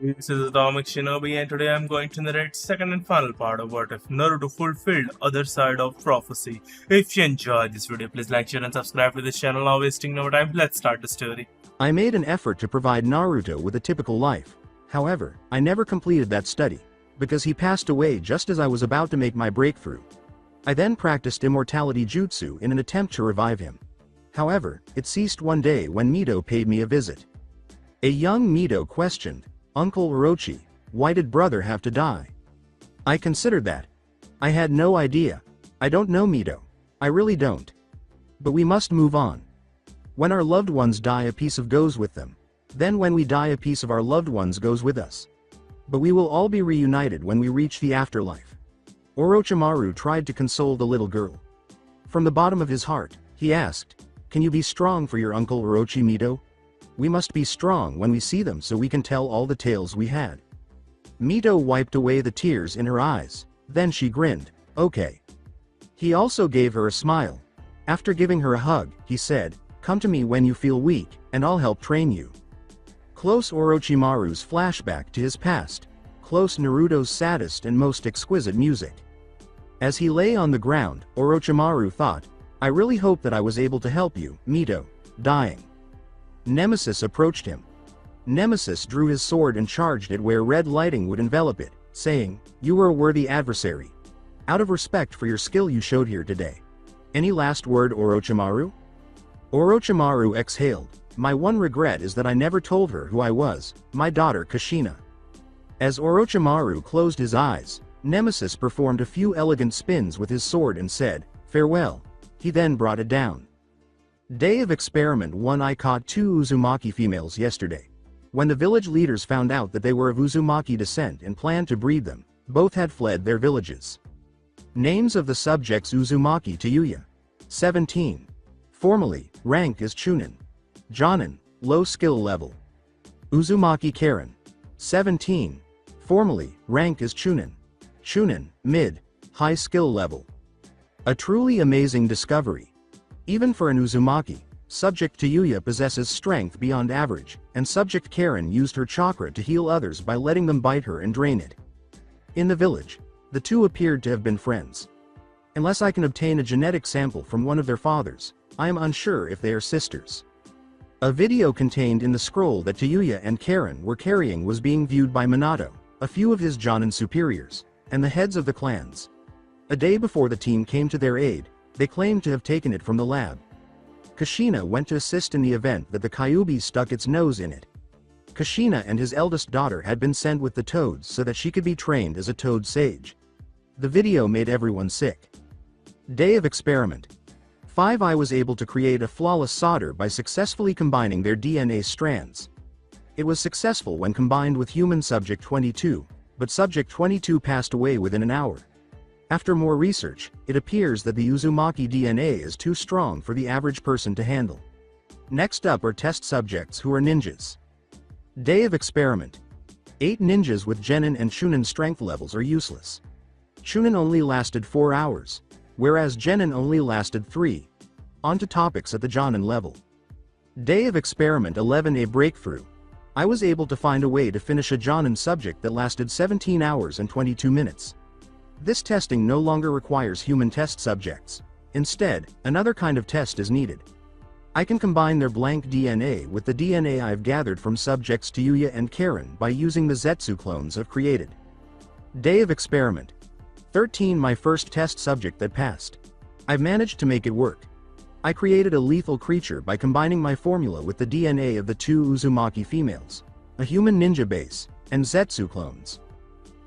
This is Atomic Shinobi, and today I'm going to narrate second and final part of What If Naruto Fulfilled Other Side of Prophecy. If you enjoyed this video, please like, share, and subscribe to this channel. Now wasting no time, let's start the story. I made an effort to provide Naruto with a typical life. However, I never completed that study, because he passed away just as I was about to make my breakthrough. I then practiced immortality jutsu in an attempt to revive him. However, it ceased one day when Mito paid me a visit. A young Mito questioned, "Uncle Orochi, why did brother have to die?" I considered that. I had no idea. I don't know Mito. I really don't. But we must move on. When our loved ones die, a piece of goes with them. Then when we die, a piece of our loved ones goes with us. But we will all be reunited when we reach the afterlife. Orochimaru tried to console the little girl. From the bottom of his heart, he asked, "Can you be strong for your uncle Orochi, Mito? We must be strong when we see them so we can tell all the tales we had." Mito wiped away the tears in her eyes, then she grinned, "Okay." He also gave her a smile. After giving her a hug, he said, "Come to me when you feel weak, and I'll help train you." Close Orochimaru's flashback to his past. Close Naruto's saddest and most exquisite music. As he lay on the ground, Orochimaru thought, "I really hope that I was able to help you, Mito." Dying. Nemesis approached him. Nemesis drew his sword and charged it where red lighting would envelop it, saying, "You are a worthy adversary. Out of respect for your skill you showed here today. Any last word, Orochimaru?" Orochimaru exhaled, "My one regret is that I never told her who I was, my daughter Kushina." As Orochimaru closed his eyes, Nemesis performed a few elegant spins with his sword and said, "Farewell." He then brought it down. Day of Experiment 1. I caught 2 Uzumaki females yesterday. When the village leaders found out that they were of Uzumaki descent and planned to breed them, both had fled their villages. Names of the subjects: Uzumaki Tayuya. 17. Formally, rank is Chunin. Jonin, low skill level. Uzumaki Karen. 17. Formally, rank is Chunin. Chunin, mid, high skill level. A truly amazing discovery. Even for an Uzumaki, subject Tayuya possesses strength beyond average, and subject Karen used her chakra to heal others by letting them bite her and drain it. In the village, the two appeared to have been friends. Unless I can obtain a genetic sample from one of their fathers, I am unsure if they are sisters. A video contained in the scroll that Tayuya and Karen were carrying was being viewed by Minato, a few of his Jonin superiors, and the heads of the clans. A day before the team came to their aid, they claimed to have taken it from the lab. Kushina went to assist in the event that the Kyuubi stuck its nose in it. Kushina and his eldest daughter had been sent with the toads so that she could be trained as a toad sage. The video made everyone sick. Day of Experiment 5. I was able to create a flawless solder by successfully combining their DNA strands. It was successful when combined with human subject 22, but subject 22 passed away within an hour. After more research, it appears that the Uzumaki DNA is too strong for the average person to handle. Next up are test subjects who are ninjas. Day of Experiment 8. Ninjas with Genin and Chunin strength levels are useless. Chunin only lasted 4 hours, whereas Genin only lasted 3. On to topics at the Jonin level. Day of Experiment 11. A breakthrough. I was able to find a way to finish a Jonin subject that lasted 17 hours and 22 minutes. This testing no longer requires human test subjects. Instead, another kind of test is needed. I can combine their blank DNA with the DNA I've gathered from subjects Tayuya and Karen by using the Zetsu clones I've created. Day of Experiment 13. My first test subject that passed. I've managed to make it work. I created a lethal creature by combining my formula with the DNA of the 2 Uzumaki females, a human ninja base, and Zetsu clones.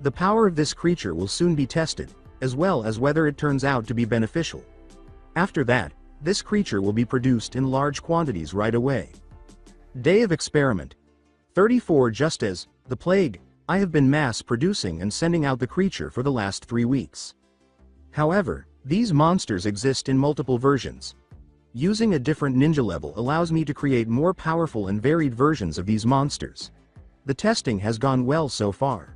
The power of this creature will soon be tested, as well as whether it turns out to be beneficial. After that, this creature will be produced in large quantities right away. Day of Experiment 34. Just as the plague, I have been mass producing and sending out the creature for the last 3 weeks. However, these monsters exist in multiple versions. Using a different ninja level allows me to create more powerful and varied versions of these monsters. The testing has gone well so far.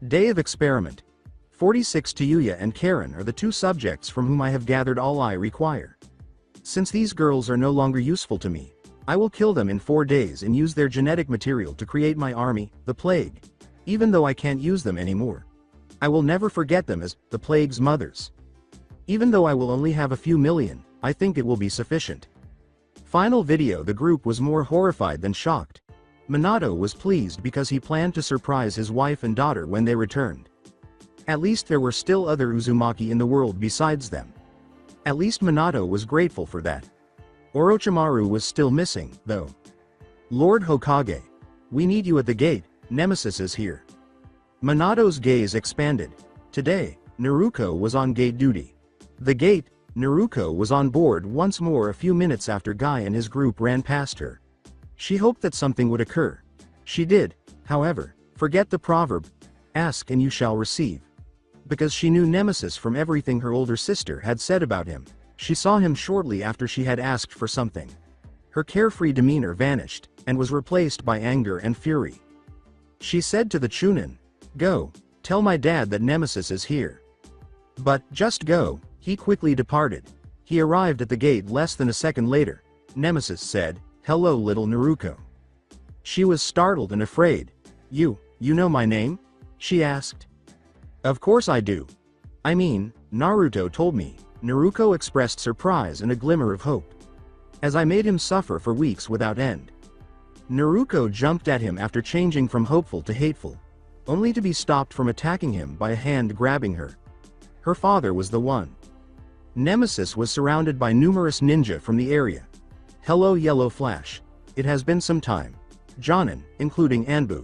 Day of Experiment 46. Tayuya and Karen are the 2 subjects from whom I have gathered all I require. Since these girls are no longer useful to me, I will kill them in 4 days and use their genetic material to create my army, the Plague. Even though I can't use them anymore. I will never forget them as the Plague's mothers. Even though I will only have a few million, I think it will be sufficient. Final video. The group was more horrified than shocked. Minato was pleased because he planned to surprise his wife and daughter when they returned. At least there were still other Uzumaki in the world besides them. At least Minato was grateful for that. Orochimaru was still missing, though. Lord Hokage. We need you at the gate, Nemesis is here. Minato's gaze expanded. Today, Naruto was on gate duty. The gate, Naruto was on board once more a few minutes after Guy and his group ran past her. She hoped that something would occur. She did, however, forget the proverb, ask and you shall receive. Because she knew Nemesis from everything her older sister had said about him. She saw him shortly after she had asked for something. Her carefree demeanor vanished, and was replaced by anger and fury. She said to the Chunin, "Go, tell my dad that Nemesis is here." But, just go, he quickly departed. He arrived at the gate less than a second later. Nemesis said, "Hello little Naruto." She was startled and afraid. You know my name?" she asked. "Of course I do. I mean, Naruto told me." Naruto expressed surprise and a glimmer of hope. "As I made him suffer for weeks without end." Naruto jumped at him after changing from hopeful to hateful, only to be stopped from attacking him by a hand grabbing her. Her father was the one. Nemesis was surrounded by numerous ninja from the area. "Hello Yellow Flash. It has been some time. Jonin, including Anbu."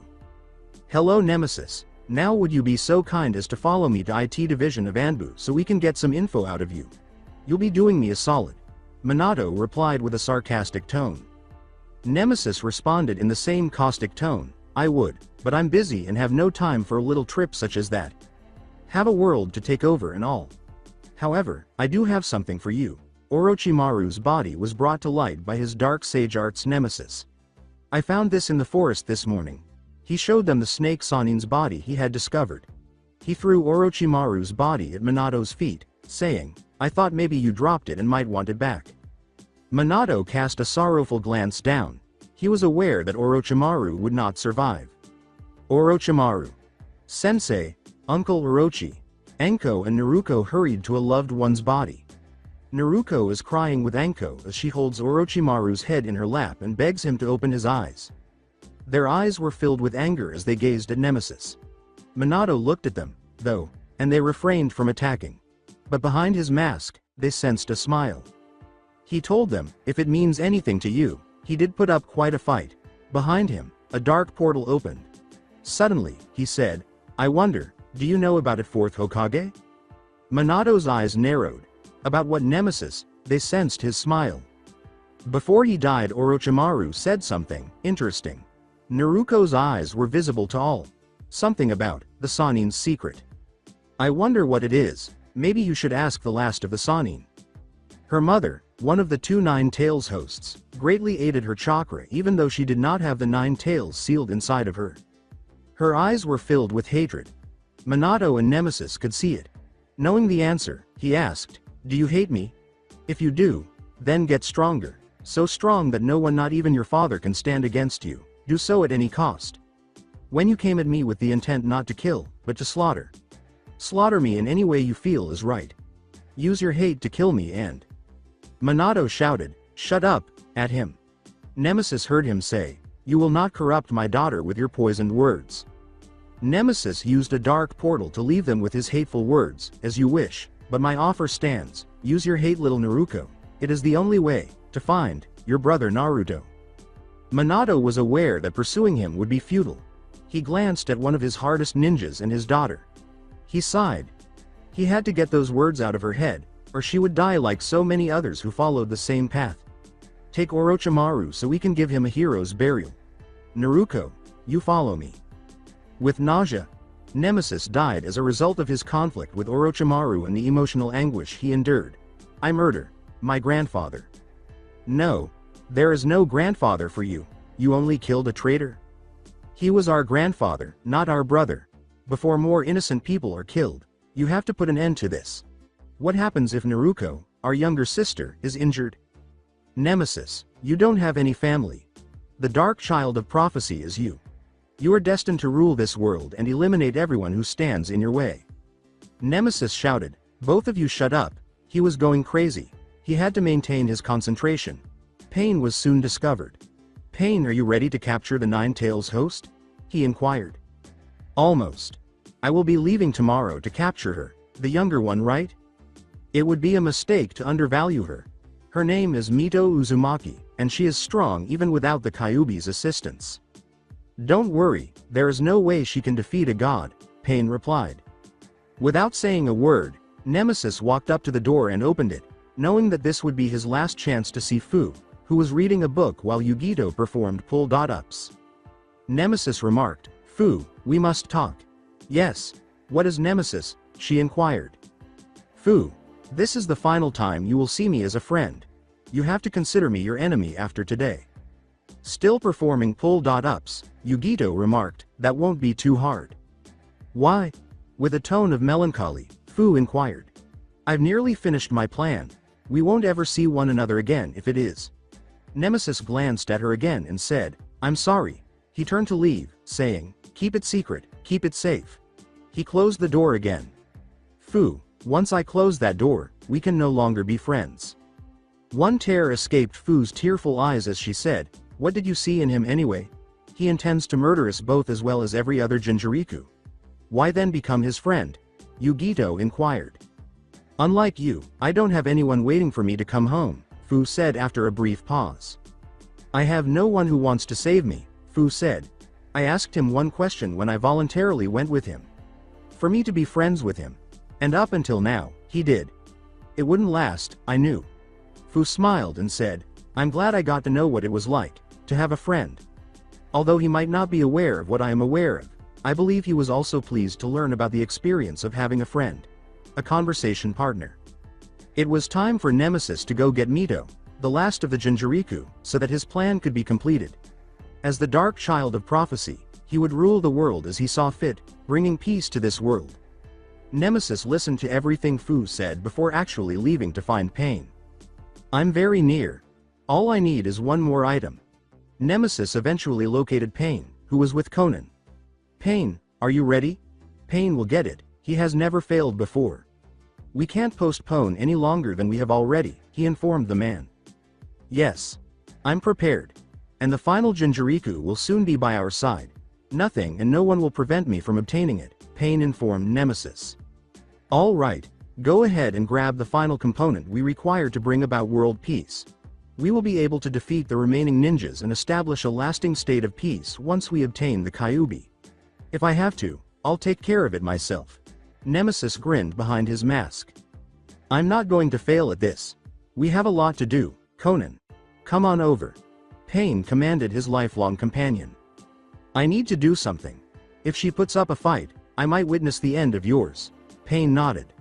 "Hello Nemesis. Now would you be so kind as to follow me to IT division of Anbu so we can get some info out of you? You'll be doing me a solid." Minato replied with a sarcastic tone. Nemesis responded in the same caustic tone, "I would, but I'm busy and have no time for a little trip such as that. Have a world to take over and all. However, I do have something for you." Orochimaru's body was brought to light by his dark sage arts Nemesis. "I found this in the forest this morning." He showed them the snake Sanin's body he had discovered. He threw Orochimaru's body at Minato's feet, saying, "I thought maybe you dropped it and might want it back." Minato cast a sorrowful glance down. He was aware that Orochimaru would not survive. Orochimaru. Sensei, Uncle Orochi, Anko and Naruto hurried to a loved one's body. Naruto is crying with Anko as she holds Orochimaru's head in her lap and begs him to open his eyes. Their eyes were filled with anger as they gazed at Nemesis. Minato looked at them, though, and they refrained from attacking. But behind his mask, they sensed a smile. He told them, "If it means anything to you," he did put up quite a fight. Behind him, a dark portal opened. Suddenly, he said, "I wonder, do you know about it, fourth Hokage?" Minato's eyes narrowed. About what Nemesis, they sensed his smile. Before he died, Orochimaru said something interesting. Naruto's eyes were visible to all. Something about the Sanin's secret. "I wonder what it is. Maybe you should ask the last of the Sanin." Her mother, one of the 2 Nine Tails hosts, greatly aided her chakra even though she did not have the 9 tails sealed inside of her. Her eyes were filled with hatred. Minato and Nemesis could see it. Knowing the answer, he asked, "Do you hate me? If you do, then get stronger. So strong that no one, not even your father, can stand against you. Do so at any cost. When you came at me with the intent not to kill, but to slaughter. Slaughter me in any way you feel is right. Use your hate to kill me and..." Minato shouted, "Shut up," at him. Nemesis heard him say, "You will not corrupt my daughter with your poisoned words." Nemesis used a dark portal to leave them with his hateful words, "As you wish, but my offer stands. Use your hate, little Naruto. It is the only way to find your brother Naruto." Minato was aware that pursuing him would be futile. He glanced at one of his hardest ninjas and his daughter. He sighed. He had to get those words out of her head, or she would die like so many others who followed the same path. "Take Orochimaru so we can give him a hero's burial. Naruto, you follow me." With nausea, Nemesis died as a result of his conflict with Orochimaru and the emotional anguish he endured. "I murder my grandfather." "No. There is no grandfather for you. You only killed a traitor. He was our grandfather, not our brother. Before more innocent people are killed, you have to put an end to this. What happens if Naruto, our younger sister, is injured?" Nemesis, you don't have any family. The dark child of prophecy is you. You are destined to rule this world and eliminate everyone who stands in your way. Nemesis shouted, both of you shut up. He was going crazy. He had to maintain his concentration. Pain was soon discovered. Pain, are you ready to capture the Nine Tails host? He inquired. Almost. I will be leaving tomorrow to capture her, the younger one, right? It would be a mistake to undervalue her. Her name is Mito Uzumaki, and she is strong even without the Kyuubi's assistance. Don't worry, there is no way she can defeat a god, Pain replied. Without saying a word, Nemesis walked up to the door and opened it, knowing that this would be his last chance to see Fu, who was reading a book while Yugito performed pull-ups. Nemesis remarked, Fu, we must talk. Yes. What is Nemesis? She inquired. Fu, this is the final time you will see me as a friend. You have to consider me your enemy after today. Still performing pull-ups, Yugito remarked, that won't be too hard. Why? With a tone of melancholy, Fu inquired. I've nearly finished my plan. We won't ever see one another again if it is. Nemesis glanced at her again and said, I'm sorry. He turned to leave, saying, keep it secret, keep it safe. He closed the door again. Fu, once I close that door, we can no longer be friends. One tear escaped Fu's tearful eyes as she said, what did you see in him anyway? He intends to murder us both as well as every other Jinchuriku. Why then become his friend? Yugito inquired. Unlike you, I don't have anyone waiting for me to come home, Fu said after a brief pause. I have no one who wants to save me, Fu said. I asked him one question when I voluntarily went with him. For me to be friends with him. And up until now, he did. It wouldn't last, I knew. Fu smiled and said, I'm glad I got to know what it was like, to have a friend. Although he might not be aware of what I am aware of, I believe he was also pleased to learn about the experience of having a friend. A conversation partner. It was time for Nemesis to go get Mito, the last of the Jinchuriku, so that his plan could be completed. As the dark child of prophecy, he would rule the world as he saw fit, bringing peace to this world. Nemesis listened to everything Fu said before actually leaving to find Pain. I'm very near. All I need is one more item. Nemesis eventually located Pain, who was with Conan. Pain, are you ready? Pain will get it, he has never failed before. We can't postpone any longer than we have already, he informed the man. Yes. I'm prepared. And the final Jinchuriku will soon be by our side. Nothing and no one will prevent me from obtaining it, Pain informed Nemesis. All right, go ahead and grab the final component we require to bring about world peace. We will be able to defeat the remaining ninjas and establish a lasting state of peace once we obtain the Kyuubi. If I have to, I'll take care of it myself. Nemesis grinned behind his mask. I'm not going to fail at this. We have a lot to do, Conan. Come on over. Pain commanded his lifelong companion. I need to do something. If she puts up a fight, I might witness the end of yours. Pain nodded.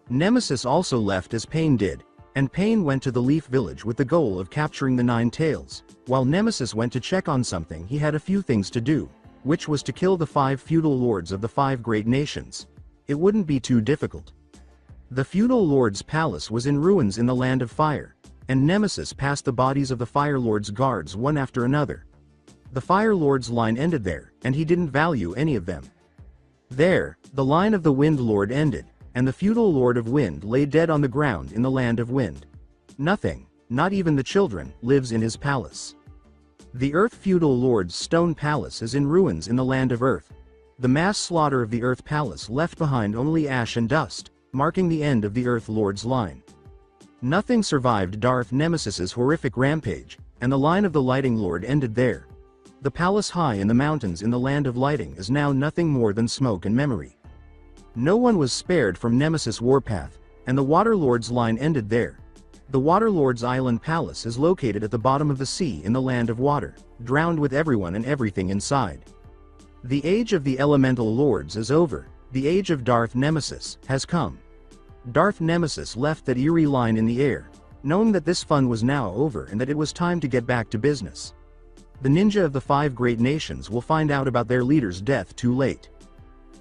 Nemesis also left as Pain did, and Pain went to the Leaf Village with the goal of capturing the Nine Tails, while Nemesis went to check on something. He had a few things to do, which was to kill the 5 feudal lords of the 5 great nations. It wouldn't be too difficult. The feudal lord's palace was in ruins in the Land of Fire, and Nemesis passed the bodies of the Fire Lord's guards one after another. The Fire Lord's line ended there, and he didn't value any of them. There, the line of the Wind Lord ended, and the feudal Lord of Wind lay dead on the ground in the Land of Wind. Nothing, not even the children, lives in his palace. The Earth feudal Lord's stone palace is in ruins in the Land of Earth. The mass slaughter of the Earth Palace left behind only ash and dust, marking the end of the Earth Lord's line. Nothing survived Darth Nemesis's horrific rampage, and the line of the Lighting Lord ended there. The palace high in the mountains in the Land of Lighting is now nothing more than smoke and memory. No one was spared from Nemesis' warpath, and the Water Lord's line ended there. The Water Lord's island palace is located at the bottom of the sea in the Land of Water, drowned with everyone and everything inside. The age of the Elemental Lords is over, the age of Darth Nemesis has come. Darth Nemesis left that eerie line in the air, knowing that this fun was now over and that it was time to get back to business. The ninja of the 5 great nations will find out about their leader's death too late.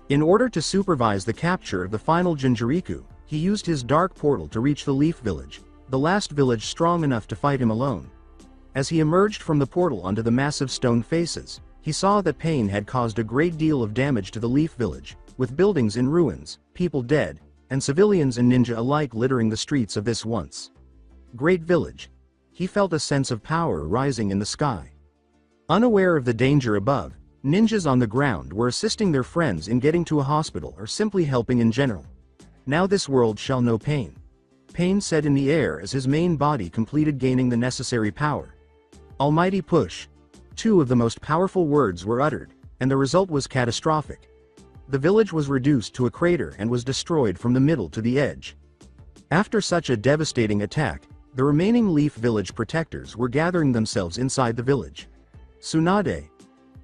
In order to supervise the capture of the final Jinchuriku, he used his dark portal to reach the Leaf Village, the last village strong enough to fight him alone. As he emerged from the portal onto the massive stone faces, he saw that Pain had caused a great deal of damage to the Leaf Village, with buildings in ruins, people dead, and civilians and ninja alike littering the streets of this once great village. He felt a sense of power rising in the sky. Unaware of the danger above, ninjas on the ground were assisting their friends in getting to a hospital or simply helping in general. Now this world shall know pain. Pain said in the air as his main body completed gaining the necessary power. Almighty push. Two of the most powerful words were uttered, and the result was catastrophic. The village was reduced to a crater and was destroyed from the middle to the edge. After such a devastating attack, the remaining Leaf Village protectors were gathering themselves inside the village. Tsunade,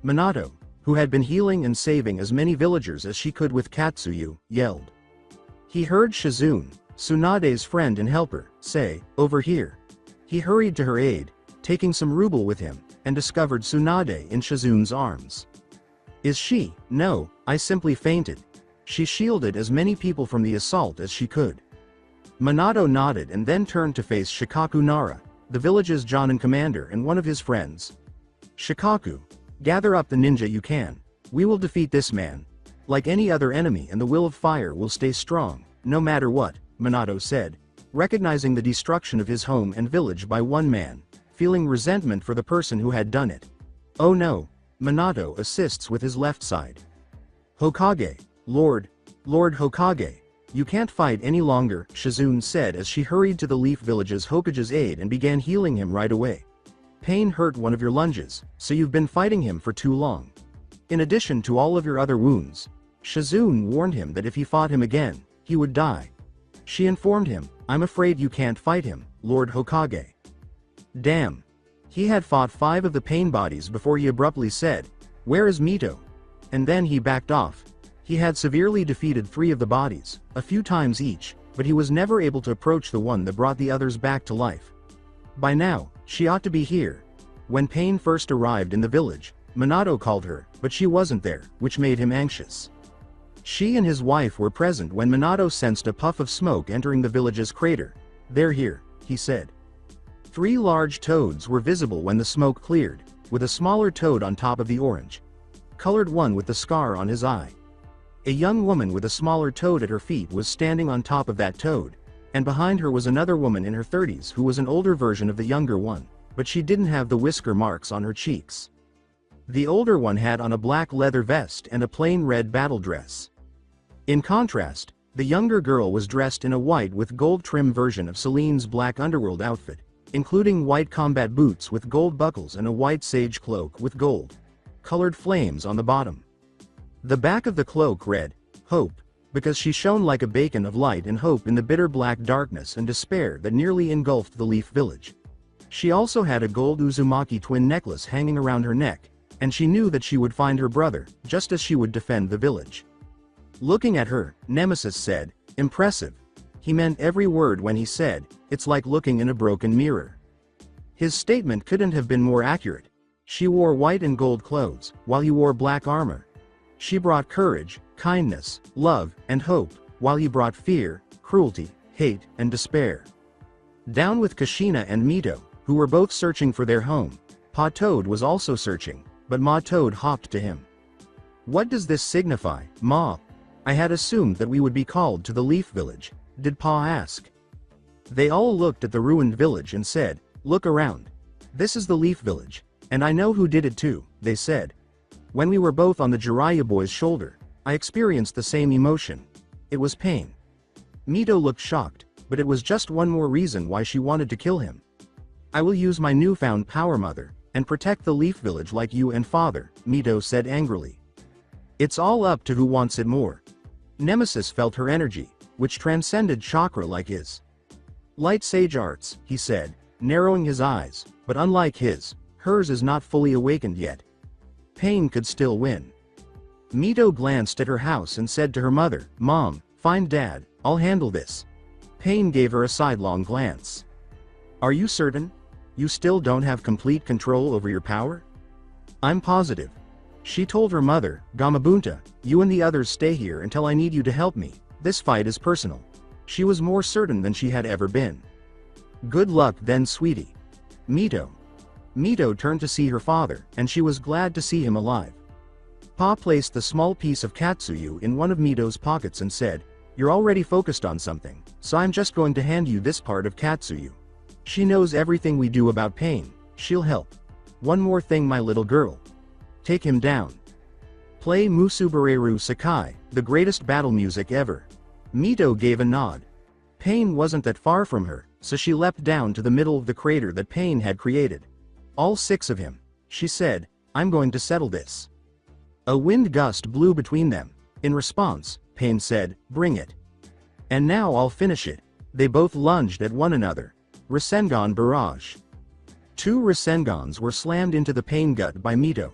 Minato, who had been healing and saving as many villagers as she could with Katsuyu, yelled. He heard Shizune, Tsunade's friend and helper, say, "Over here." He hurried to her aid, taking some ruble with him, and discovered Tsunade in Shizune's arms. Is she? No, I simply fainted. She shielded as many people from the assault as she could. Minato nodded and then turned to face Shikaku Nara, the village's Jonin commander and one of his friends. Shikaku, gather up the ninja you can. We will defeat this man. Like any other enemy, and the will of fire will stay strong, no matter what, Minato said, recognizing the destruction of his home and village by one man, feeling resentment for the person who had done it. Oh no, Minato assists with his left side. Hokage, Lord Hokage. You can't fight any longer, Shizune said as she hurried to the Leaf Village's Hokage's aid and began healing him right away. Pain hurt one of your lunges, so you've been fighting him for too long. In addition to all of your other wounds, Shizune warned him that if he fought him again, he would die. She informed him, I'm afraid you can't fight him, Lord Hokage. Damn. He had fought 5 of the pain bodies before he abruptly said, where is Mito? And then he backed off. He had severely defeated 3 of the bodies, a few times each, but he was never able to approach the one that brought the others back to life. By now, she ought to be here. When Pain first arrived in the village, Minato called her, but she wasn't there, which made him anxious. She and his wife were present when Minato sensed a puff of smoke entering the village's crater. They're here, he said. 3 large toads were visible when the smoke cleared, with a smaller toad on top of the orange-colored one with the scar on his eye. A young woman with a smaller toad at her feet was standing on top of that toad, and behind her was another woman in her 30s who was an older version of the younger one, but she didn't have the whisker marks on her cheeks. The older one had on a black leather vest and a plain red battle dress. In contrast, the younger girl was dressed in a white with gold trim version of Celine's black underworld outfit, including white combat boots with gold buckles and a white sage cloak with gold-colored flames on the bottom. The back of the cloak read, Hope, because she shone like a beacon of light and hope in the bitter black darkness and despair that nearly engulfed the Leaf Village. She also had a gold Uzumaki twin necklace hanging around her neck, and she knew that she would find her brother, just as she would defend the village. Looking at her, Nemesis said, impressive. He meant every word when he said, it's like looking in a broken mirror. His statement couldn't have been more accurate. She wore white and gold clothes, while he wore black armor. She brought courage, kindness, love, and hope, while he brought fear, cruelty, hate, and despair. Down with Kushina and Mito, who were both searching for their home, Pa Toad was also searching, but Ma Toad hopped to him. What does this signify, Ma? I had assumed that we would be called to the Leaf Village, did Pa ask. They all looked at the ruined village and said, look around. This is the Leaf Village, and I know who did it too, they said. When we were both on the Jiraiya boy's shoulder, I experienced the same emotion. It was pain. Mito looked shocked, but it was just one more reason why she wanted to kill him. I will use my newfound power, mother, and protect the Leaf Village like you and father, Mito said angrily. It's all up to who wants it more. Nemesis felt her energy, which transcended chakra like his. Light sage arts, he said, narrowing his eyes, but unlike his, hers is not fully awakened yet. Pain could still win. Mito glanced at her house and said to her mother, Mom, find Dad, I'll handle this. Pain gave her a sidelong glance. Are you certain? You still don't have complete control over your power? I'm positive. She told her mother, Gamabunta, you and the others stay here until I need you to help me. This fight is personal. She was more certain than she had ever been. Good luck then, sweetie. Mito. Mito turned to see her father, and she was glad to see him alive. Pa placed the small piece of Katsuyu in one of Mito's pockets and said, "You're already focused on something, so I'm just going to hand you this part of Katsuyu. She knows everything we do about pain, she'll help. One more thing, my little girl. Take him down. Play Musubareru Sakai, the greatest battle music ever." Mito gave a nod. Pain wasn't that far from her, so she leapt down to the middle of the crater that Pain had created. "All 6 of him," she said, "I'm going to settle this." A wind gust blew between them. In response, Pain said, "Bring it." "And now I'll finish it." They both lunged at one another. Rasengan Barrage. 2 Rasengans were slammed into the Pain gut by Mito.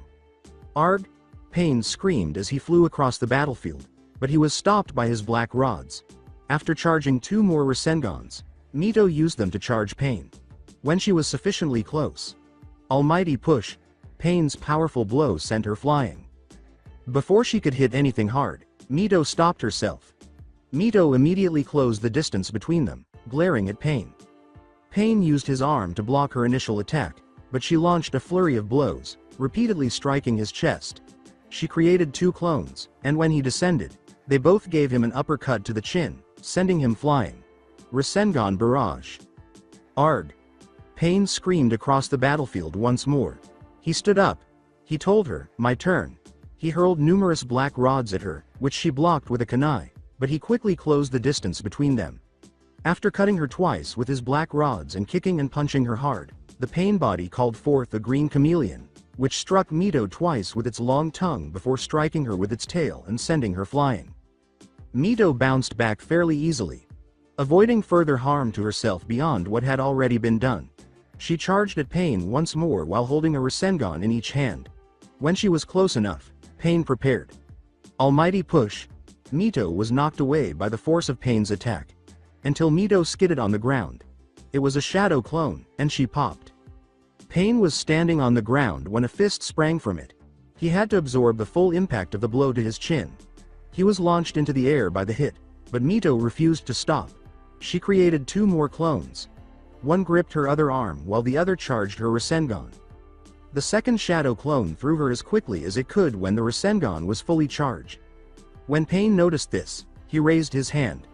"Arg!" Pain screamed as he flew across the battlefield, but he was stopped by his black rods. After charging 2 more Rasengans, Mito used them to charge Pain. When she was sufficiently close, Almighty Push, Pain's powerful blow sent her flying. Before she could hit anything hard, Mito stopped herself. Mito immediately closed the distance between them, glaring at Pain. Pain used his arm to block her initial attack, but she launched a flurry of blows, repeatedly striking his chest. She created 2 clones, and when he descended, they both gave him an uppercut to the chin, sending him flying. Rasengan Barrage. "Arg!" Pain screamed across the battlefield once more. He stood up. He told her, "My turn." He hurled numerous black rods at her, which she blocked with a kunai, but he quickly closed the distance between them. After cutting her twice with his black rods and kicking and punching her hard, the Pain body called forth a green chameleon, which struck Mito twice with its long tongue before striking her with its tail and sending her flying. Mito bounced back fairly easily, avoiding further harm to herself beyond what had already been done. She charged at Pain once more while holding a Rasengan in each hand. When she was close enough, Pain prepared. Almighty Push. Mito was knocked away by the force of Pain's attack, until Mito skidded on the ground. It was a shadow clone, and she popped. Pain was standing on the ground when a fist sprang from it. He had to absorb the full impact of the blow to his chin. He was launched into the air by the hit, but Mito refused to stop. She created 2 more clones. One gripped her other arm while the other charged her Rasengan. The second shadow clone threw her as quickly as it could when the Rasengan was fully charged. When Pain noticed this, he raised his hand.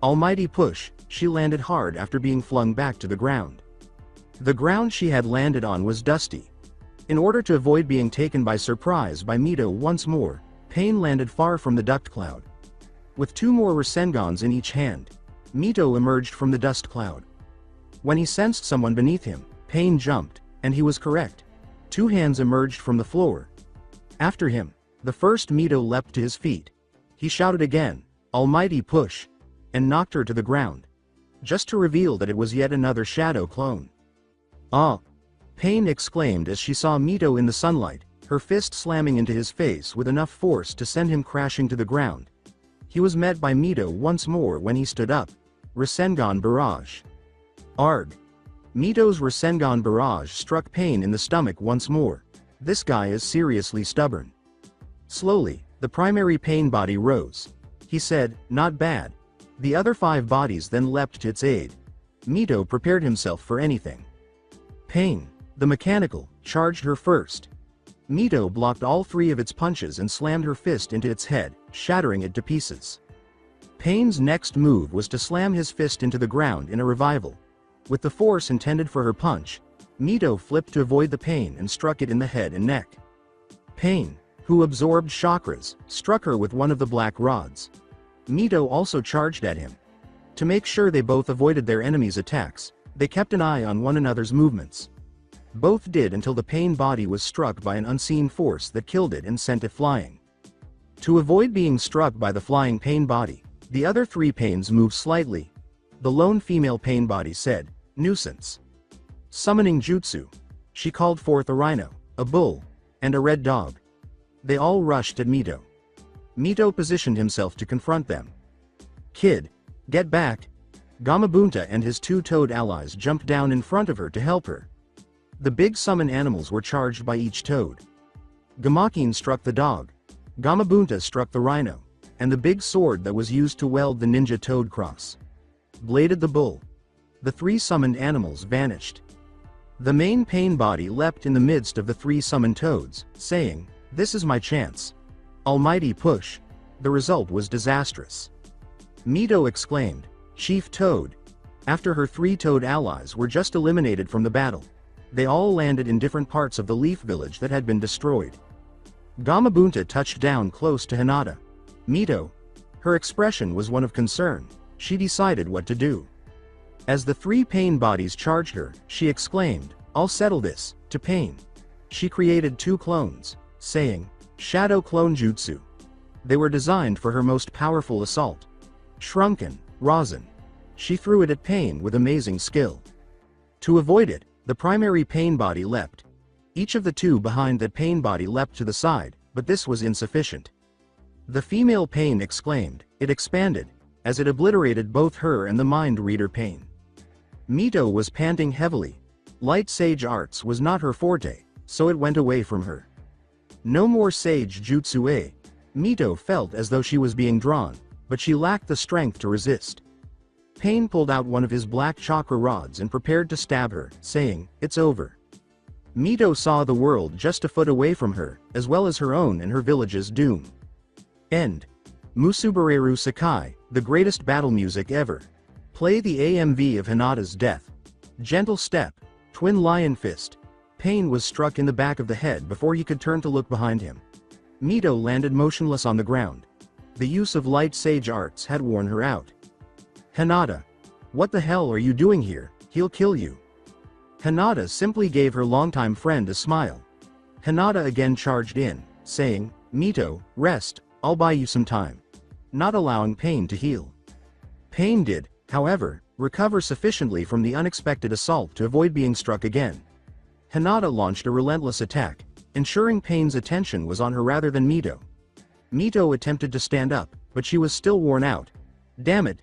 Almighty Push. She landed hard after being flung back to the ground. The ground she had landed on was dusty. In order to avoid being taken by surprise by Mito once more, Pain landed far from the dust cloud. With 2 more Rasengans in each hand, Mito emerged from the dust cloud. When he sensed someone beneath him, Pain jumped, and he was correct. 2 hands emerged from the floor. After him, the first Mito leapt to his feet. He shouted again, "Almighty Push," and knocked her to the ground, just to reveal that it was yet another shadow clone. "Ah!" Pain exclaimed as she saw Mito in the sunlight, her fist slamming into his face with enough force to send him crashing to the ground. He was met by Mito once more when he stood up. Rasengan Barrage. Arg! Mito's Rasengan Barrage struck Pain in the stomach once more. This guy is seriously stubborn. Slowly, the primary Pain body rose. He said, "Not bad." The other 5 bodies then leapt to its aid. Mito prepared himself for anything. Pain, the mechanical, charged her first. Mito blocked all 3 of its punches and slammed her fist into its head, shattering it to pieces. Pain's next move was to slam his fist into the ground in a revival. With the force intended for her punch, Mito flipped to avoid the Pain and struck it in the head and neck. Pain, who absorbed chakras, struck her with one of the black rods. Mito also charged at him. To make sure they both avoided their enemy's attacks, they kept an eye on one another's movements. Both did until the Pain body was struck by an unseen force that killed it and sent it flying. To avoid being struck by the flying Pain body, the other 3 Pains moved slightly. The lone female Pain body said, "Nuisance." Summoning jutsu, she called forth a rhino, a bull, and a red dog. They all rushed at Mito. Mito positioned himself to confront them. "Kid, get back!" Gamabunta and his 2 toad allies jumped down in front of her to help her. The big summon animals were charged by each toad. Gamakin struck the dog. Gamabunta struck the rhino, and the big sword that was used to weld the ninja toad cross bladed the bull. the 3 summoned animals vanished. The main pain body leapt in the midst of the 3 summoned toads, saying, "This is my chance. Almighty push." The result was disastrous. Mito exclaimed, "Chief Toad." After her 3 toad allies were just eliminated from the battle, they all landed in different parts of the leaf village that had been destroyed. Gamabunta touched down close to Hinata. Mito. Her expression was one of concern. She decided what to do. As the 3 pain bodies charged her, she exclaimed, "I'll settle this," to Pain. She created 2 clones, saying, "Shadow Clone Jutsu." They were designed for her most powerful assault. Shrunken, rosin. She threw it at Pain with amazing skill. To avoid it, the primary pain body leapt. Each of the 2 behind that pain body leapt to the side, but this was insufficient. The female Pain exclaimed, it expanded, as it obliterated both her and the mind reader Pain. Mito was panting heavily. Light Sage Arts was not her forte, so it went away from her. No more Sage Jutsu. Mito felt as though she was being drawn, but she lacked the strength to resist. Pain pulled out one of his black chakra rods and prepared to stab her, saying, "It's over." Mito saw the world just a foot away from her, as well as her own and her village's doom. End. Musubareru Sakai, the greatest battle music ever. Play the AMV of Hinata's death. Gentle step, twin lion fist. Pain was struck in the back of the head before he could turn to look behind him. Mito landed motionless on the ground. The use of light sage arts had worn her out. Hinata. What the hell are you doing here? He'll kill you. Hinata simply gave her longtime friend a smile. Hinata again charged in, saying, "Mito, rest, I'll buy you some time." Not allowing Pain to heal. Pain did, however, recover sufficiently from the unexpected assault to avoid being struck again. Hinata launched a relentless attack, ensuring Pain's attention was on her rather than Mito. Mito attempted to stand up, but she was still worn out. "Damn it!"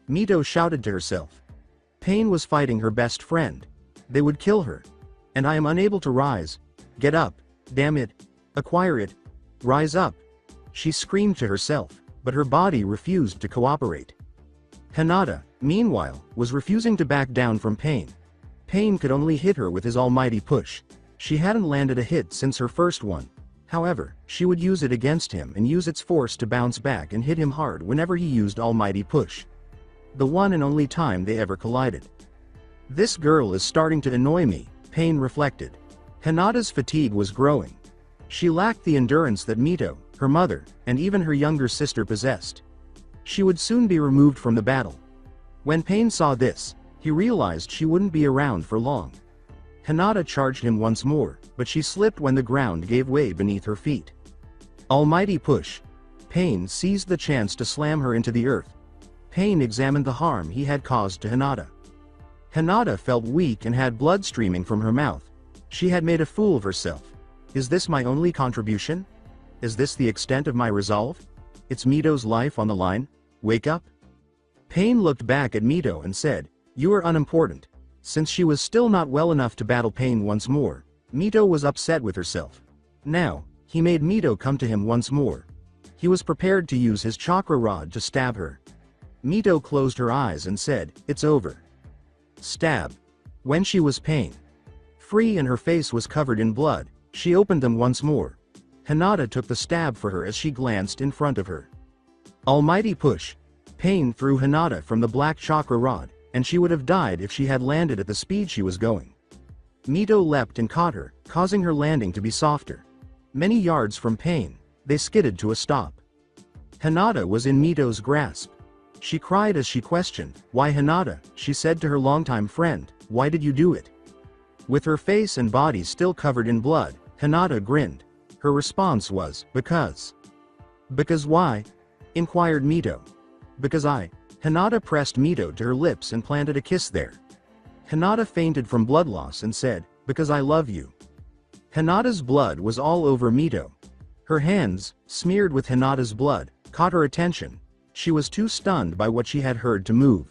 Mito shouted to herself. Pain was fighting her best friend. They would kill her. And I am unable to rise. Get up. Damn it. Acquire it. Rise up. She screamed to herself, but her body refused to cooperate. Hinata, meanwhile, was refusing to back down from Pain. Pain could only hit her with his almighty push. She hadn't landed a hit since her first one. However, she would use it against him and use its force to bounce back and hit him hard whenever he used almighty push. The one and only time they ever collided. This girl is starting to annoy me, Pain reflected. Hinata's fatigue was growing. She lacked the endurance that Mito, her mother, and even her younger sister possessed. She would soon be removed from the battle. When Pain saw this, he realized she wouldn't be around for long. Hinata charged him once more, but she slipped when the ground gave way beneath her feet. Almighty push. Pain seized the chance to slam her into the earth. Pain examined the harm he had caused to Hinata. Hinata felt weak and had blood streaming from her mouth. She had made a fool of herself. Is this my only contribution? Is this the extent of my resolve? It's Mito's life on the line? Wake up? Pain looked back at Mito and said, "You are unimportant." Since she was still not well enough to battle Pain once more, Mito was upset with herself. Now, he made Mito come to him once more. He was prepared to use his chakra rod to stab her. Mito closed her eyes and said, "It's over." Stab. When she was Pain free and her face was covered in blood, she opened them once more. Hinata took the stab for her as she glanced in front of her. Almighty push. Pain threw Hinata from the black chakra rod, and she would have died if she had landed at the speed she was going. Mito leapt and caught her, causing her landing to be softer. Many yards from Pain, they skidded to a stop. Hinata was in Mito's grasp. She cried as she questioned, "Why Hinata?" She said to her longtime friend, "Why did you do it?" With her face and body still covered in blood, Hinata grinned. Her response was, "Because." "Because why?" inquired Mito. "Because I." Hinata pressed Mito to her lips and planted a kiss there. Hinata fainted from blood loss and said, "Because I love you." Hinata's blood was all over Mito. Her hands, smeared with Hinata's blood, caught her attention. She was too stunned by what she had heard to move.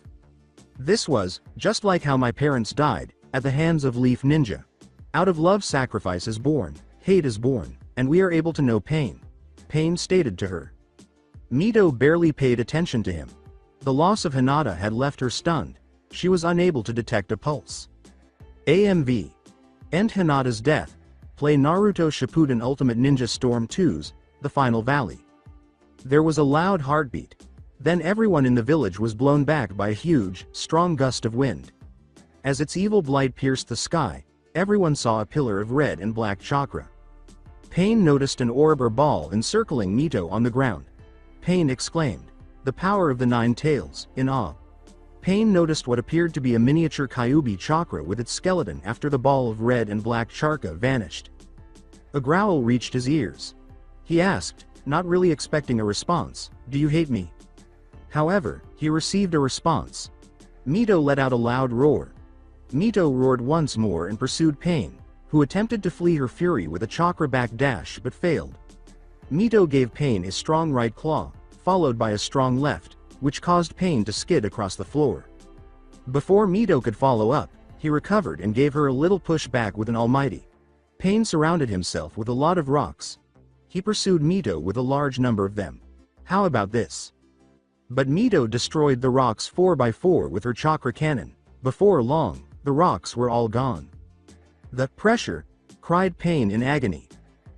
This was, just like how my parents died, at the hands of Leaf Ninja. Out of love sacrifice is born, hate is born, and we are able to know pain. Pain stated to her. Mito barely paid attention to him. The loss of Hinata had left her stunned. she was unable to detect a pulse. AMV. End Hinata's death. Play Naruto Shippuden Ultimate Ninja Storm 2's The Final Valley. There was a loud heartbeat. Then everyone in the village was blown back by a huge, strong gust of wind. As its evil blight pierced the sky, everyone saw a pillar of red and black chakra. Pain noticed an orb or ball encircling Mito on the ground. Pain exclaimed, "The power of the nine tails," in awe. Pain noticed what appeared to be a miniature Kyuubi chakra with its skeleton after the ball of red and black chakra vanished. A growl reached his ears. He asked, not really expecting a response, "Do you hate me?" However, he received a response. Mito let out a loud roar. Mito roared once more and pursued Pain, who attempted to flee her fury with a chakra backdash but failed. Mito gave Pain a strong right claw, followed by a strong left, which caused Pain to skid across the floor. Before Mito could follow up, he recovered and gave her a little push back with an almighty. Pain surrounded himself with a lot of rocks. He pursued Mito with a large number of them. How about this? But Mito destroyed the rocks 4x4 with her chakra cannon. Before long, the rocks were all gone. "The pressure!" cried Pain in agony.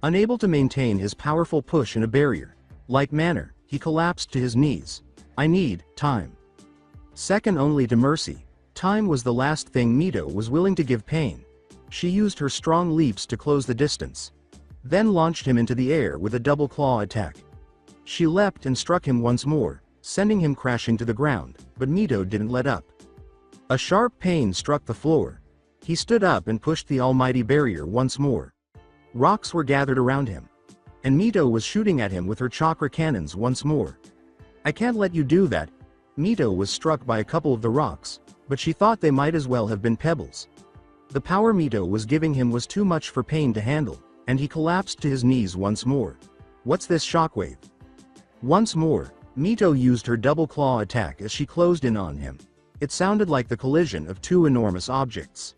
Unable to maintain his powerful push in a barrier-like manner, he collapsed to his knees. "I need time." Second only to mercy, time was the last thing Mito was willing to give Pain. She used her strong leaps to close the distance. Then launched him into the air with a double claw attack. She leapt and struck him once more, sending him crashing to the ground, but Mito didn't let up. A sharp pain struck the floor. He stood up and pushed the almighty barrier once more. Rocks were gathered around him. And Mito was shooting at him with her chakra cannons once more. "I can't let you do that." Mito was struck by a couple of the rocks, but she thought they might as well have been pebbles. The power Mito was giving him was too much for Pain to handle, and he collapsed to his knees once more. "What's this shockwave?" Once more, Mito used her double claw attack as she closed in on him. It sounded like the collision of two enormous objects.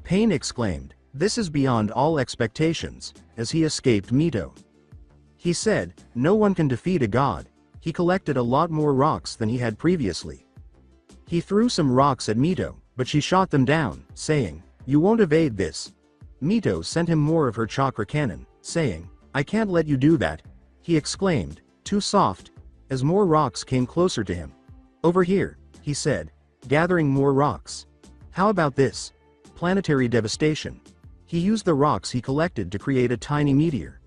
Pain exclaimed, "This is beyond all expectations," as he escaped Mito. He said, "No one can defeat a god." He collected a lot more rocks than he had previously. He threw some rocks at Mito, but she shot them down, saying, "You won't evade this." Mito sent him more of her chakra cannon, saying, "I can't let you do that." He exclaimed, "Too soft," as more rocks came closer to him. "Over here," he said, gathering more rocks. "How about this? Planetary devastation." He used the rocks he collected to create a tiny meteor.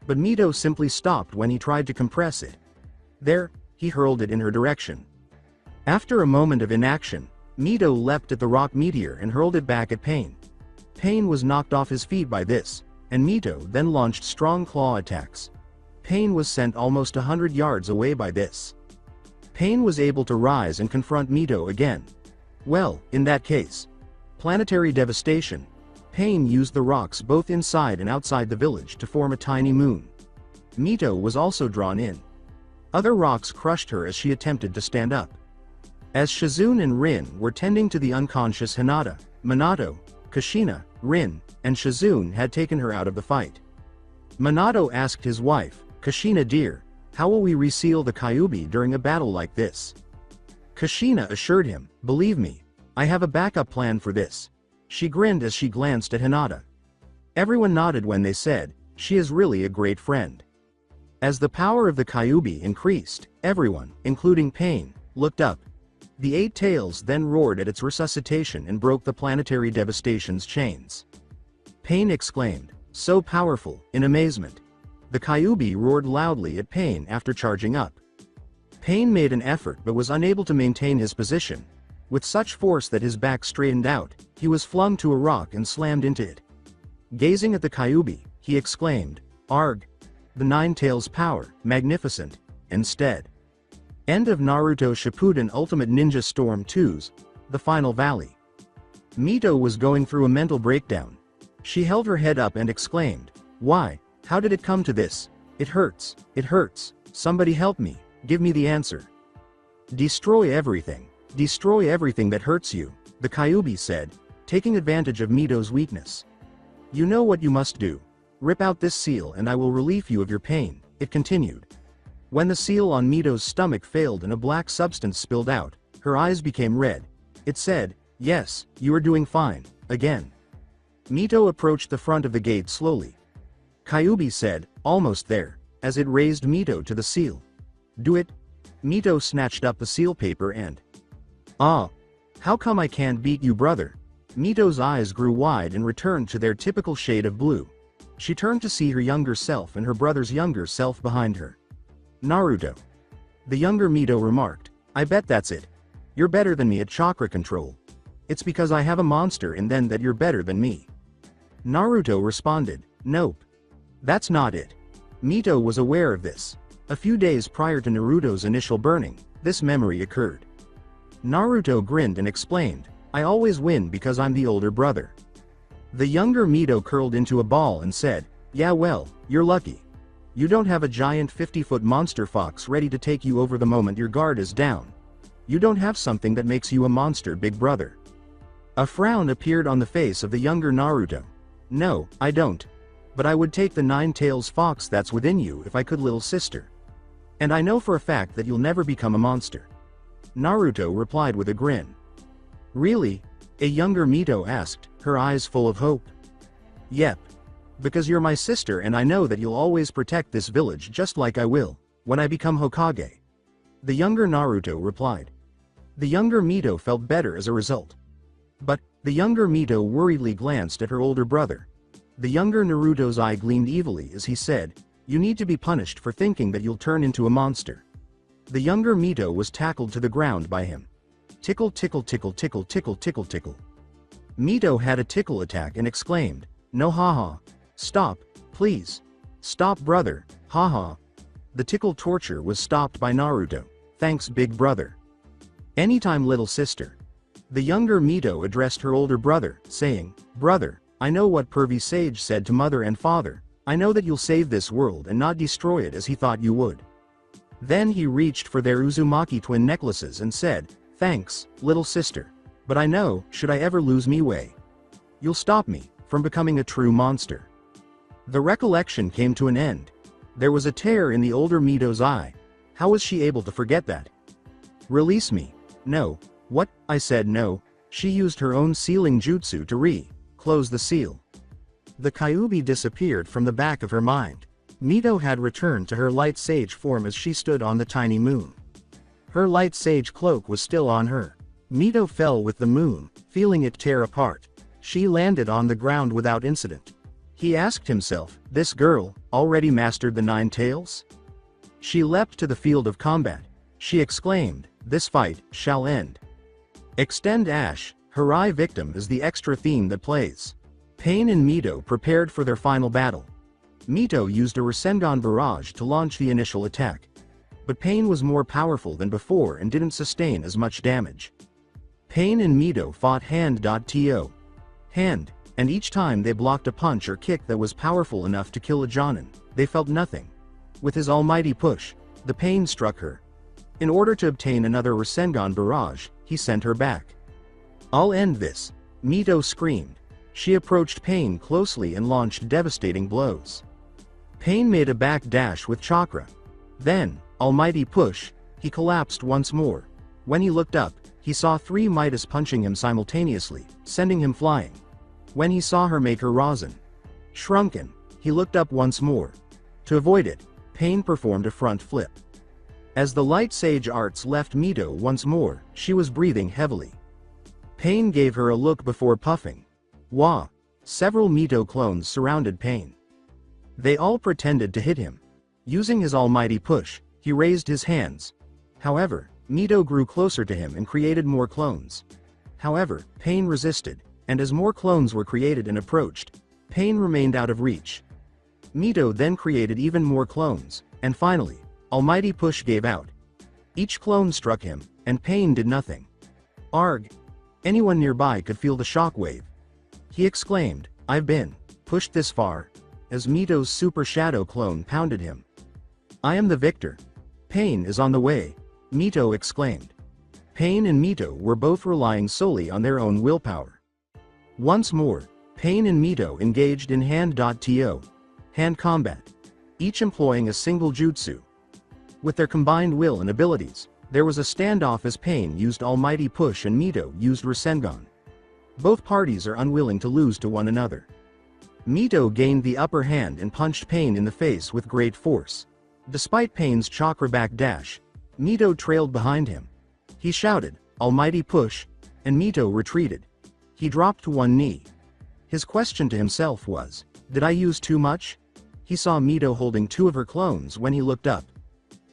But Mito simply stopped when he tried to compress it. There, he hurled it in her direction. After a moment of inaction, Mito leapt at the rock meteor and hurled it back at Pain. Pain was knocked off his feet by this, and Mito then launched strong claw attacks. Pain was sent almost 100 yards away by this. Pain was able to rise and confront Mito again. Well, in that case, planetary devastation. Pain used the rocks both inside and outside the village to form a tiny moon. Mito was also drawn in. Other rocks crushed her as she attempted to stand up. As Shizune and Rin were tending to the unconscious Hinata, Minato, Kushina, Rin, and Shizune had taken her out of the fight. Minato asked his wife, "Kushina dear, how will we reseal the Kyuubi during a battle like this?" Kushina assured him, "Believe me, I have a backup plan for this." She grinned as she glanced at Hinata. Everyone nodded when they said, "She is really a great friend." As the power of the Kyuubi increased, everyone, including Pain, looked up. The eight tails then roared at its resuscitation and broke the planetary devastation's chains. Pain exclaimed, "So powerful," in amazement. The Kyuubi roared loudly at Pain after charging up. Pain made an effort but was unable to maintain his position. With such force that his back straightened out, he was flung to a rock and slammed into it. Gazing at the Kyuubi, he exclaimed, "Arg! The Nine Tails power, magnificent," instead. End of Naruto Shippuden Ultimate Ninja Storm 2's The Final Valley. Mito was going through a mental breakdown. She held her head up and exclaimed, "Why? How did it come to this? It hurts, it hurts, somebody help me, give me the answer." Destroy everything that hurts you," the Kyuubi said, taking advantage of Mito's weakness. "You know what you must do. Rip out this seal and I will relieve you of your pain," it continued. When the seal on Mito's stomach failed and a black substance spilled out, her eyes became red. It said, "Yes, you are doing fine," again. Mito approached the front of the gate slowly. Kyuubi said, "Almost there," as it raised Mito to the seal. "Do it." Mito snatched up the seal paper and... "Ah! How come I can't beat you, brother?" Mito's eyes grew wide and returned to their typical shade of blue. She turned to see her younger self and her brother's younger self behind her. "Naruto." The younger Mito remarked, "I bet that's it. You're better than me at chakra control. It's because I have a monster and then that you're better than me." Naruto responded, "Nope. That's not it." Mito was aware of this. A few days prior to Naruto's initial burning, this memory occurred. Naruto grinned and explained, "I always win because I'm the older brother." The younger Mito curled into a ball and said, "Yeah, well, you're lucky. You don't have a giant 50-foot monster fox ready to take you over the moment your guard is down. You don't have something that makes you a monster, big brother." A frown appeared on the face of the younger Naruto. "No, I don't. But I would take the 9-tails fox that's within you if I could, little sister. And I know for a fact that you'll never become a monster." Naruto replied with a grin. "Really?" a younger Mito asked, her eyes full of hope. "Yep. Because you're my sister and I know that you'll always protect this village just like I will, when I become Hokage." The younger Naruto replied. The younger Mito felt better as a result. But, the younger Mito worriedly glanced at her older brother. The younger Naruto's eye gleamed evilly as he said, "You need to be punished for thinking that you'll turn into a monster." The younger Mito was tackled to the ground by him. Tickle tickle tickle tickle tickle tickle tickle. Mito had a tickle attack and exclaimed, "No, haha. Stop, please. Stop, brother, haha." The tickle torture was stopped by Naruto. "Thanks, big brother." "Anytime, little sister." The younger Mito addressed her older brother, saying, "Brother, I know what pervy sage said to mother and father. I know that you'll save this world and not destroy it as he thought you would." Then he reached for their Uzumaki twin necklaces and said, "Thanks, little sister. But I know, should I ever lose me way, you'll stop me from becoming a true monster." The recollection came to an end. There was a tear in the older Mito's eye. How was she able to forget that? "Release me." "No." "What?" I said no. She used her own sealing jutsu to close the seal. The Kyuubi disappeared from the back of her mind. Mito had returned to her light sage form as she stood on the tiny moon. Her light sage cloak was still on her. Mito fell with the moon, feeling it tear apart. She landed on the ground without incident. He asked himself, this girl, already mastered the 9 tails? She leapt to the field of combat. She exclaimed, "This fight shall end." Extend Ash, Harai victim is the extra theme that plays. Pain and Mito prepared for their final battle. Mito used a Rasengan barrage to launch the initial attack. But Pain was more powerful than before and didn't sustain as much damage. Pain and Mito fought hand-to hand, and each time they blocked a punch or kick that was powerful enough to kill a Jonin, they felt nothing. With his almighty push, the Pain struck her. In order to obtain another Rasengan barrage, he sent her back. "I'll end this," Mito screamed. She approached Pain closely and launched devastating blows. Pain made a back dash with chakra. Then, almighty push, he collapsed once more. When he looked up, he saw 3 Midas punching him simultaneously, sending him flying. When he saw her make her Rasen shrunken, he looked up once more. To avoid it, Pain performed a front flip. As the light sage arts left Mito once more, she was breathing heavily. Pain gave her a look before puffing. Wah! Several Mito clones surrounded Pain. They all pretended to hit him. Using his almighty push, he raised his hands. However, Mito grew closer to him and created more clones. However, Pain resisted, and as more clones were created and approached, Pain remained out of reach. Mito then created even more clones, and finally, almighty push gave out. Each clone struck him, and Pain did nothing. Arg! Anyone nearby could feel the shockwave. He exclaimed, "I've been pushed this far," as Mito's super shadow clone pounded him. "I am the victor. Pain is on the way," Mito exclaimed. Pain and Mito were both relying solely on their own willpower. Once more, Pain and Mito engaged in hand combat, each employing a single jutsu. With their combined will and abilities, There was a standoff as Pain used Almighty Push and Mito used Rasengan. Both parties are unwilling to lose to one another. Mito gained the upper hand and punched Pain in the face with great force. Despite Pain's chakra backdash, Mito trailed behind him. He shouted, "Almighty Push," and Mito retreated. He dropped to one knee. His question to himself was, did I use too much? He saw Mito holding two of her clones when he looked up.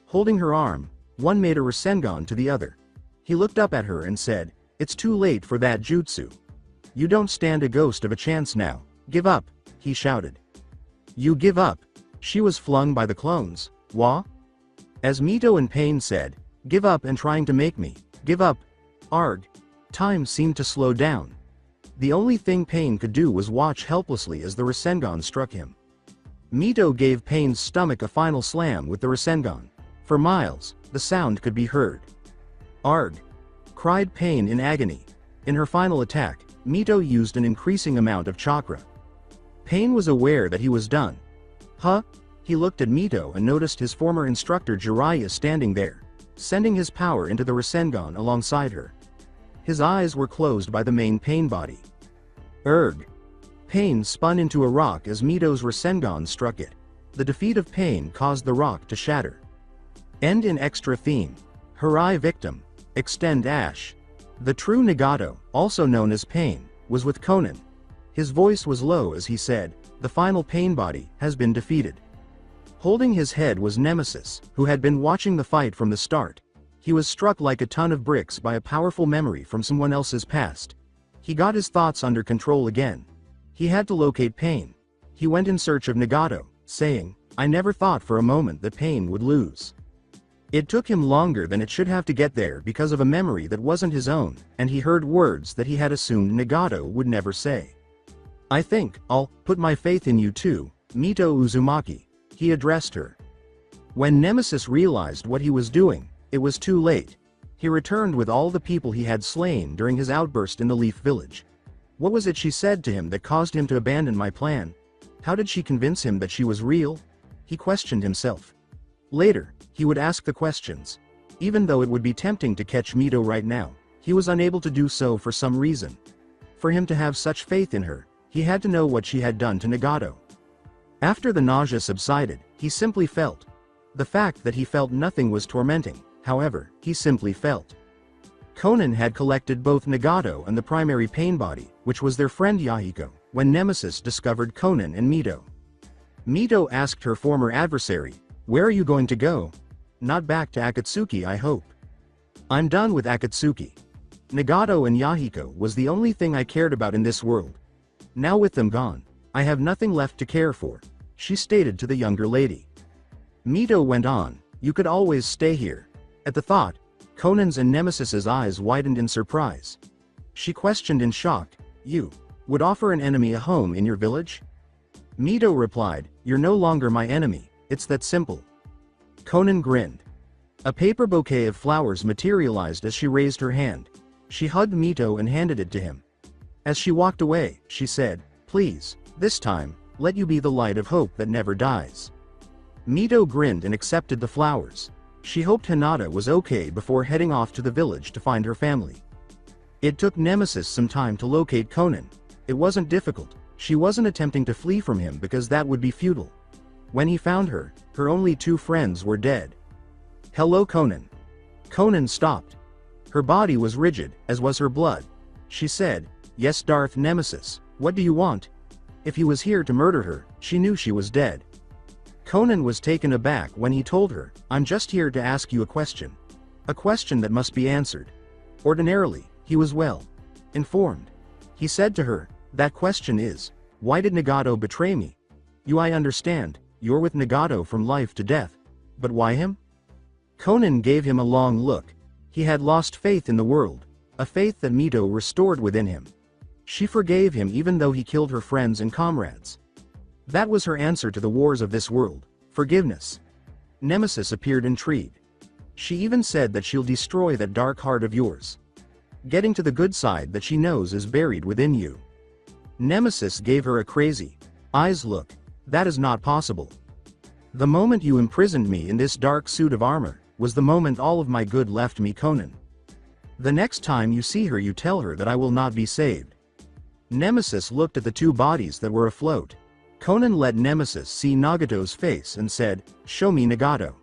Holding her arm, one made a Rasengan to the other. He looked up at her and said, "It's too late for that jutsu. You don't stand a ghost of a chance now. Give up," he shouted. "You give up?" She was flung by the clones. "Wah?" As Mito and Pain said, "Give up and trying to make me. Give up." Arg. Time seemed to slow down. The only thing Pain could do was watch helplessly as the Rasengan struck him. Mito gave Pain's stomach a final slam with the Rasengan. For miles, the sound could be heard. "Arg!" cried Pain in agony. In her final attack, Mito used an increasing amount of chakra. Pain was aware that he was done. Huh? He looked at Mito and noticed his former instructor Jiraiya standing there, sending his power into the Rasengan alongside her. His eyes were closed by the main Pain body. Erg! Pain spun into a rock as Mito's Rasengan struck it. The defeat of Pain caused the rock to shatter. End in extra theme. Harai victim. Extend Ash. The true Nagato, also known as Pain, was with Conan. His voice was low as he said, "The final Pain body has been defeated." Holding his head was Nemesis, who had been watching the fight from the start. He was struck like a ton of bricks by a powerful memory from someone else's past. He got his thoughts under control again. He had to locate Pain. He went in search of Nagato, saying, "I never thought for a moment that Pain would lose." It took him longer than it should have to get there because of a memory that wasn't his own, and he heard words that he had assumed Nagato would never say. "I think I'll put my faith in you too, Mito Uzumaki," he addressed her. When Nemesis realized what he was doing, it was too late. He returned with all the people he had slain during his outburst in the Leaf Village. What was it she said to him that caused him to abandon my plan? How did she convince him that she was real? He questioned himself. Later, he would ask the questions. Even though it would be tempting to catch Mito right now, he was unable to do so for some reason. For him to have such faith in her, he had to know what she had done to Nagato. After the nausea subsided, he simply felt. The fact that he felt nothing was tormenting, however, he simply felt. Conan had collected both Nagato and the primary Pain body, which was their friend Yahiko, when Nemesis discovered Conan and Mito. Mito asked her former adversary, "Where are you going to go?" "Not back to Akatsuki, I hope." "I'm done with Akatsuki. Nagato and Yahiko was the only thing I cared about in this world. Now with them gone, I have nothing left to care for," she stated to the younger lady. Mito went on, "You could always stay here." At the thought, Conan's and Nemesis's eyes widened in surprise. She questioned in shock, "You would offer an enemy a home in your village?" Mito replied, "You're no longer my enemy, it's that simple." Conan grinned. A paper bouquet of flowers materialized as she raised her hand. She hugged Mito and handed it to him. As she walked away, she said, "Please, this time, let you be the light of hope that never dies." Mito grinned and accepted the flowers. She hoped Hinata was okay before heading off to the village to find her family. It took Nemesis some time to locate Conan. It wasn't difficult. She wasn't attempting to flee from him because that would be futile. When he found her, her only two friends were dead. "Hello, Conan." Conan stopped. Her body was rigid, as was her blood. She said, "Yes, Darth Nemesis, what do you want?" If he was here to murder her, she knew she was dead. Conan was taken aback when he told her, "I'm just here to ask you a question. A question that must be answered." Ordinarily, he was well informed. He said to her, "That question is, why did Nagato betray me? I understand, you're with Nagato from life to death. But why him?" Conan gave him a long look. He had lost faith in the world, a faith that Mito restored within him. She forgave him even though he killed her friends and comrades. That was her answer to the wars of this world, forgiveness. Nemesis appeared intrigued. She even said that she'll destroy that dark heart of yours, getting to the good side that she knows is buried within you. Nemesis gave her a crazy eyes look. "That is not possible. The moment you imprisoned me in this dark suit of armor, was the moment all of my good left me, Conan. The next time you see her, you tell her that I will not be saved." Nemesis looked at the two bodies that were afloat. Conan let Nemesis see Nagato's face and said, "Show me Nagato.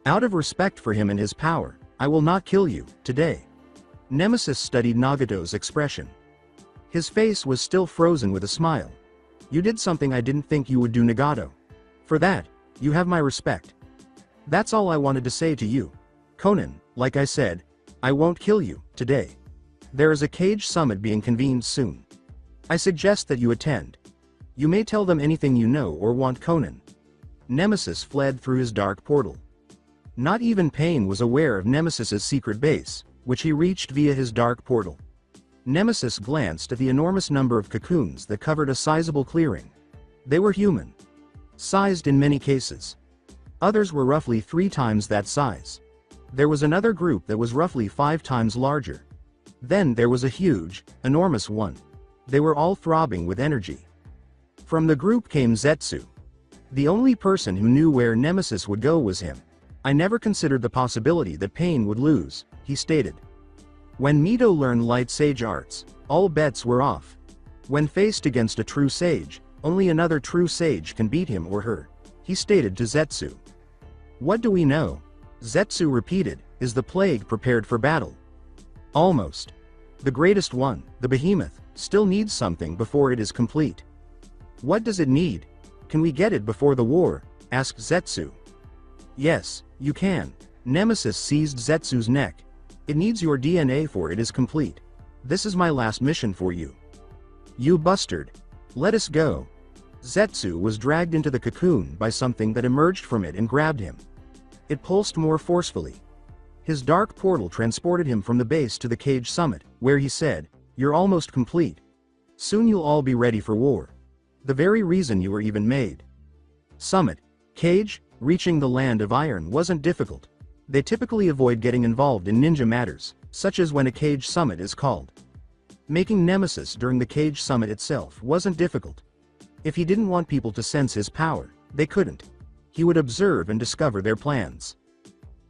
Out of respect for him and his power, I will not kill you, today." Nemesis studied Nagato's expression. His face was still frozen with a smile. "You did something I didn't think you would do, Nagato. For that, you have my respect. That's all I wanted to say to you. Conan, like I said, I won't kill you, today. There is a cage summit being convened soon. I suggest that you attend. You may tell them anything you know or want, Conan." Nemesis fled through his dark portal. Not even Pain was aware of Nemesis's secret base, which he reached via his dark portal. Nemesis glanced at the enormous number of cocoons that covered a sizable clearing. They were human. Sized in many cases. Others were roughly 3 times that size. There was another group that was roughly 5 times larger. Then there was a huge, enormous one. They were all throbbing with energy. From the group came Zetsu. The only person who knew where Nemesis would go was him. "I never considered the possibility that Pain would lose," he stated. When Mito learned light sage arts, all bets were off. When faced against a true sage, only another true sage can beat him or her, he stated to Zetsu. "What do we know?" Zetsu repeated. "Is the plague prepared for battle?" "Almost. The greatest one, the behemoth, still needs something before it is complete." "What does it need? Can we get it before the war?" asked Zetsu. "Yes, you can." Nemesis seized Zetsu's neck. "It needs your DNA for it is complete. This is my last mission for you." "You bastard. Let us go." Zetsu was dragged into the cocoon by something that emerged from it and grabbed him. It pulsed more forcefully. His dark portal transported him from the base to the cage summit, where he said, "You're almost complete. Soon you'll all be ready for war. The very reason you were even made." Summit. Cage. Reaching the land of iron wasn't difficult. They typically avoid getting involved in ninja matters, such as when a cage summit is called. Making Nemesis during the cage summit itself wasn't difficult. If he didn't want people to sense his power, they couldn't. He would observe and discover their plans.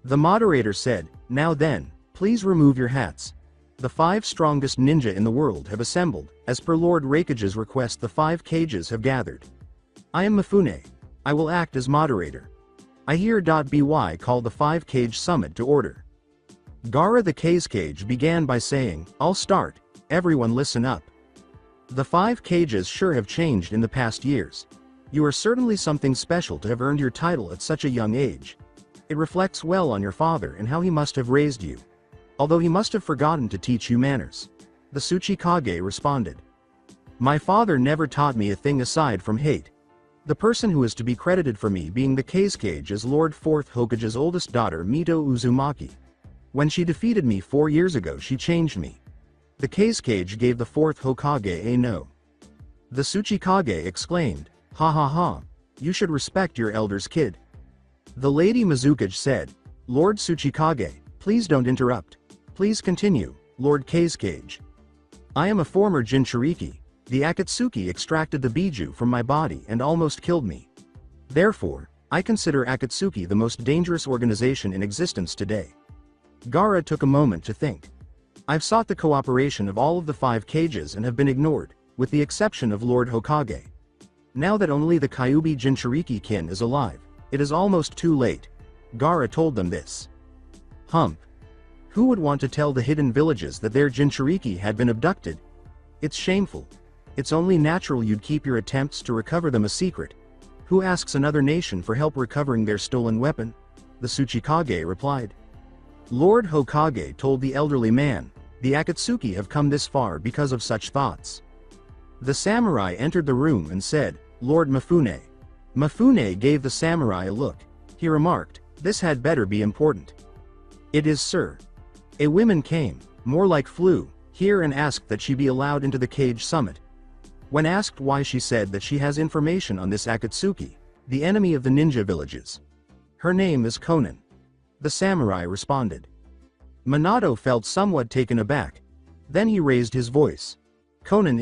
The moderator said, "Now then, please remove your hats. The 5 strongest ninja in the world have assembled. As per Lord Raikage's request, the 5 cages have gathered. I am Mifune. I will act as moderator. I hereby call the 5 cage summit to order." Gaara the cage began by saying, "I'll start. Everyone listen up. The 5 cages sure have changed in the past years. You are certainly something special to have earned your title at such a young age. It reflects well on your father and how he must have raised you. Although he must have forgotten to teach you manners." The Tsuchikage responded. "My father never taught me a thing aside from hate. The person who is to be credited for me being the cage is Lord 4th Hokage's oldest daughter, Mito Uzumaki. When she defeated me 4 years ago, she changed me." The cage gave the 4th Hokage a no. The Tsuchikage exclaimed, "Ha ha ha, you should respect your elders, kid." The Lady Mizukage said, "Lord Tsuchikage, please don't interrupt. Please continue, Lord Cage. I am a former Jinchuriki. The Akatsuki extracted the Biju from my body and almost killed me. Therefore, I consider Akatsuki the most dangerous organization in existence today." Gaara took a moment to think. "I've sought the cooperation of all of the 5 cages and have been ignored, with the exception of Lord Hokage. Now that only the Kyuubi Jinchuriki kin is alive, it is almost too late." Gaara told them this. Hump. Who would want to tell the hidden villages that their Jinchuriki had been abducted? It's shameful. It's only natural you'd keep your attempts to recover them a secret. Who asks another nation for help recovering their stolen weapon? The Tsuchikage replied. Lord Hokage told the elderly man, "The Akatsuki have come this far because of such thoughts." The samurai entered the room and said, "Lord Mifune." Mifune gave the samurai a look. He remarked, "This had better be important." "It is, sir." A woman came, more like flew, here and asked that she be allowed into the cage summit. When asked why, she said that she has information on this Akatsuki, the enemy of the ninja villages. Her name is Conan. The samurai responded. Minato felt somewhat taken aback. Then he raised his voice. Conan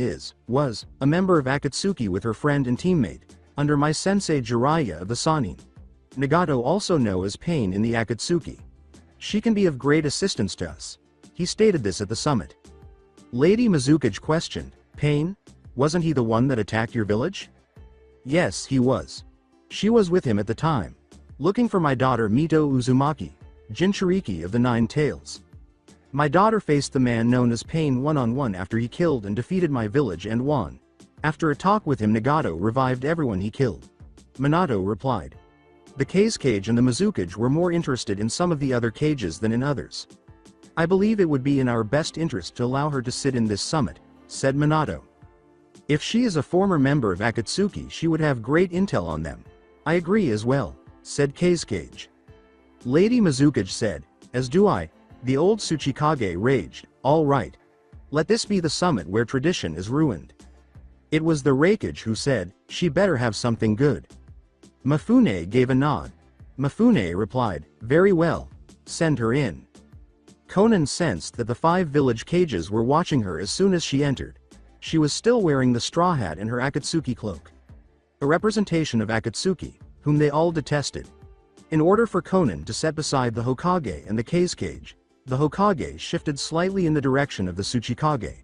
was, a member of Akatsuki with her friend and teammate, under my sensei Jiraiya of the Sanin. Nagato, also known as Pain in the Akatsuki. She can be of great assistance to us. He stated this at the summit. Lady Mizukage questioned, Pain? Wasn't he the one that attacked your village? Yes, he was. She was with him at the time, looking for my daughter Mito Uzumaki, Jinchuriki of the Nine Tails. My daughter faced the man known as Pain one-on-one after he killed and defeated my village and won. After a talk with him, Nagato revived everyone he killed. Minato replied. The Kazekage and the Mizukage were more interested in some of the other cages than in others. I believe it would be in our best interest to allow her to sit in this summit, said Minato. If she is a former member of Akatsuki, she would have great intel on them. I agree as well, said Kazekage. Lady Mizukage said, as do I. The old Tsuchikage raged, all right. Let this be the summit where tradition is ruined. It was the Raikage who said, she better have something good. Mifune gave a nod. Mifune replied, very well. Send her in. Conan sensed that the 5 village cages were watching her as soon as she entered. She was still wearing the straw hat and her Akatsuki cloak. A representation of Akatsuki, whom they all detested. In order for Conan to set beside the Hokage and the Kazekage, the Hokage shifted slightly in the direction of the Tsuchikage.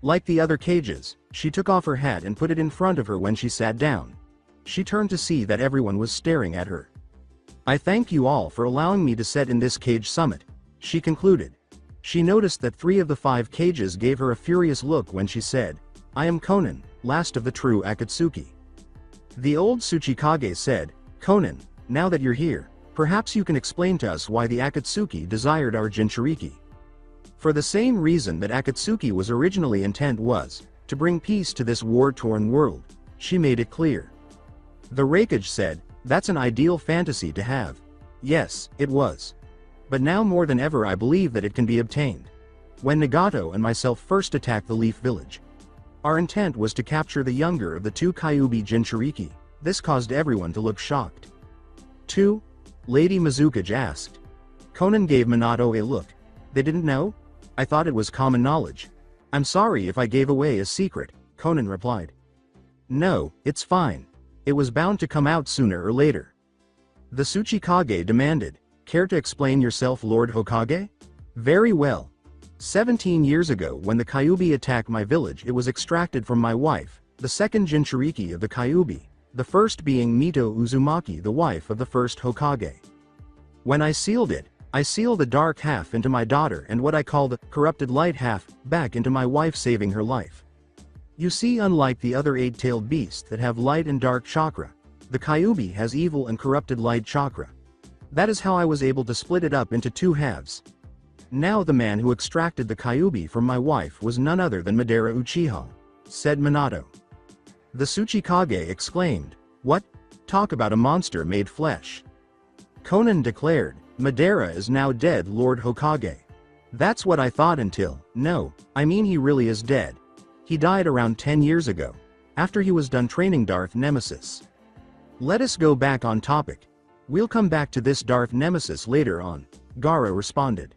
Like the other cages, she took off her hat and put it in front of her when she sat down. She turned to see that everyone was staring at her. I thank you all for allowing me to set in this cage summit, she concluded. She noticed that 3 of the 5 cages gave her a furious look when she said, I am Conan, last of the true Akatsuki. The old Tsuchikage said, Conan, now that you're here, perhaps you can explain to us why the Akatsuki desired our Jinchuriki. For the same reason that Akatsuki was originally intent was, to bring peace to this war-torn world, she made it clear. The Raikage said, that's an ideal fantasy to have. Yes, it was. But now more than ever I believe that it can be obtained. When Nagato and myself first attacked the Leaf Village, our intent was to capture the younger of the 2 Kyuubi Jinchuriki. This caused everyone to look shocked. 2? Lady Mizukage asked. Conan gave Minato a look. They didn't know? I thought it was common knowledge. I'm sorry if I gave away a secret, Conan replied. No, it's fine. It was bound to come out sooner or later. The Tsuchikage demanded, care to explain yourself, Lord Hokage? Very well. 17 years ago when the Kyuubi attacked my village, it was extracted from my wife, the second Jinchuriki of the Kyuubi. The first being Mito Uzumaki, the wife of the first Hokage. When I sealed it, I sealed the dark half into my daughter and what I call the corrupted light half back into my wife, saving her life. You see, unlike the other 8-tailed beasts that have light and dark chakra, the Kyuubi has evil and corrupted light chakra. That is how I was able to split it up into 2 halves. Now the man who extracted the Kyuubi from my wife was none other than Madara Uchiha, said Minato. The Tsuchikage exclaimed, what? Talk about a monster made flesh. Conan declared, Madara is now dead, Lord Hokage. That's what I thought until, no, I mean he really is dead. He died around 10 years ago, after he was done training Darth Nemesis. Let us go back on topic. We'll come back to this Darth Nemesis later on, Gaara responded.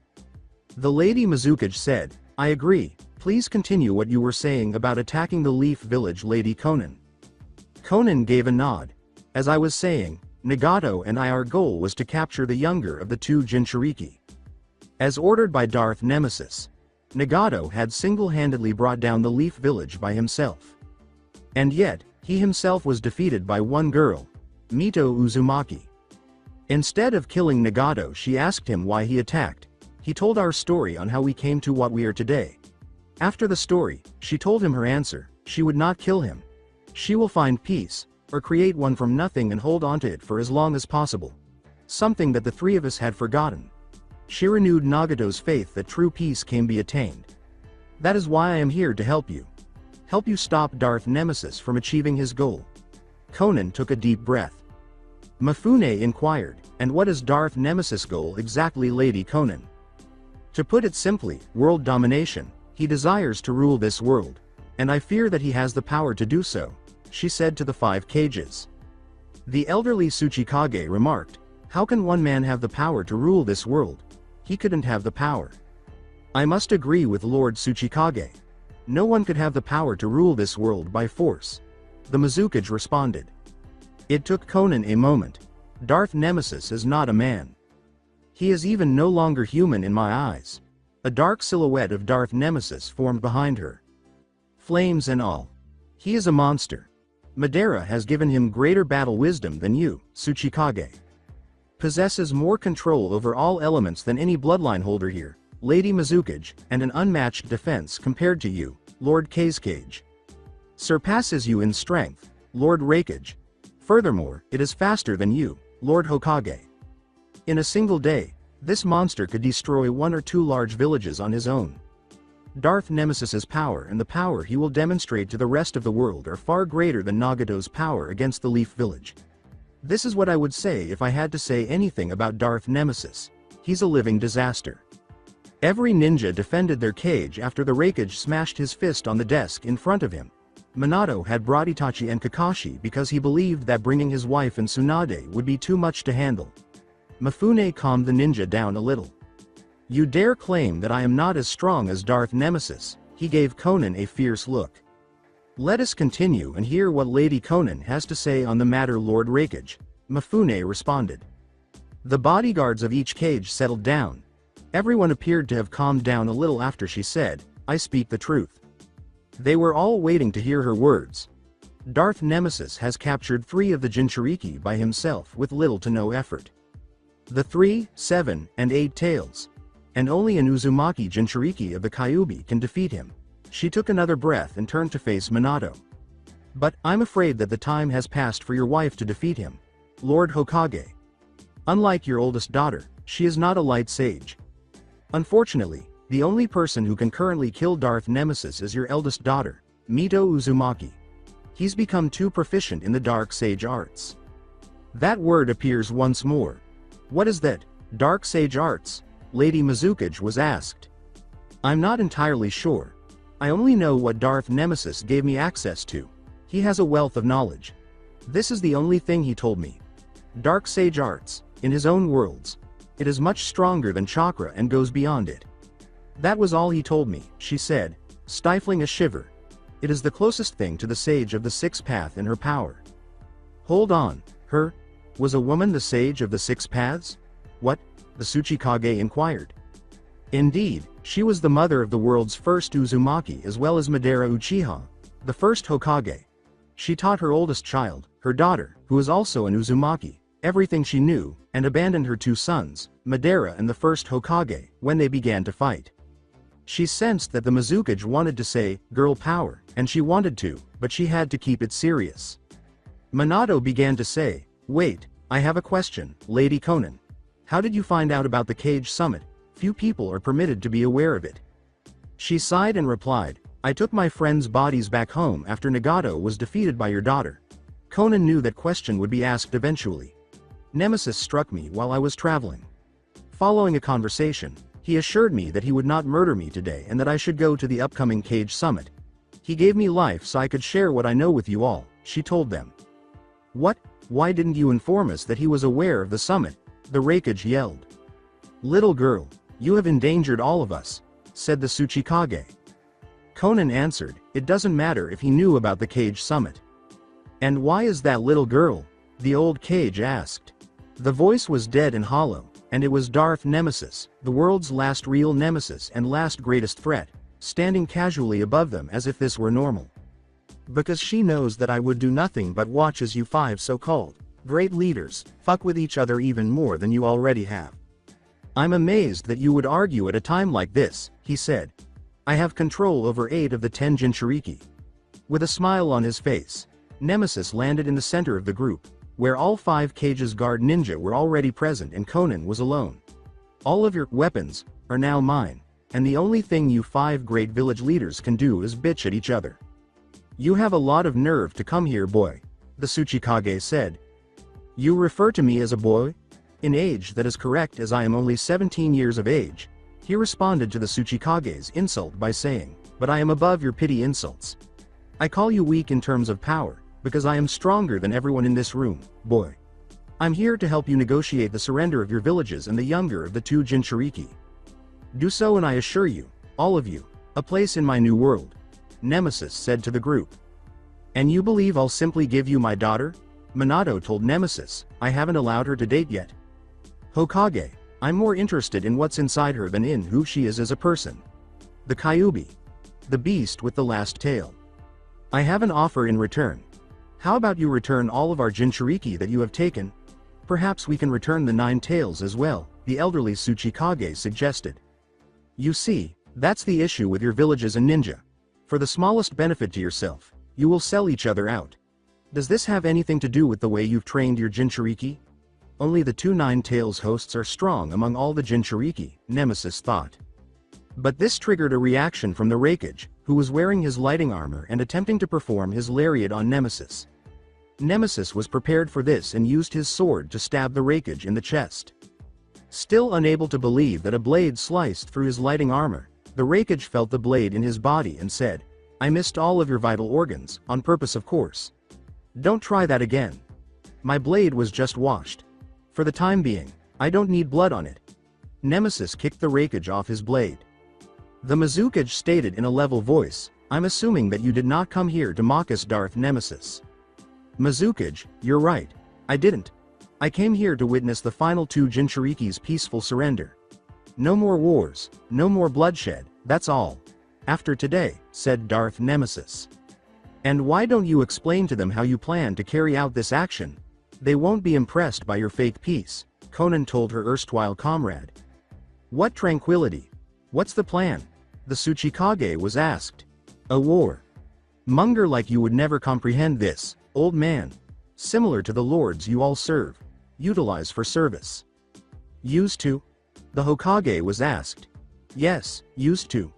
The Lady Mizukage said, I agree. Please continue what you were saying about attacking the Leaf Village, Lady Conan. Conan gave a nod. As I was saying, Nagato and our goal was to capture the younger of the 2 Jinchuriki. As ordered by Darth Nemesis, Nagato had single-handedly brought down the Leaf Village by himself. And yet, he himself was defeated by one girl, Mito Uzumaki. Instead of killing Nagato, she asked him why he attacked. He told our story on how we came to what we are today. After the story, she told him her answer, she would not kill him. She will find peace, or create one from nothing and hold onto it for as long as possible. Something that the 3 of us had forgotten. She renewed Nagato's faith that true peace can be attained. That is why I am here to help you. Help you stop Darth Nemesis from achieving his goal. Conan took a deep breath. Mifune inquired, and what is Darth Nemesis' goal exactly, Lady Conan? To put it simply, world domination. He desires to rule this world. And I fear that he has the power to do so, she said to the 5 cages. The elderly Tsuchikage remarked, how can one man have the power to rule this world? He couldn't have the power. I must agree with Lord Tsuchikage. No one could have the power to rule this world by force. The Mizukage responded. It took Conan a moment. Darth Nemesis is not a man. He is even no longer human in my eyes. A dark silhouette of Darth Nemesis formed behind her. Flames and all. He is a monster. Madara has given him greater battle wisdom than you, Tsuchikage. Possesses more control over all elements than any bloodline holder here, Lady Mizukage, and an unmatched defense compared to you, Lord Kazekage. Surpasses you in strength, Lord Raikage. Furthermore, it is faster than you, Lord Hokage. In a single day, this monster could destroy 1 or 2 large villages on his own. Darth Nemesis's power and the power he will demonstrate to the rest of the world are far greater than Nagato's power against the Leaf Village. This is what I would say if I had to say anything about Darth Nemesis. He's a living disaster. Every ninja defended their cage after the Raikage smashed his fist on the desk in front of him. Minato had brought Itachi and Kakashi because he believed that bringing his wife and Tsunade would be too much to handle. Mifune calmed the ninja down a little. You dare claim that I am not as strong as Darth Nemesis? He gave Conan a fierce look. Let us continue and hear what Lady Conan has to say on the matter, Lord Raikage, Mifune responded. The bodyguards of each cage settled down. Everyone appeared to have calmed down a little after she said, I speak the truth. They were all waiting to hear her words. Darth Nemesis has captured 3 of the Jinchuriki by himself with little to no effort. The 3, 7, and 8 tails. And only an Uzumaki Jinchuriki of the Kyuubi can defeat him. She took another breath and turned to face Minato. But, I'm afraid that the time has passed for your wife to defeat him, Lord Hokage. Unlike your oldest daughter, she is not a light sage. Unfortunately, the only person who can currently kill Darth Nemesis is your eldest daughter, Mito Uzumaki. He's become too proficient in the dark sage arts. That word appears once more. What is that, dark sage arts? Lady Mizukage was asked. I'm not entirely sure. I only know what Darth Nemesis gave me access to. He has a wealth of knowledge. This is the only thing he told me. Dark sage arts, in his own worlds. It is much stronger than chakra and goes beyond it. That was all he told me, she said, stifling a shiver. It is the closest thing to the sage of the 6th path in her power. Hold on, her? Was a woman the sage of the 6 paths? What? The Tsuchikage inquired. Indeed, she was the mother of the world's first Uzumaki as well as Madara Uchiha, the first Hokage. She taught her oldest child, her daughter, who is also an Uzumaki, everything she knew, and abandoned her 2 sons, Madara and the first Hokage, when they began to fight. She sensed that the Mizukage wanted to say, girl power, and she wanted to, but she had to keep it serious. Minato began to say, wait, I have a question, Lady Conan. How did you find out about the Cage Summit? Few people are permitted to be aware of it. She sighed and replied, I took my friends' bodies back home after Nagato was defeated by your daughter. Conan knew that question would be asked eventually. Nemesis struck me while I was traveling. Following a conversation, he assured me that he would not murder me today and that I should go to the upcoming Cage Summit. He gave me life so I could share what I know with you all, she told them. What? Why didn't you inform us that he was aware of the summit? The Raikage yelled. Little girl, you have endangered all of us, said the Tsuchikage. Conan answered, it doesn't matter if he knew about the Cage Summit. And why is that little girl? The old cage asked. The voice was dead and hollow, and it was Darth Nemesis, the world's last real nemesis and last greatest threat, standing casually above them as if this were normal. Because she knows that I would do nothing but watch as you 5 so-called great leaders fuck with each other even more than you already have. I'm amazed that you would argue at a time like this, he said. I have control over 8 of the 10 Jinchuriki. With a smile on his face, Nemesis landed in the center of the group, where all 5 cages guard ninja were already present and Conan was alone. All of your weapons are now mine, and the only thing you 5 great village leaders can do is bitch at each other. You have a lot of nerve to come here, boy, the Tsuchikage said. You refer to me as a boy? In age that is correct, as I am only 17 years of age. He responded to the Tsuchikage's insult by saying, but I am above your petty insults. I call you weak in terms of power, because I am stronger than everyone in this room, boy. I'm here to help you negotiate the surrender of your villages and the younger of the 2 Jinchuriki. Do so and I assure you, all of you, a place in my new world, Nemesis said to the group. And you believe I'll simply give you my daughter? Minato told Nemesis, I haven't allowed her to date yet. Hokage, I'm more interested in what's inside her than in who she is as a person. The Kyuubi. The beast with the last tail. I have an offer in return. How about you return all of our Jinchuriki that you have taken? Perhaps we can return the 9 tails as well, the elderly Tsuchikage suggested. You see, that's the issue with your village as a ninja. For the smallest benefit to yourself, you will sell each other out. Does this have anything to do with the way you've trained your Jinchuriki? Only the 2 9 tails hosts are strong among all the Jinchuriki, Nemesis thought. But this triggered a reaction from the Raikage, who was wearing his lighting armor and attempting to perform his lariat on Nemesis. Nemesis was prepared for this and used his sword to stab the Raikage in the chest. Still unable to believe that a blade sliced through his lighting armor, the Raikage felt the blade in his body and said, I missed all of your vital organs, on purpose of course. Don't try that again. My blade was just washed. For the time being, I don't need blood on it. Nemesis kicked the Raikage off his blade. The Mizukage stated in a level voice, I'm assuming that you did not come here to mock us, Darth Nemesis. Mizukage, you're right. I didn't. I came here to witness the final 2 Jinchuriki's peaceful surrender. No more wars, no more bloodshed, that's all. After today, said Darth Nemesis. And why don't you explain to them how you plan to carry out this action? They won't be impressed by your fake peace, Conan told her erstwhile comrade. What tranquility? What's the plan? The Tsuchikage was asked. A war. Munger like you would never comprehend this, old man. Similar to the lords you all serve. Utilize for service. Used to? The Hokage was asked. Yes, used to.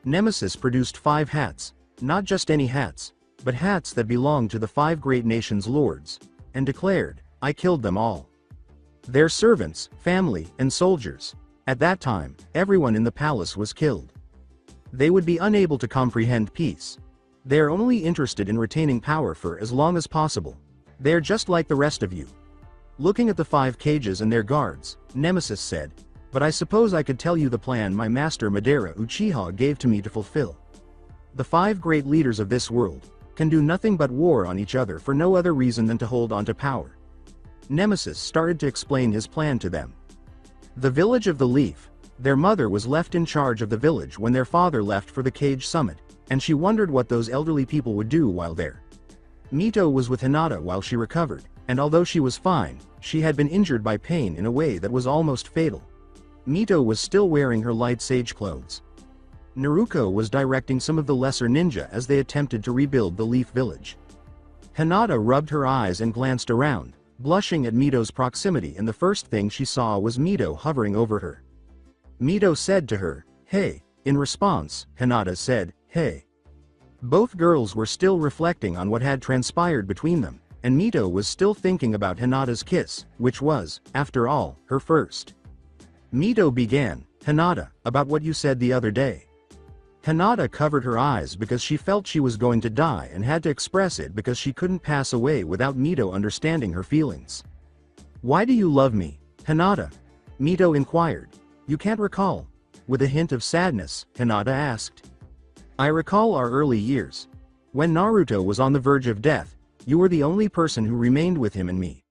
Nemesis produced 5 hats, not just any hats, but hats that belonged to the 5 great nations' lords, and declared, I killed them all. Their servants, family, and soldiers. At that time, everyone in the palace was killed. They would be unable to comprehend peace. They are only interested in retaining power for as long as possible. They are just like the rest of you. Looking at the 5 cages and their guards, Nemesis said, but I suppose I could tell you the plan my master Madara Uchiha gave to me to fulfill. The 5 great leaders of this world can do nothing but war on each other for no other reason than to hold on to power. Nemesis started to explain his plan to them. The village of the Leaf. Their mother was left in charge of the village when their father left for the Cage Summit, and she wondered what those elderly people would do while there. Mito was with Hinata while she recovered, and although she was fine, she had been injured by pain in a way that was almost fatal. Mito was still wearing her light sage clothes. Naruto was directing some of the lesser ninja as they attempted to rebuild the Leaf Village. Hinata rubbed her eyes and glanced around, blushing at Mito's proximity, and the first thing she saw was Mito hovering over her. Mito said to her, hey. In response, Hinata said, hey. Both girls were still reflecting on what had transpired between them, and Mito was still thinking about Hinata's kiss, which was, after all, her first. Mito began, Hinata, about what you said the other day. Hinata covered her eyes because she felt she was going to die and had to express it because she couldn't pass away without Mito understanding her feelings. Why do you love me, Hinata? Mito inquired. You can't recall? With a hint of sadness, Hinata asked. I recall our early years. When Naruto was on the verge of death, you were the only person who remained with him and me.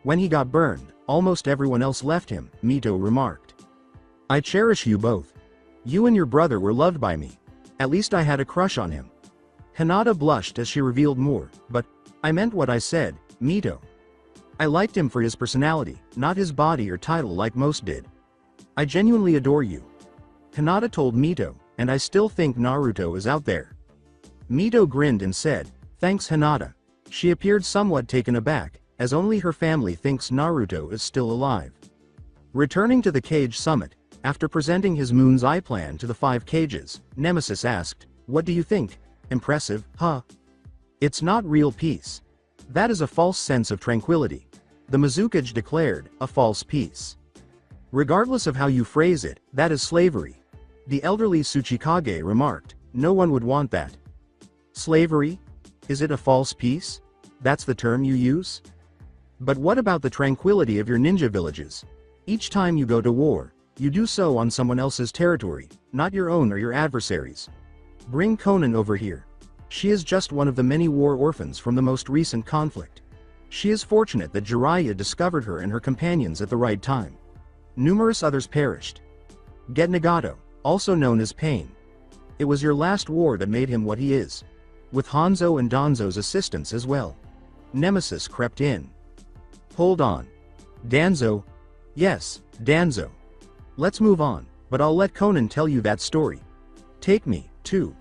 When he got burned, almost everyone else left him, Mito remarked. I cherish you both. You and your brother were loved by me. At least I had a crush on him. Hinata blushed as she revealed more, but, I meant what I said, Mito. I liked him for his personality, not his body or title like most did. I genuinely adore you. Hinata told Mito, and I still think Naruto is out there. Mito grinned and said, thanks Hinata. She appeared somewhat taken aback, as only her family thinks Naruto is still alive. Returning to the Cage Summit, after presenting his Moon's Eye plan to the 5 cages, Nemesis asked, what do you think? Impressive, huh? It's not real peace. That is a false sense of tranquility. The Mizukage declared, a false peace. Regardless of how you phrase it, that is slavery. The elderly Tsuchikage remarked, no one would want that. Slavery? Is it a false peace? That's the term you use? But what about the tranquility of your ninja villages? Each time you go to war, you do so on someone else's territory, not your own or your adversaries. Bring Conan over here. She is just one of the many war orphans from the most recent conflict. She is fortunate that Jiraiya discovered her and her companions at the right time. Numerous others perished. Get Nagato, also known as Pain. It was your last war that made him what he is. With Hanzo and Danzo's assistance as well. Nemesis crept in. Hold on. Danzo? Yes, Danzo. Let's move on, but I'll let Conan tell you that story. Take me, too.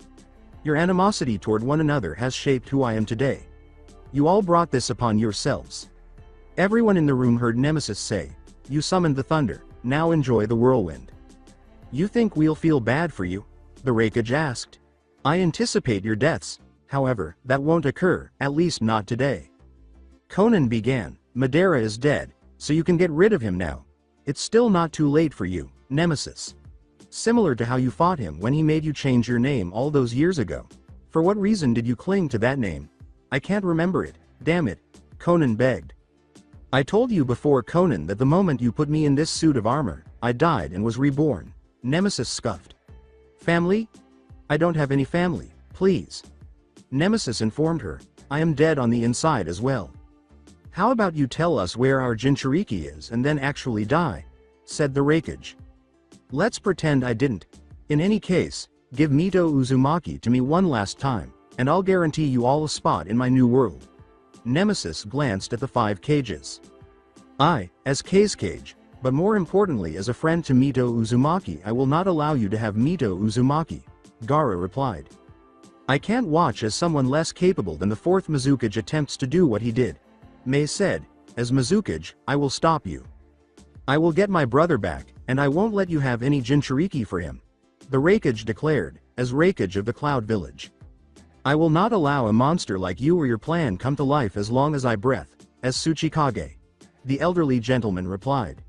Your animosity toward one another has shaped who I am today. You all brought this upon yourselves. Everyone in the room heard Nemesis say, "You summoned the thunder, now enjoy the whirlwind." You think we'll feel bad for you? The Raikage asked. I anticipate your deaths, however, that won't occur, at least not today. Conan began, Madara is dead, so you can get rid of him now. It's still not too late for you, Nemesis. Similar to how you fought him when he made you change your name all those years ago. For what reason did you cling to that name? I can't remember it, damn it, Conan begged. I told you before, Conan, that the moment you put me in this suit of armor, I died and was reborn, Nemesis scoffed. Family? I don't have any family, please. Nemesis informed her, I am dead on the inside as well. How about you tell us where our Jinchuriki is and then actually die? Said the Raikage. Let's pretend I didn't. In any case, give Mito Uzumaki to me one last time, and I'll guarantee you all a spot in my new world. Nemesis glanced at the 5 cages. I, as K's cage, but more importantly as a friend to Mito Uzumaki, I will not allow you to have Mito Uzumaki, Gaara replied. I can't watch as someone less capable than the 4th Mizukage attempts to do what he did. Mei said, as Mizukage, I will stop you. I will get my brother back, and I won't let you have any Jinchuriki for him. The Raikage declared, as Raikage of the Cloud Village. I will not allow a monster like you or your plan come to life as long as I breath, as Tsuchikage. The elderly gentleman replied.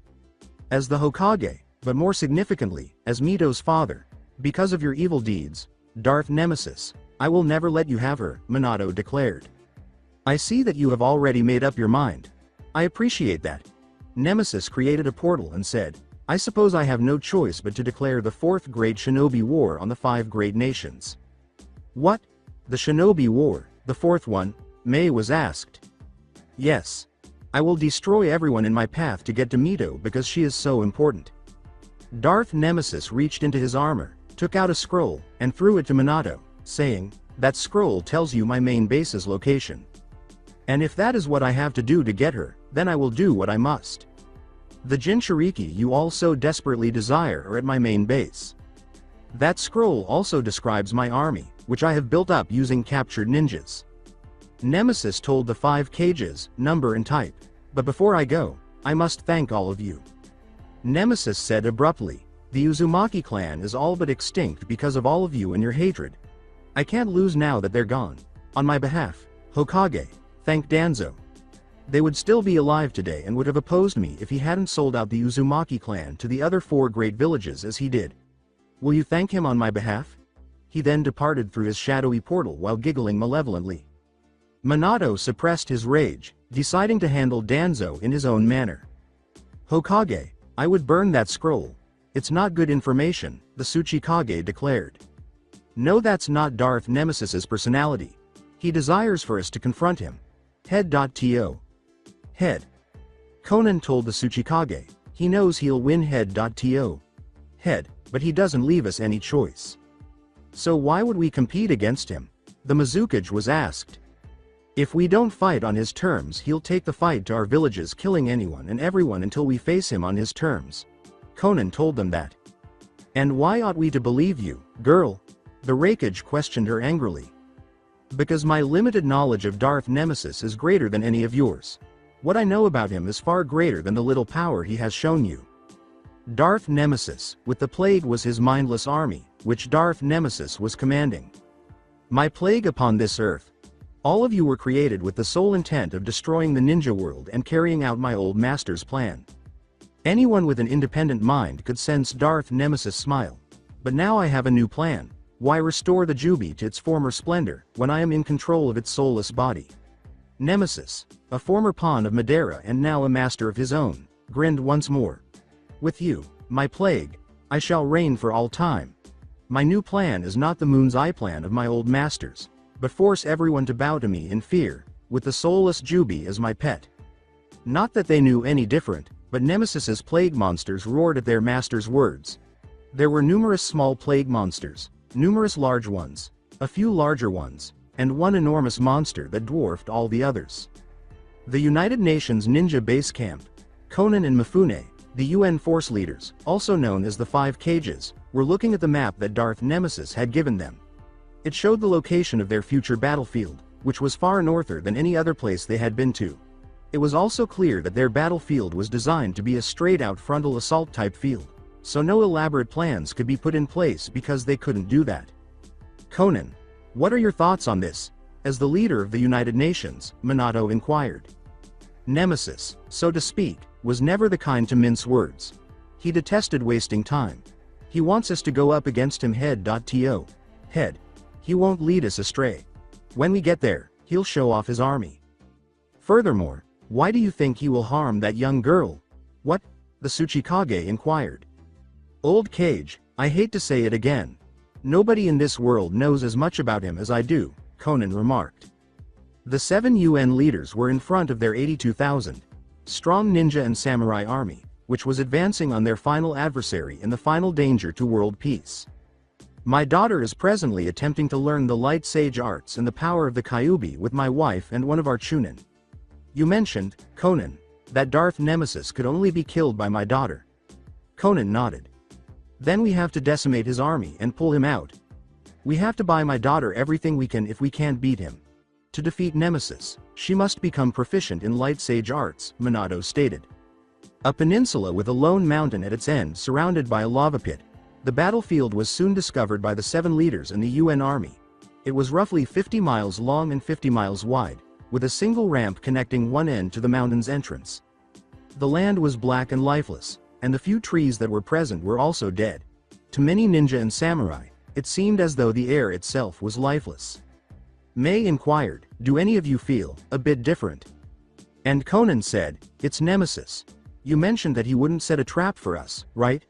As the Hokage, but more significantly, as Mito's father, because of your evil deeds, Darth Nemesis, I will never let you have her, Minato declared. I see that you have already made up your mind. I appreciate that. Nemesis created a portal and said, I suppose I have no choice but to declare the 4th Great Shinobi War on the 5 great nations. What? The Shinobi War, the 4th one? Mei was asked. Yes. I will destroy everyone in my path to get to Mito because she is so important. Darth Nemesis reached into his armor, took out a scroll, and threw it to Minato, saying, that scroll tells you my main base's location. And if that is what I have to do to get her, then I will do what I must. The Jinchuriki you all so desperately desire are at my main base. That scroll also describes my army, which I have built up using captured ninjas. Nemesis told the 5 cages, number and type. But before I go, I must thank all of you. Nemesis said abruptly, the Uzumaki clan is all but extinct because of all of you and your hatred. I can't lose now that they're gone. On my behalf, Hokage, thank Danzo. They would still be alive today and would have opposed me if he hadn't sold out the Uzumaki clan to the other 4 great villages as he did. Will you thank him on my behalf? He then departed through his shadowy portal while giggling malevolently. Minato suppressed his rage, deciding to handle Danzo in his own manner. Hokage, I would burn that scroll. It's not good information, the Tsuchikage declared. No, that's not Darth Nemesis's personality. He desires for us to confront him. Head.to. Head. Conan told the Tsuchikage, he knows he'll win head.to. Head, but he doesn't leave us any choice. So why would we compete against him? The Mizukage was asked. If we don't fight on his terms, he'll take the fight to our villages, killing anyone and everyone until we face him on his terms. Conan told them that. And why ought we to believe you, girl? The Raikage questioned her angrily. Because my limited knowledge of Darth Nemesis is greater than any of yours. What I know about him is far greater than the little power he has shown you. Darth Nemesis, with the plague, was his mindless army, which Darth Nemesis was commanding. My plague upon this earth. All of you were created with the sole intent of destroying the ninja world and carrying out my old master's plan. Anyone with an independent mind could sense Darth Nemesis' smile. But now I have a new plan. Why restore the Jubi to its former splendor, when I am in control of its soulless body? Nemesis, a former pawn of Madara and now a master of his own, grinned once more. With you, my plague, I shall reign for all time. My new plan is not the moon's eye plan of my old masters, but force everyone to bow to me in fear, with the soulless Juby as my pet. Not that they knew any different, but Nemesis's plague monsters roared at their master's words. There were numerous small plague monsters, numerous large ones, a few larger ones, and one enormous monster that dwarfed all the others. The United Nations Ninja Base Camp, Conan and Mifune, the UN force leaders, also known as the Five Cages, were looking at the map that Darth Nemesis had given them. It showed the location of their future battlefield, which was far norther than any other place they had been to. It was also clear that their battlefield was designed to be a straight-out frontal assault type field, so no elaborate plans could be put in place because they couldn't do that. Conan, what are your thoughts on this? As the leader of the United Nations, Minato inquired. Nemesis, so to speak, was never the kind to mince words. He detested wasting time. He wants us to go up against him head-to head. He won't lead us astray. When we get there, he'll show off his army. Furthermore, why do you think he will harm that young girl? What? The Tsuchikage inquired. Old Cage, I hate to say it again. Nobody in this world knows as much about him as I do, Conan remarked. The 7 UN leaders were in front of their 82,000 strong ninja and samurai army, which was advancing on their final adversary in the final danger to world peace. My daughter is presently attempting to learn the light sage arts and the power of the Kyuubi with my wife and one of our Chunin. You mentioned, Conan, that Darth Nemesis could only be killed by my daughter. Conan nodded. Then we have to decimate his army and pull him out. We have to buy my daughter everything we can if we can't beat him. To defeat Nemesis, she must become proficient in light sage arts, Minato stated. A peninsula with a lone mountain at its end surrounded by a lava pit. The battlefield was soon discovered by the 7 leaders and the UN army. It was roughly 50 miles long and 50 miles wide, with a single ramp connecting one end to the mountain's entrance. The land was black and lifeless, and the few trees that were present were also dead. To many ninja and samurai, it seemed as though the air itself was lifeless. May inquired, do any of you feel a bit different? And Conan said, it's Nemesis. You mentioned that he wouldn't set a trap for us, right?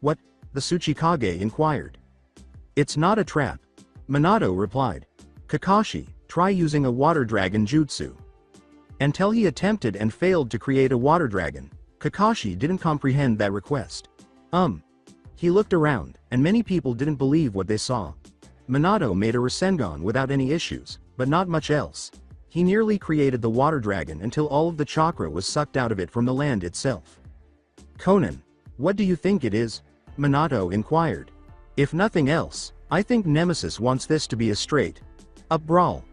What? The Tsuchikage inquired. It's not a trap. Minato replied. Kakashi, try using a water dragon jutsu. Until he attempted and failed to create a water dragon, Kakashi didn't comprehend that request. He looked around, and many people didn't believe what they saw. Minato made a Rasengan without any issues, but not much else. He nearly created the water dragon until all of the chakra was sucked out of it from the land itself. Conan, what do you think it is? Minato inquired. If nothing else, I think Nemesis wants this to be a straight-up brawl.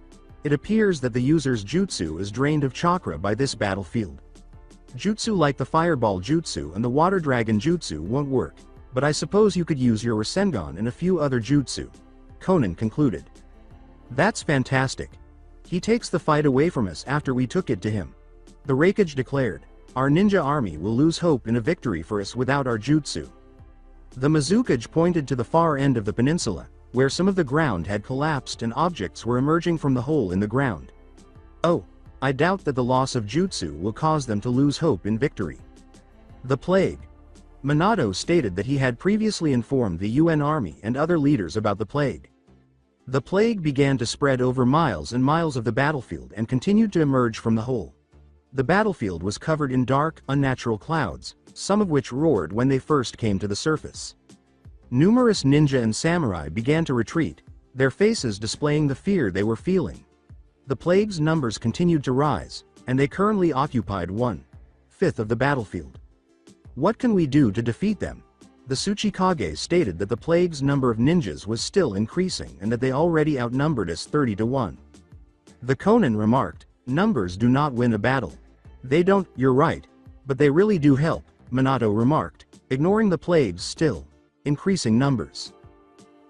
It appears that the user's jutsu is drained of chakra by this battlefield. Jutsu like the fireball jutsu and the water dragon jutsu won't work, but I suppose you could use your Rasengan and a few other jutsu. Conan concluded. That's fantastic. He takes the fight away from us after we took it to him. The Raikage declared, our ninja army will lose hope in a victory for us without our jutsu. The Mizukage pointed to the far end of the peninsula, where some of the ground had collapsed and objects were emerging from the hole in the ground. Oh, I doubt that the loss of jutsu will cause them to lose hope in victory. The plague. Minato stated that he had previously informed the UN army and other leaders about the plague. The plague began to spread over miles and miles of the battlefield and continued to emerge from the hole. The battlefield was covered in dark, unnatural clouds, some of which roared when they first came to the surface. Numerous ninja and samurai began to retreat, their faces displaying the fear they were feeling. The plague's numbers continued to rise, and they currently occupied 1/5 of the battlefield. What can we do to defeat them? The Tsuchikage stated that the plague's number of ninjas was still increasing and that they already outnumbered us 30-1. The Conan remarked, numbers do not win a battle. They don't, you're right. But they really do help, Minato remarked, ignoring the plague's still increasing numbers.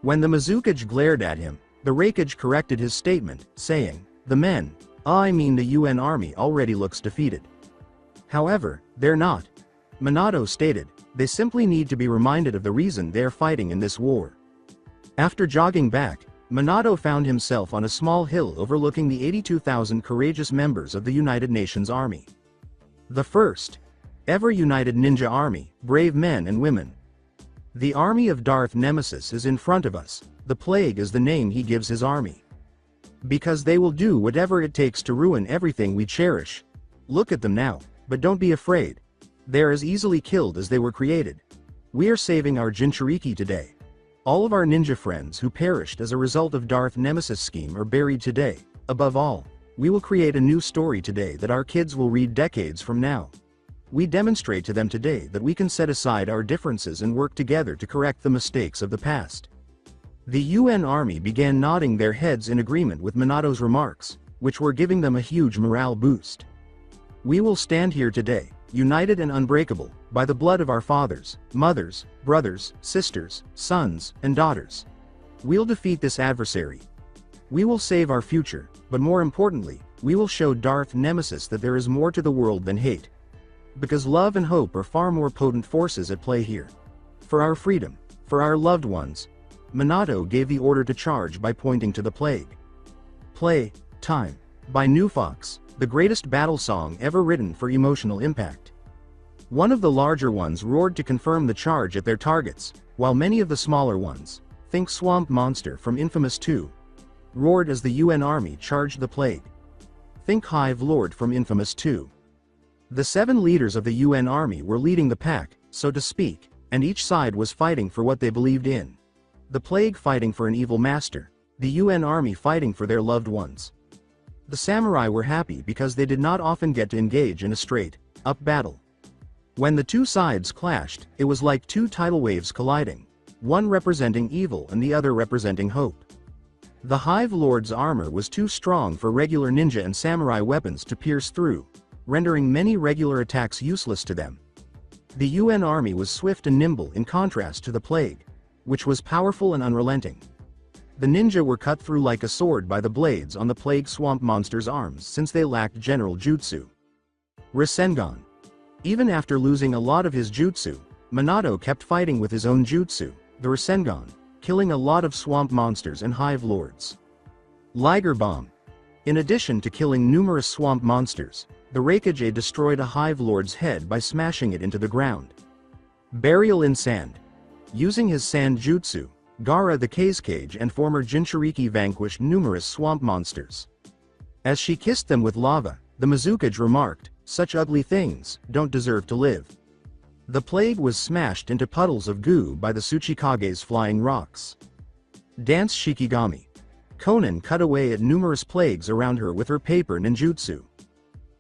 When the Mizukage glared at him, the Raikage corrected his statement, saying, the men, I mean the UN army already looks defeated. However, they're not. Minato stated, they simply need to be reminded of the reason they're fighting in this war. After jogging back, Minato found himself on a small hill overlooking the 82,000 courageous members of the United Nations Army. The first ever United Ninja Army, brave men and women. The army of Darth Nemesis is in front of us. The plague is the name he gives his army. Because they will do whatever it takes to ruin everything we cherish. Look at them now, but don't be afraid. They are as easily killed as they were created. We are saving our Jinchuriki today. All of our ninja friends who perished as a result of Darth Nemesis' scheme are buried today. Above all, we will create a new story today that our kids will read decades from now. We demonstrate to them today that we can set aside our differences and work together to correct the mistakes of the past. The UN Army began nodding their heads in agreement with Minato's remarks, which were giving them a huge morale boost. We will stand here today, united and unbreakable, by the blood of our fathers, mothers, brothers, sisters, sons, and daughters. We'll defeat this adversary. We will save our future, but more importantly, we will show Darth Nemesis that there is more to the world than hate. Because love and hope are far more potent forces at play here. For our freedom, for our loved ones, Minato gave the order to charge by pointing to the plague. Play Time by New Fox, the greatest battle song ever written for emotional impact. One of the larger ones roared to confirm the charge at their targets, while many of the smaller ones, think Swamp Monster from Infamous 2, roared as the UN Army charged the plague. Think Hive Lord from Infamous 2. The 7 leaders of the UN Army were leading the pack, so to speak, and each side was fighting for what they believed in. The plague fighting for an evil master, the UN Army fighting for their loved ones. The samurai were happy because they did not often get to engage in a straight-up battle. When the two sides clashed, it was like two tidal waves colliding, one representing evil and the other representing hope. The Hive Lord's armor was too strong for regular ninja and samurai weapons to pierce through, rendering many regular attacks useless to them. The UN Army was swift and nimble in contrast to the plague, which was powerful and unrelenting. The ninja were cut through like a sword by the blades on the plague swamp monster's arms since they lacked general jutsu. Rasengan. Even after losing a lot of his jutsu, Minato kept fighting with his own jutsu, the Rasengan, killing a lot of swamp monsters and hive lords. Liger Bomb. In addition to killing numerous swamp monsters, the Raikage destroyed a hive lord's head by smashing it into the ground. Burial in Sand. Using his sand jutsu, Gaara the Kazekage and former Jinchuriki vanquished numerous swamp monsters. As she kissed them with lava, the Mizukage remarked, "Such ugly things don't deserve to live." The plague was smashed into puddles of goo by the Tsuchikage's flying rocks. Dance Shikigami. Konan cut away at numerous plagues around her with her paper ninjutsu.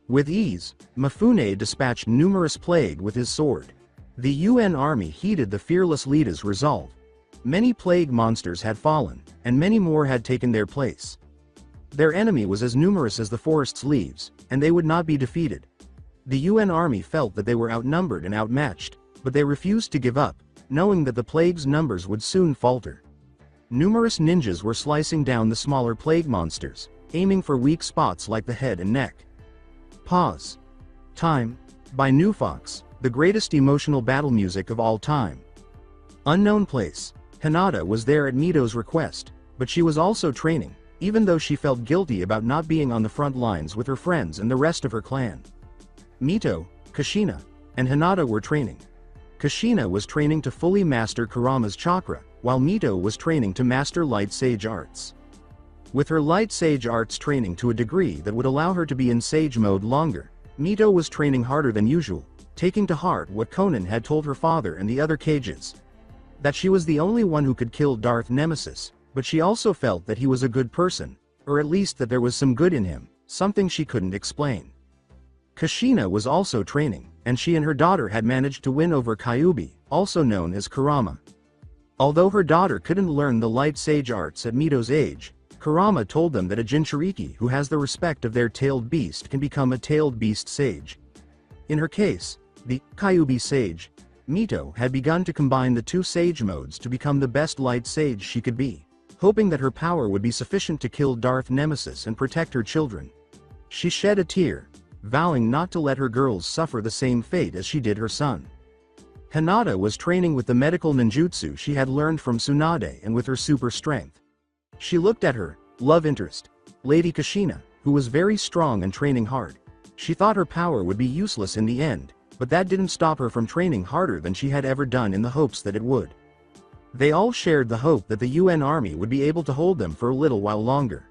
With ease, Mifune dispatched numerous plague with his sword. The UN Army heeded the fearless leader's resolve. Many plague monsters had fallen, and many more had taken their place. Their enemy was as numerous as the forest's leaves, and they would not be defeated. The UN Army felt that they were outnumbered and outmatched, but they refused to give up, knowing that the plague's numbers would soon falter. Numerous ninjas were slicing down the smaller plague monsters, aiming for weak spots like the head and neck. Pause. Time by New Fox, the greatest emotional battle music of all time. Unknown place. Hinata was there at Mito's request, but she was also training, even though she felt guilty about not being on the front lines with her friends and the rest of her clan. Mito, Kushina, and Hinata were training. Kushina was training to fully master Kurama's chakra, while Mito was training to master light sage arts. With her light sage arts training to a degree that would allow her to be in sage mode longer, Mito was training harder than usual, taking to heart what Konan had told her father and the other cages. That she was the only one who could kill Darth Nemesis, but she also felt that he was a good person, or at least that there was some good in him, something she couldn't explain. Kushina was also training, and she and her daughter had managed to win over Kyuubi, also known as Kurama. Although her daughter couldn't learn the light sage arts at Mito's age, Kurama told them that a Jinchuriki who has the respect of their tailed beast can become a tailed beast sage. In her case, the Kyuubi sage, Mito had begun to combine the two sage modes to become the best light sage she could be, hoping that her power would be sufficient to kill Darth Nemesis and protect her children. She shed a tear, vowing not to let her girls suffer the same fate as she did her son. Hinata was training with the medical ninjutsu she had learned from Tsunade and with her super strength. She looked at her love interest, Lady Kushina, who was very strong and training hard. She thought her power would be useless in the end, but that didn't stop her from training harder than she had ever done in the hopes that it would. They all shared the hope that the UN Army would be able to hold them for a little while longer.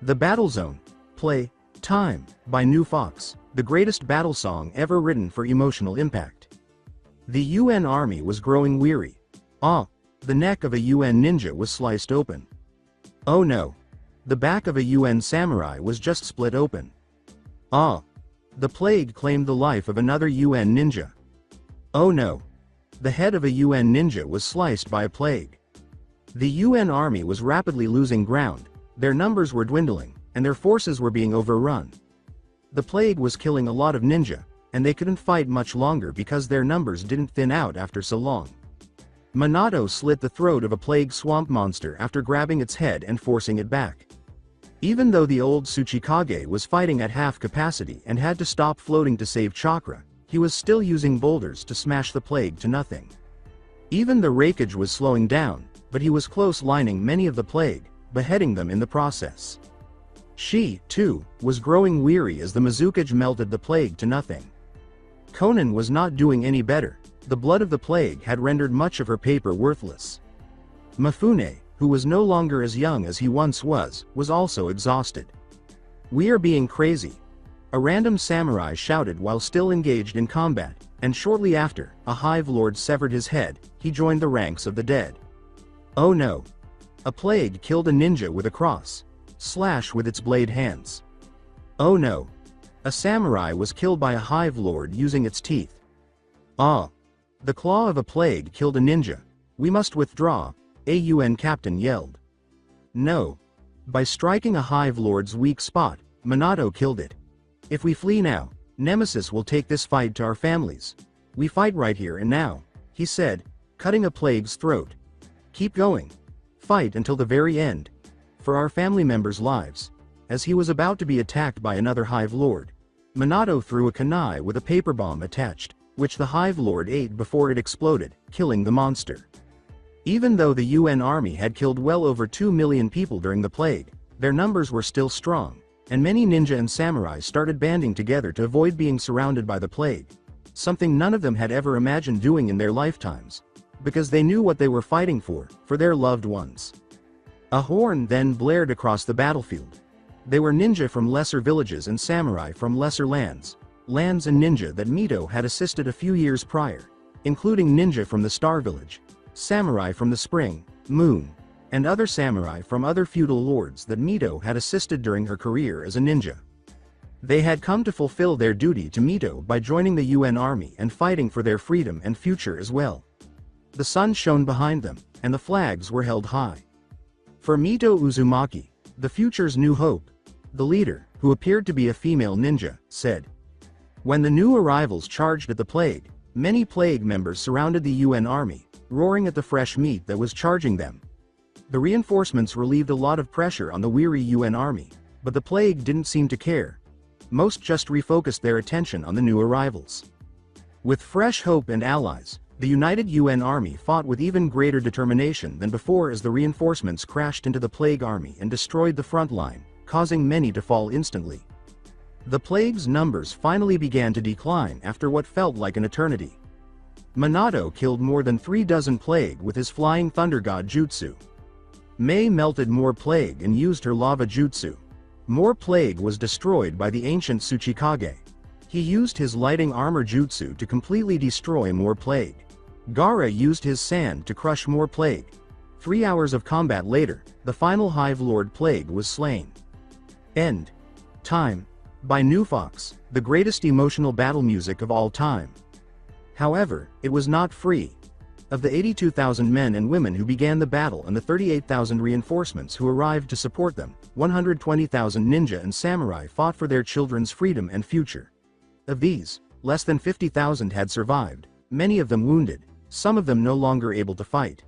The Battle Zone. Play Time by New Fox, the greatest battle song ever written for emotional impact. The UN army was growing weary. The neck of a UN ninja was sliced open. Oh no. The back of a UN samurai was just split open. The plague claimed the life of another UN ninja. Oh no. The head of a UN ninja was sliced by a plague. The UN army was rapidly losing ground, their numbers were dwindling, and their forces were being overrun. The plague was killing a lot of ninja, and they couldn't fight much longer because their numbers didn't thin out after so long. Minato slit the throat of a plague swamp monster after grabbing its head and forcing it back. Even though the old Tsuchikage was fighting at half capacity and had to stop floating to save chakra, he was still using boulders to smash the plague to nothing. Even the Raikage was slowing down, but he was close lining many of the plague, beheading them in the process. She, too, was growing weary as the Mizukage melted the plague to nothing. Konan was not doing any better, the blood of the plague had rendered much of her paper worthless. Mifune, who was no longer as young as he once was also exhausted. "We are being crazy," a random samurai shouted while still engaged in combat, and shortly after, a hive lord severed his head, he joined the ranks of the dead. Oh no. A plague killed a ninja with a cross. Slash with its blade hands. Oh no. A samurai was killed by a hive lord using its teeth. The claw of a plague killed a ninja. "We must withdraw," a UN captain yelled. No. By striking a hive lord's weak spot, Minato killed it. "If we flee now, Nemesis will take this fight to our families. We fight right here and now," he said, cutting a plague's throat. "Keep going. Fight until the very end. For our family members' lives." As he was about to be attacked by another hive lord, Minato threw a kunai with a paper bomb attached, which the hive lord ate before it exploded, killing the monster. Even though the UN army had killed well over 2 million people during the plague, their numbers were still strong, and many ninja and samurai started banding together to avoid being surrounded by the plague, something none of them had ever imagined doing in their lifetimes, because they knew what they were fighting for their loved ones. A horn then blared across the battlefield. They were ninja from lesser villages and samurai from lesser lands and ninja that Mito had assisted a few years prior, including ninja from the Star Village, samurai from the Spring, Moon, and other samurai from other feudal lords that Mito had assisted during her career as a ninja. They had come to fulfill their duty to Mito by joining the UN army and fighting for their freedom and future as well. The sun shone behind them, and the flags were held high. For Mito Uzumaki, the future's new hope, the leader, who appeared to be a female ninja, said. When the new arrivals charged at the plague, many plague members surrounded the UN army, roaring at the fresh meat that was charging them. The reinforcements relieved a lot of pressure on the weary UN army, but the plague didn't seem to care. Most just refocused their attention on the new arrivals. With fresh hope and allies, the united UN army fought with even greater determination than before as the reinforcements crashed into the plague army and destroyed the front line, causing many to fall instantly. The plague's numbers finally began to decline after what felt like an eternity. Minato killed more than 36 plague with his flying thunder god jutsu. Mei melted more plague and used her lava jutsu. More plague was destroyed by the ancient Tsuchikage. He used his lighting armor jutsu to completely destroy more plague. Gaara used his sand to crush more plague. 3 hours of combat later, the final Hive Lord plague was slain. End. Time. By New Fox, the greatest emotional battle music of all time. However, it was not free. Of the 82,000 men and women who began the battle and the 38,000 reinforcements who arrived to support them, 120,000 ninja and samurai fought for their children's freedom and future. Of these, less than 50,000 had survived, many of them wounded, some of them no longer able to fight.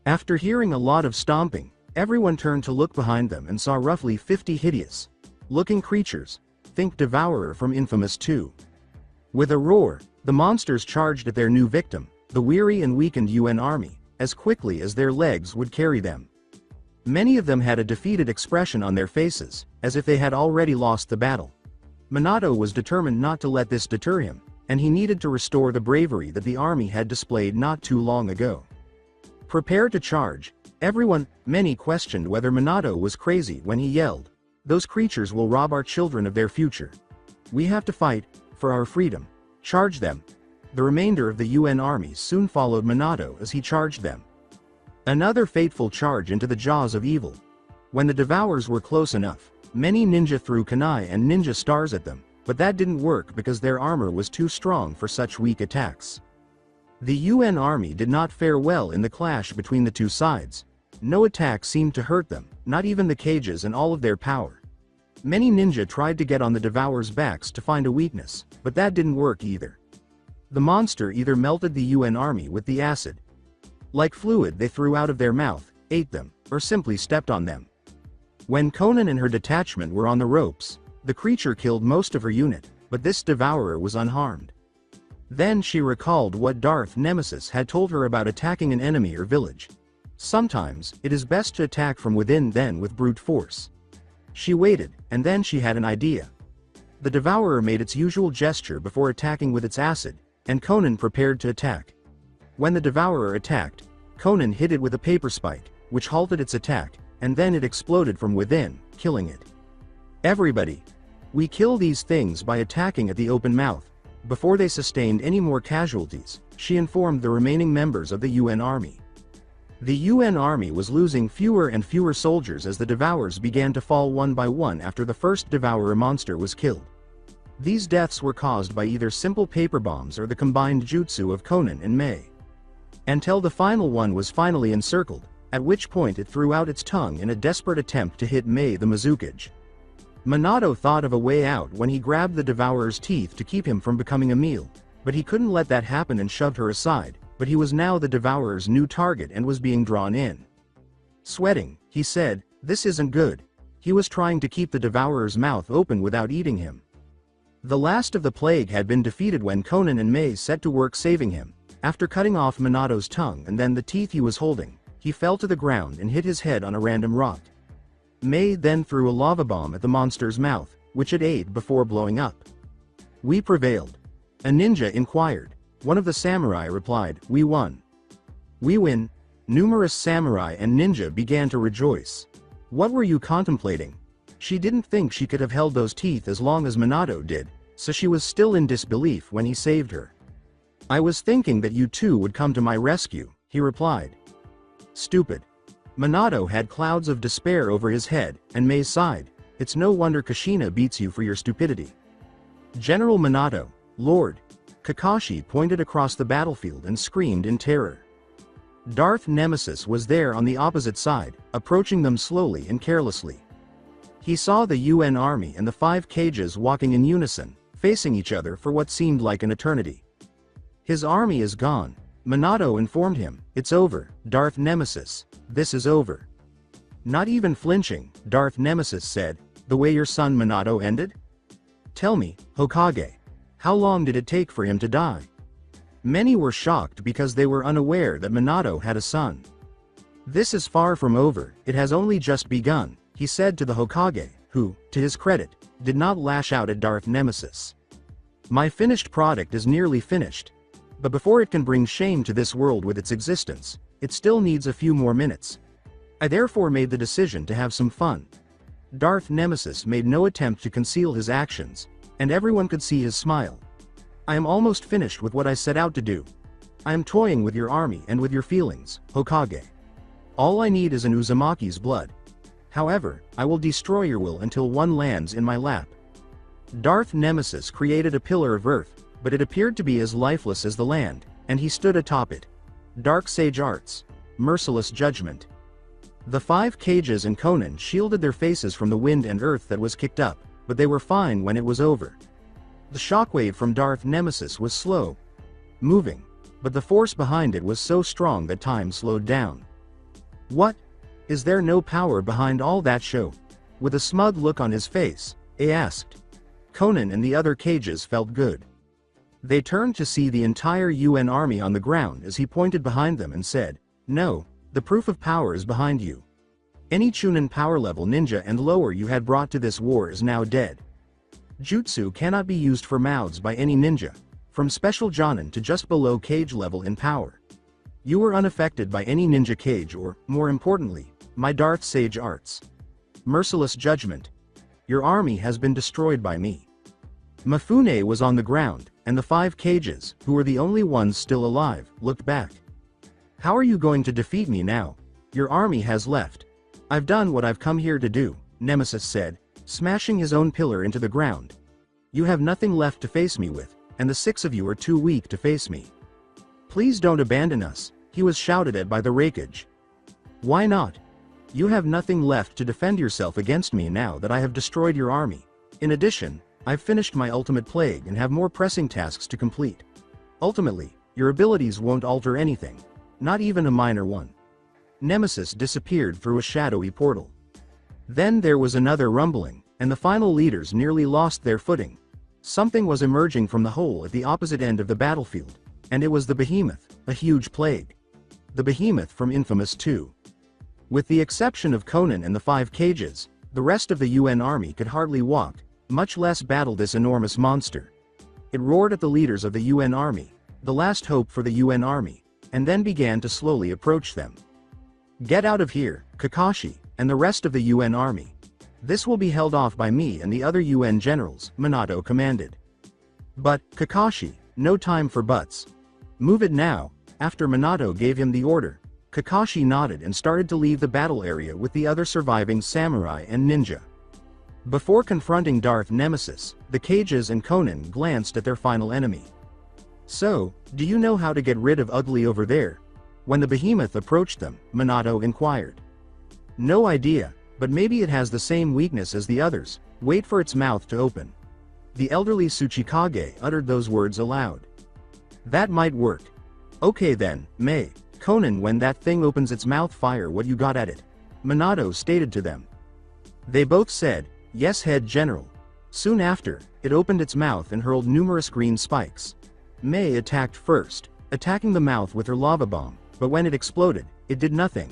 After hearing a lot of stomping, everyone turned to look behind them and saw roughly 50 hideous-looking creatures. Think Devourer from Infamous 2. With a roar, the monsters charged at their new victim, the weary and weakened UN army, as quickly as their legs would carry them. Many of them had a defeated expression on their faces, as if they had already lost the battle. Minato was determined not to let this deter him, and he needed to restore the bravery that the army had displayed not too long ago. Prepare to charge. Many questioned whether Minato was crazy when he yelled, Those creatures will rob our children of their future. We have to fight, for our freedom. Charge them. The remainder of the UN army soon followed Minato as he charged them. Another fateful charge into the jaws of evil. When the Devourers were close enough, many ninja threw kunai and ninja stars at them, but that didn't work because their armor was too strong for such weak attacks. The UN army did not fare well in the clash between the two sides. No attack seemed to hurt them, not even the cages and all of their power. Many ninja tried to get on the Devourers' backs to find a weakness, but that didn't work either. The monster either melted the UN army with the acid, like fluid they threw out of their mouth, ate them, or simply stepped on them. When Conan and her detachment were on the ropes, the creature killed most of her unit, but this devourer was unharmed. Then she recalled what Darth Nemesis had told her about attacking an enemy or village. Sometimes, it is best to attack from within than with brute force. She waited, and then she had an idea. The devourer made its usual gesture before attacking with its acid, and Conan prepared to attack. When the devourer attacked, Conan hit it with a paper spike, which halted its attack, and then it exploded from within, killing it. Everybody! We kill these things by attacking at the open mouth. Before they sustained any more casualties, she informed the remaining members of the UN army. The UN army was losing fewer and fewer soldiers as the Devourers began to fall one by one after the first Devourer monster was killed. These deaths were caused by either simple paper bombs or the combined jutsu of Conan and Mei. Until the final one was finally encircled, at which point it threw out its tongue in a desperate attempt to hit Mei the Mizukage. Minato thought of a way out when he grabbed the Devourer's teeth to keep him from becoming a meal, but he couldn't let that happen and shoved her aside, but he was now the Devourer's new target and was being drawn in. Sweating, he said, "This isn't good." He was trying to keep the Devourer's mouth open without eating him. The last of the plague had been defeated when Conan and Mei set to work saving him. After cutting off Minato's tongue and then the teeth he was holding, he fell to the ground and hit his head on a random rock. Mei then threw a lava bomb at the monster's mouth, which it ate before blowing up. "We prevailed." A ninja inquired. One of the samurai replied, "We won." "We win." Numerous samurai and ninja began to rejoice. What were you contemplating? She didn't think she could have held those teeth as long as Minato did, so she was still in disbelief when he saved her. "I was thinking that you two would come to my rescue," he replied. "Stupid." Minato had clouds of despair over his head, and Mei sighed. "It's no wonder Kushina beats you for your stupidity." "General Minato, Lord." Kakashi pointed across the battlefield and screamed in terror. Darth Nemesis was there on the opposite side, approaching them slowly and carelessly. He saw the UN army and the 5 cages walking in unison, facing each other for what seemed like an eternity. "His army is gone," Minato informed him. "It's over, Darth Nemesis. This is over." Not even flinching, Darth Nemesis said, "The way your son Minato ended? Tell me, Hokage. How long did it take for him to die?" Many were shocked because they were unaware that Minato had a son. "This is far from over, it has only just begun," he said to the Hokage, who, to his credit, did not lash out at Darth Nemesis. "My finished product is nearly finished. But before it can bring shame to this world with its existence, it still needs a few more minutes. I therefore made the decision to have some fun." Darth Nemesis made no attempt to conceal his actions, and everyone could see his smile. "I am almost finished with what I set out to do. I am toying with your army and with your feelings, Hokage. All I need is an Uzumaki's blood. However, I will destroy your will until one lands in my lap." Darth Nemesis created a pillar of earth, but it appeared to be as lifeless as the land, and he stood atop it. Dark Sage Arts. Merciless Judgment. The 5 cages and Conan shielded their faces from the wind and earth that was kicked up, but they were fine when it was over. The shockwave from Darth Nemesis was slow moving, but the force behind it was so strong that time slowed down. "What? Is there no power behind all that show?" With a smug look on his face, he asked. Conan and the other cages felt good. They turned to see the entire UN army on the ground as he pointed behind them and said, "No, the proof of power is behind you. Any Chunin power level ninja and lower you had brought to this war is now dead. Jutsu cannot be used for mouths by any ninja, from special Jonin to just below cage level in power. You were unaffected by any ninja cage or, more importantly, my Darth Sage Arts. Merciless Judgment." Your army has been destroyed by me. Mifune was on the ground, and the 5 cages, who were the only ones still alive, looked back. How are you going to defeat me now? Your army has left. I've done what I've come here to do, Nemesis said, smashing his own pillar into the ground. You have nothing left to face me with, and the 6 of you are too weak to face me. Please don't abandon us, he was shouted at by the Raikage. Why not? You have nothing left to defend yourself against me now that I have destroyed your army. In addition, I've finished my ultimate plague and have more pressing tasks to complete. Ultimately, your abilities won't alter anything, not even a minor one. Nemesis disappeared through a shadowy portal. Then there was another rumbling, and the final leaders nearly lost their footing. Something was emerging from the hole at the opposite end of the battlefield, and it was the behemoth, a huge plague. The behemoth from Infamous 2. With the exception of Conan and the 5 cages, the rest of the UN army could hardly walk, much less battle this enormous monster. It roared at the leaders of the UN army, the last hope for the UN army, and then began to slowly approach them. Get out of here, Kakashi, and the rest of the UN army. This will be held off by me and the other UN generals, Minato commanded. But, Kakashi, no time for buts. Move it now. After Minato gave him the order, Kakashi nodded and started to leave the battle area with the other surviving samurai and ninja. Before confronting Darth Nemesis, the cages and Conan glanced at their final enemy. So, do you know how to get rid of Ugly over there? When the behemoth approached them, Minato inquired. No idea, but maybe it has the same weakness as the others. Wait for its mouth to open. The elderly Tsuchikage uttered those words aloud. That might work. Okay then, Mei, Conan, when that thing opens its mouth, fire what you got at it. Minato stated to them. They both said, yes, head general. Soon after, it opened its mouth and hurled numerous green spikes. Mei attacked first, attacking the mouth with her lava bomb, but when it exploded, it did nothing.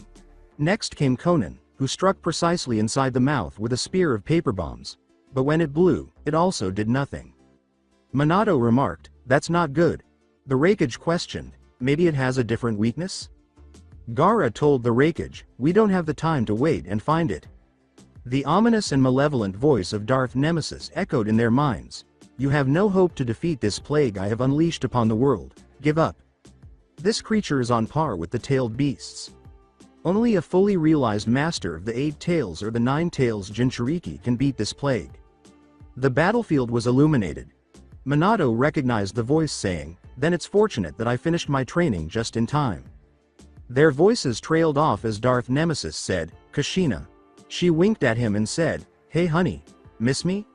Next came Conan, who struck precisely inside the mouth with a spear of paper bombs, but when it blew, it also did nothing. Minato remarked, that's not good. The Raikage questioned, maybe it has a different weakness? Gaara told the Raikage, we don't have the time to wait and find it. The ominous and malevolent voice of Darth Nemesis echoed in their minds. You have no hope to defeat this plague I have unleashed upon the world, give up. This creature is on par with the tailed beasts. Only a fully realized master of the 8 tails or the 9 tails Jinchuriki can beat this plague. The battlefield was illuminated. Minato recognized the voice saying, then it's fortunate that I finished my training just in time. Their voices trailed off as Darth Nemesis said, Kushina. She winked at him and said, hey honey, miss me?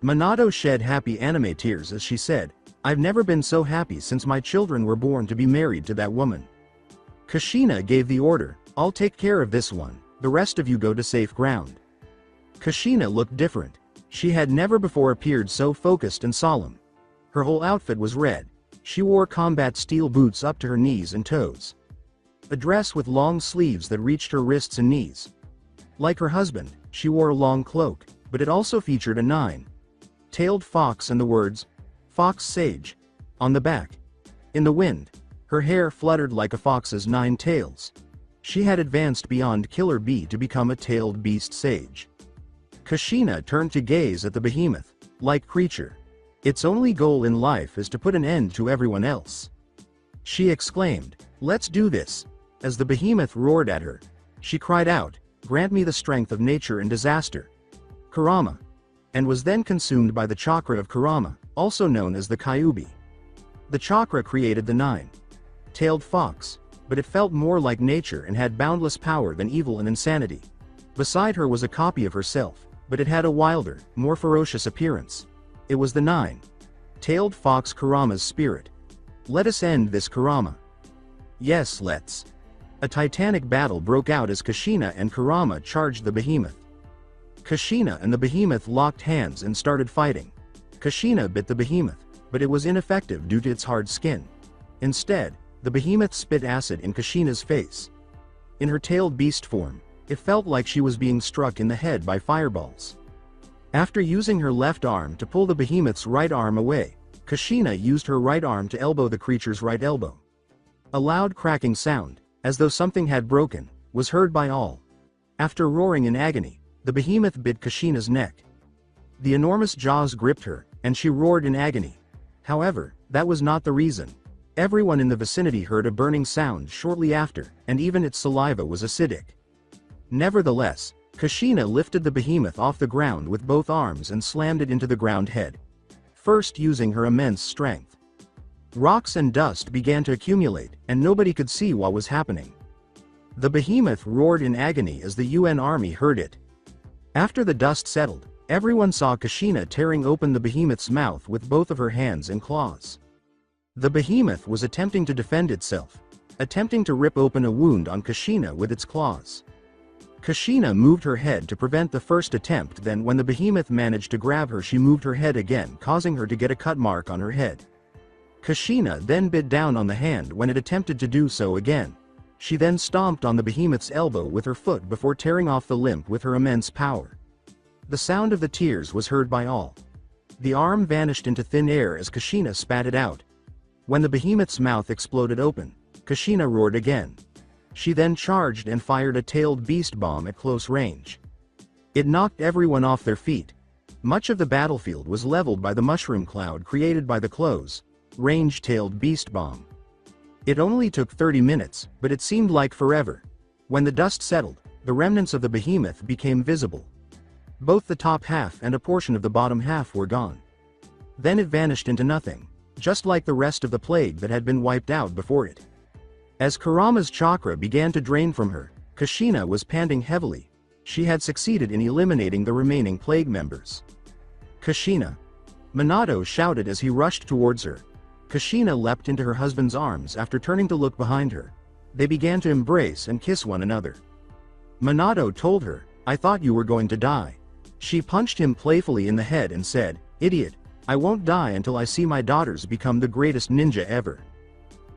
Minato shed happy anime tears as she said, I've never been so happy since my children were born to be married to that woman. Kushina gave the order, I'll take care of this one, the rest of you go to safe ground. Kushina looked different. She had never before appeared so focused and solemn. Her whole outfit was red. She wore combat steel boots up to her knees and toes. A dress with long sleeves that reached her wrists and knees. Like her husband, she wore a long cloak, but it also featured a 9-tailed fox and the words, Fox Sage, on the back. In the wind, her hair fluttered like a fox's 9 tails. She had advanced beyond Killer Bee to become a tailed beast sage. Kushina turned to gaze at the behemoth-like creature. Its only goal in life is to put an end to everyone else. She exclaimed, let's do this. As the behemoth roared at her, she cried out, grant me the strength of nature and disaster, Kurama, and was then consumed by the chakra of Kurama, also known as the Kyuubi. The chakra created the 9-tailed fox, but it felt more like nature and had boundless power than evil and insanity. Beside her was a copy of herself, but it had a wilder, more ferocious appearance. It was the 9-tailed fox Kurama's spirit. Let us end this, Kurama. Yes, let's. A titanic battle broke out as Kushina and Kurama charged the behemoth. Kushina and the behemoth locked hands and started fighting. Kushina bit the behemoth, but it was ineffective due to its hard skin. Instead, the behemoth spit acid in Kushina's face. In her tailed beast form, it felt like she was being struck in the head by fireballs. After using her left arm to pull the behemoth's right arm away, Kushina used her right arm to elbow the creature's right elbow. A loud cracking sound, as though something had broken, was heard by all. After roaring in agony, the behemoth bit Kushina's neck. The enormous jaws gripped her, and she roared in agony. However, that was not the reason. Everyone in the vicinity heard a burning sound shortly after, and even its saliva was acidic. Nevertheless, Kushina lifted the behemoth off the ground with both arms and slammed it into the ground head. First using her immense strength. Rocks and dust began to accumulate, and nobody could see what was happening. The behemoth roared in agony as the UN army heard it. After the dust settled, everyone saw Kushina tearing open the behemoth's mouth with both of her hands and claws. The behemoth was attempting to defend itself, attempting to rip open a wound on Kushina with its claws. Kushina moved her head to prevent the first attempt, then when the behemoth managed to grab her she moved her head again, causing her to get a cut mark on her head. Kushina then bit down on the hand when it attempted to do so again. She then stomped on the behemoth's elbow with her foot before tearing off the limb with her immense power. The sound of the tears was heard by all. The arm vanished into thin air as Kushina spat it out. When the behemoth's mouth exploded open, Kushina roared again. She then charged and fired a tailed beast bomb at close range. It knocked everyone off their feet. Much of the battlefield was leveled by the mushroom cloud created by the close-range-tailed beast bomb. It only took 30 minutes, but it seemed like forever. When the dust settled, the remnants of the behemoth became visible. Both the top half and a portion of the bottom half were gone. Then it vanished into nothing, just like the rest of the plague that had been wiped out before it. As Kurama's chakra began to drain from her, Kushina was panting heavily. She had succeeded in eliminating the remaining plague members. Kushina! Minato shouted as he rushed towards her. Kushina leapt into her husband's arms after turning to look behind her. They began to embrace and kiss one another. Minato told her, "I thought you were going to die." She punched him playfully in the head and said, "Idiot, I won't die until I see my daughters become the greatest ninja ever."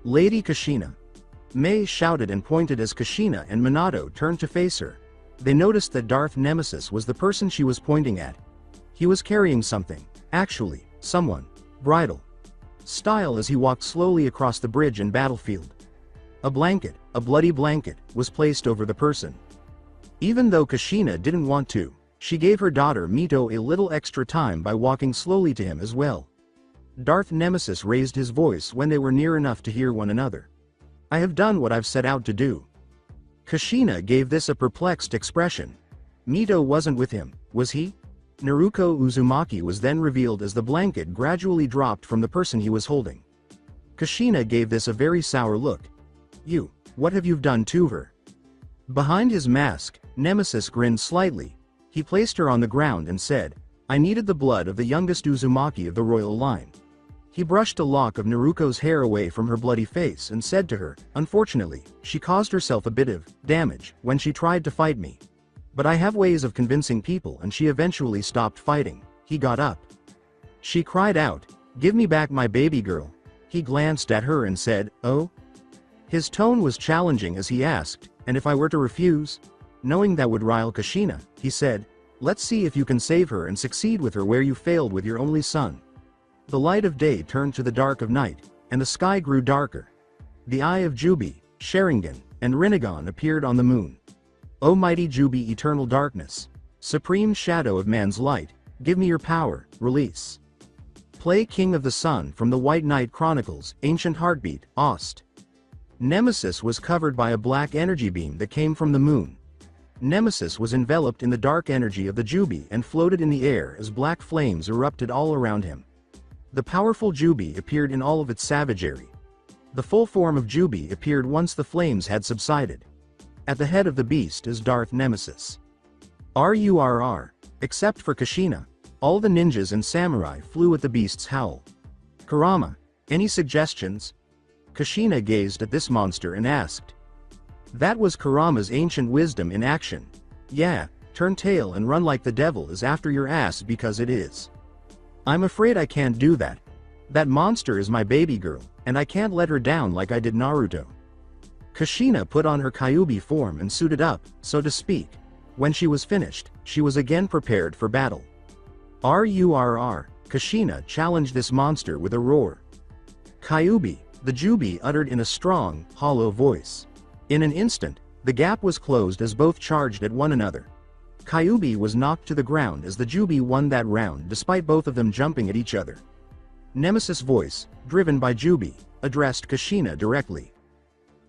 Lady Kushina! Mei shouted and pointed as Kushina and Minato turned to face her. They noticed that Darth Nemesis was the person she was pointing at. He was carrying something, actually, someone, bridal style as he walked slowly across the bridge and battlefield. A blanket, a bloody blanket, was placed over the person. Even though Kushina didn't want to, she gave her daughter Mito a little extra time by walking slowly to him as well. Darth Nemesis raised his voice when they were near enough to hear one another. "I have done what I've set out to do." Kushina gave this a perplexed expression. Mito wasn't with him, was he? Naruto Uzumaki was then revealed as the blanket gradually dropped from the person he was holding. Kushina gave this a very sour look. "You, what have you done to her?" Behind his mask, Nemesis grinned slightly. He placed her on the ground and said, "I needed the blood of the youngest Uzumaki of the royal line." He brushed a lock of Naruto's hair away from her bloody face and said to her, "Unfortunately, she caused herself a bit of damage when she tried to fight me. But I have ways of convincing people and she eventually stopped fighting." He got up. She cried out, "Give me back my baby girl." He glanced at her and said, "Oh?" His tone was challenging as he asked, "And if I were to refuse?" Knowing that would rile Kushina, he said, "Let's see if you can save her and succeed with her where you failed with your only son." The light of day turned to the dark of night, and the sky grew darker. The eye of Jubi, Sharingan, and Rinnegan appeared on the moon. "O mighty Jubi, eternal darkness, supreme shadow of man's light, give me your power, release. Play King of the Sun from the White Knight Chronicles, Ancient Heartbeat, Ost." Nemesis was covered by a black energy beam that came from the moon. Nemesis was enveloped in the dark energy of the Jubi and floated in the air as black flames erupted all around him. The powerful Jubi appeared in all of its savagery. The full form of Jubi appeared once the flames had subsided. At the head of the beast is Darth Nemesis. RURR. Except for Kushina, all the ninjas and samurai flew at the beast's howl. "Kurama, any suggestions?" Kushina gazed at this monster and asked. That was Kurama's ancient wisdom in action. "Yeah, turn tail and run like the devil is after your ass because it is." "I'm afraid I can't do that. That monster is my baby girl, and I can't let her down like I did Naruto." Kushina put on her Kyuubi form and suited up, so to speak. When she was finished, she was again prepared for battle. RURR, Kushina challenged this monster with a roar. "Kyuubi," the Jubi uttered in a strong, hollow voice. In an instant, the gap was closed as both charged at one another. Kyuubi was knocked to the ground as the Jubi won that round despite both of them jumping at each other. Nemesis' voice, driven by Jubi, addressed Kushina directly.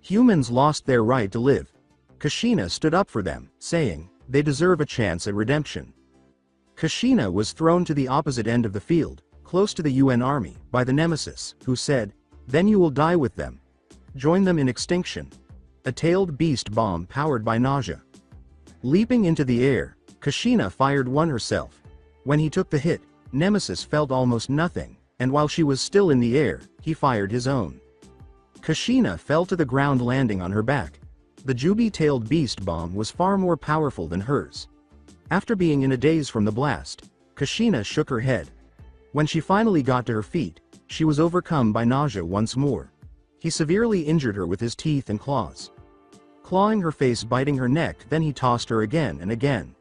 Humans lost their right to live. Kushina stood up for them, saying, they deserve a chance at redemption. Kushina was thrown to the opposite end of the field, close to the UN army, by the Nemesis, who said, then you will die with them. Join them in extinction. A tailed beast bomb powered by nausea. Leaping into the air, Kushina fired one herself. When he took the hit, Nemesis felt almost nothing, and while she was still in the air, he fired his own. Kushina fell to the ground landing on her back. The Jubi-tailed beast bomb was far more powerful than hers. After being in a daze from the blast, Kushina shook her head. When she finally got to her feet, she was overcome by nausea once more. He severely injured her with his teeth and claws. Clawing her face, biting her neck, then he tossed her again and again.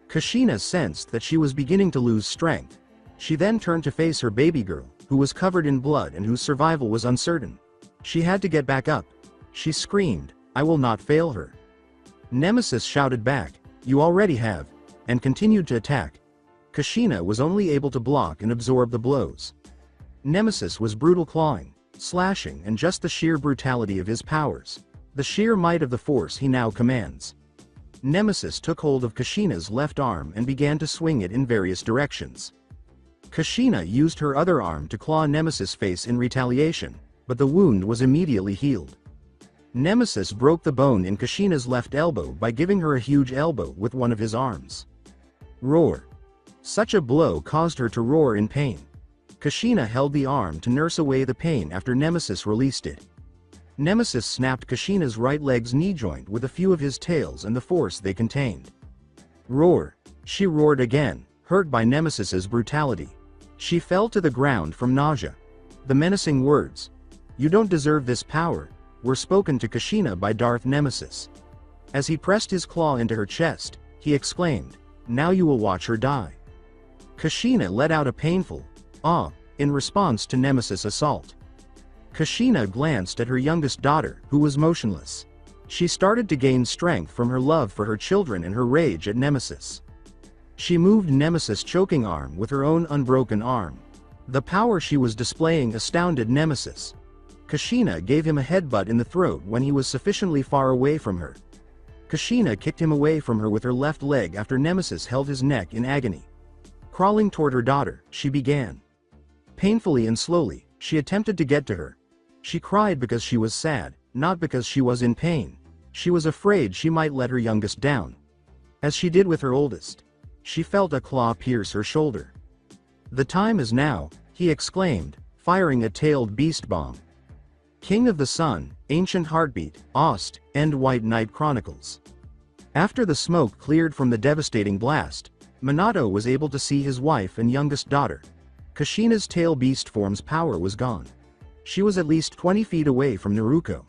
Kushina sensed that she was beginning to lose strength. She then turned to face her baby girl, who was covered in blood and whose survival was uncertain. She had to get back up. She screamed, I will not fail her. Nemesis shouted back, you already have, and continued to attack. Kushina was only able to block and absorb the blows. Nemesis was brutal, clawing, slashing, and just the sheer brutality of his powers. The sheer might of the force he now commands. Nemesis took hold of Kushina's left arm and began to swing it in various directions. Kushina used her other arm to claw Nemesis' face in retaliation, but the wound was immediately healed. Nemesis broke the bone in Kushina's left elbow by giving her a huge elbow with one of his arms. Roar. Such a blow caused her to roar in pain. Kushina held the arm to nurse away the pain after Nemesis released it. Nemesis snapped Kushina's right leg's knee joint with a few of his tails and the force they contained. Roar. She roared again, hurt by Nemesis's brutality. She fell to the ground from nausea. The menacing words, "You don't deserve this power," were spoken to Kushina by Darth Nemesis. As he pressed his claw into her chest, he exclaimed, "Now you will watch her die." Kushina let out a painful "ah" in response to Nemesis' assault. Kushina glanced at her youngest daughter, who was motionless. She started to gain strength from her love for her children and her rage at Nemesis. She moved Nemesis' choking arm with her own unbroken arm. The power she was displaying astounded Nemesis. Kushina gave him a headbutt in the throat when he was sufficiently far away from her. Kushina kicked him away from her with her left leg after Nemesis held his neck in agony. Crawling toward her daughter, she began. Painfully and slowly, she attempted to get to her. She cried because she was sad, not because she was in pain. She was afraid she might let her youngest down. As she did with her oldest. She felt a claw pierce her shoulder. "The time is now," he exclaimed, firing a tailed beast bomb. King of the Sun, Ancient Heartbeat, Ost, End White Knight Chronicles. After the smoke cleared from the devastating blast, Minato was able to see his wife and youngest daughter. Kushina's tail beast form's power was gone. She was at least 20 feet away from Naruto.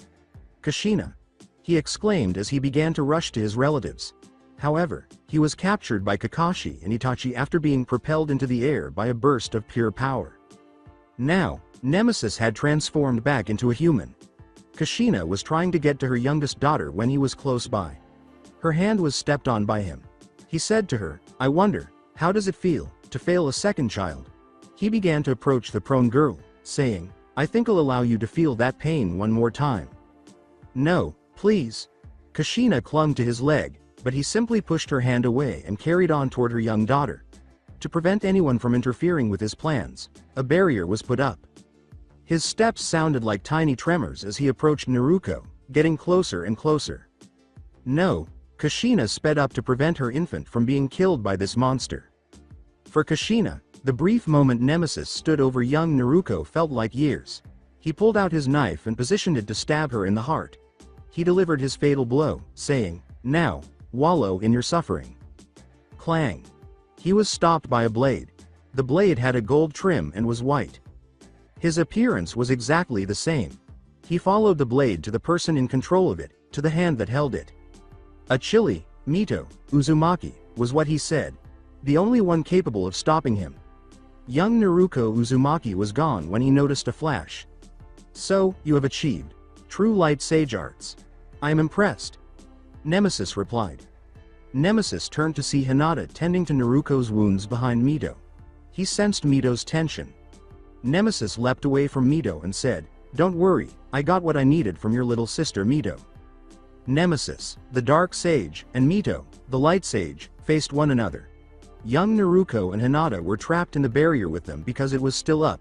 "Kushina!" he exclaimed as he began to rush to his relatives. However, he was captured by Kakashi and Itachi after being propelled into the air by a burst of pure power. Now, Nemesis had transformed back into a human. Kushina was trying to get to her youngest daughter when he was close by. Her hand was stepped on by him. He said to her, "I wonder, how does it feel to fail a second child?" He began to approach the prone girl, saying, "I think I'll allow you to feel that pain one more time." "No, please." Kushina clung to his leg, but he simply pushed her hand away and carried on toward her young daughter. To prevent anyone from interfering with his plans, a barrier was put up. His steps sounded like tiny tremors as he approached Naruto, getting closer and closer. "No." Kushina sped up to prevent her infant from being killed by this monster. For Kushina, the brief moment Nemesis stood over young Naruto felt like years. He pulled out his knife and positioned it to stab her in the heart. He delivered his fatal blow, saying, "Now, wallow in your suffering." Clang. He was stopped by a blade. The blade had a gold trim and was white. His appearance was exactly the same. He followed the blade to the person in control of it, to the hand that held it. "Achille, Mito, Uzumaki," was what he said. The only one capable of stopping him. Young Naruto Uzumaki was gone when he noticed a flash. "So, you have achieved true light sage arts. I am impressed," Nemesis replied. Nemesis turned to see Hinata tending to Naruto's wounds behind Mito. He sensed Mito's tension. Nemesis leapt away from Mito and said, "Don't worry, I got what I needed from your little sister Mito." Nemesis, the Dark Sage, and Mito, the Light Sage, faced one another. Young Naruto and Hinata were trapped in the barrier with them because it was still up.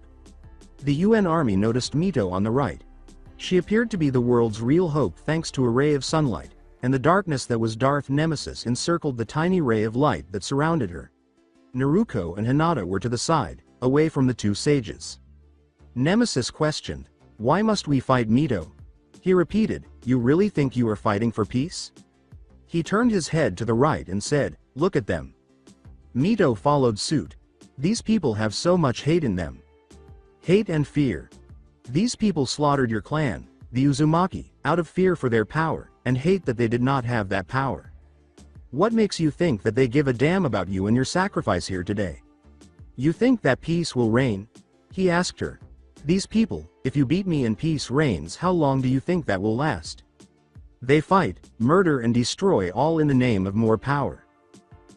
The UN army noticed Mito on the right. She appeared to be the world's real hope thanks to a ray of sunlight, and the darkness that was Darth Nemesis encircled the tiny ray of light that surrounded her. Naruto and Hinata were to the side, away from the two sages. Nemesis questioned, "Why must we fight Mito?" He repeated, "You really think you are fighting for peace?" He turned his head to the right and said, "Look at them." Mito followed suit. "These people have so much hate in them. Hate and fear. These people slaughtered your clan, the Uzumaki, out of fear for their power, and hate that they did not have that power. What makes you think that they give a damn about you and your sacrifice here today? You think that peace will reign?" He asked her. "These people, if you beat me and peace reigns, how long do you think that will last? They fight, murder and destroy all in the name of more power.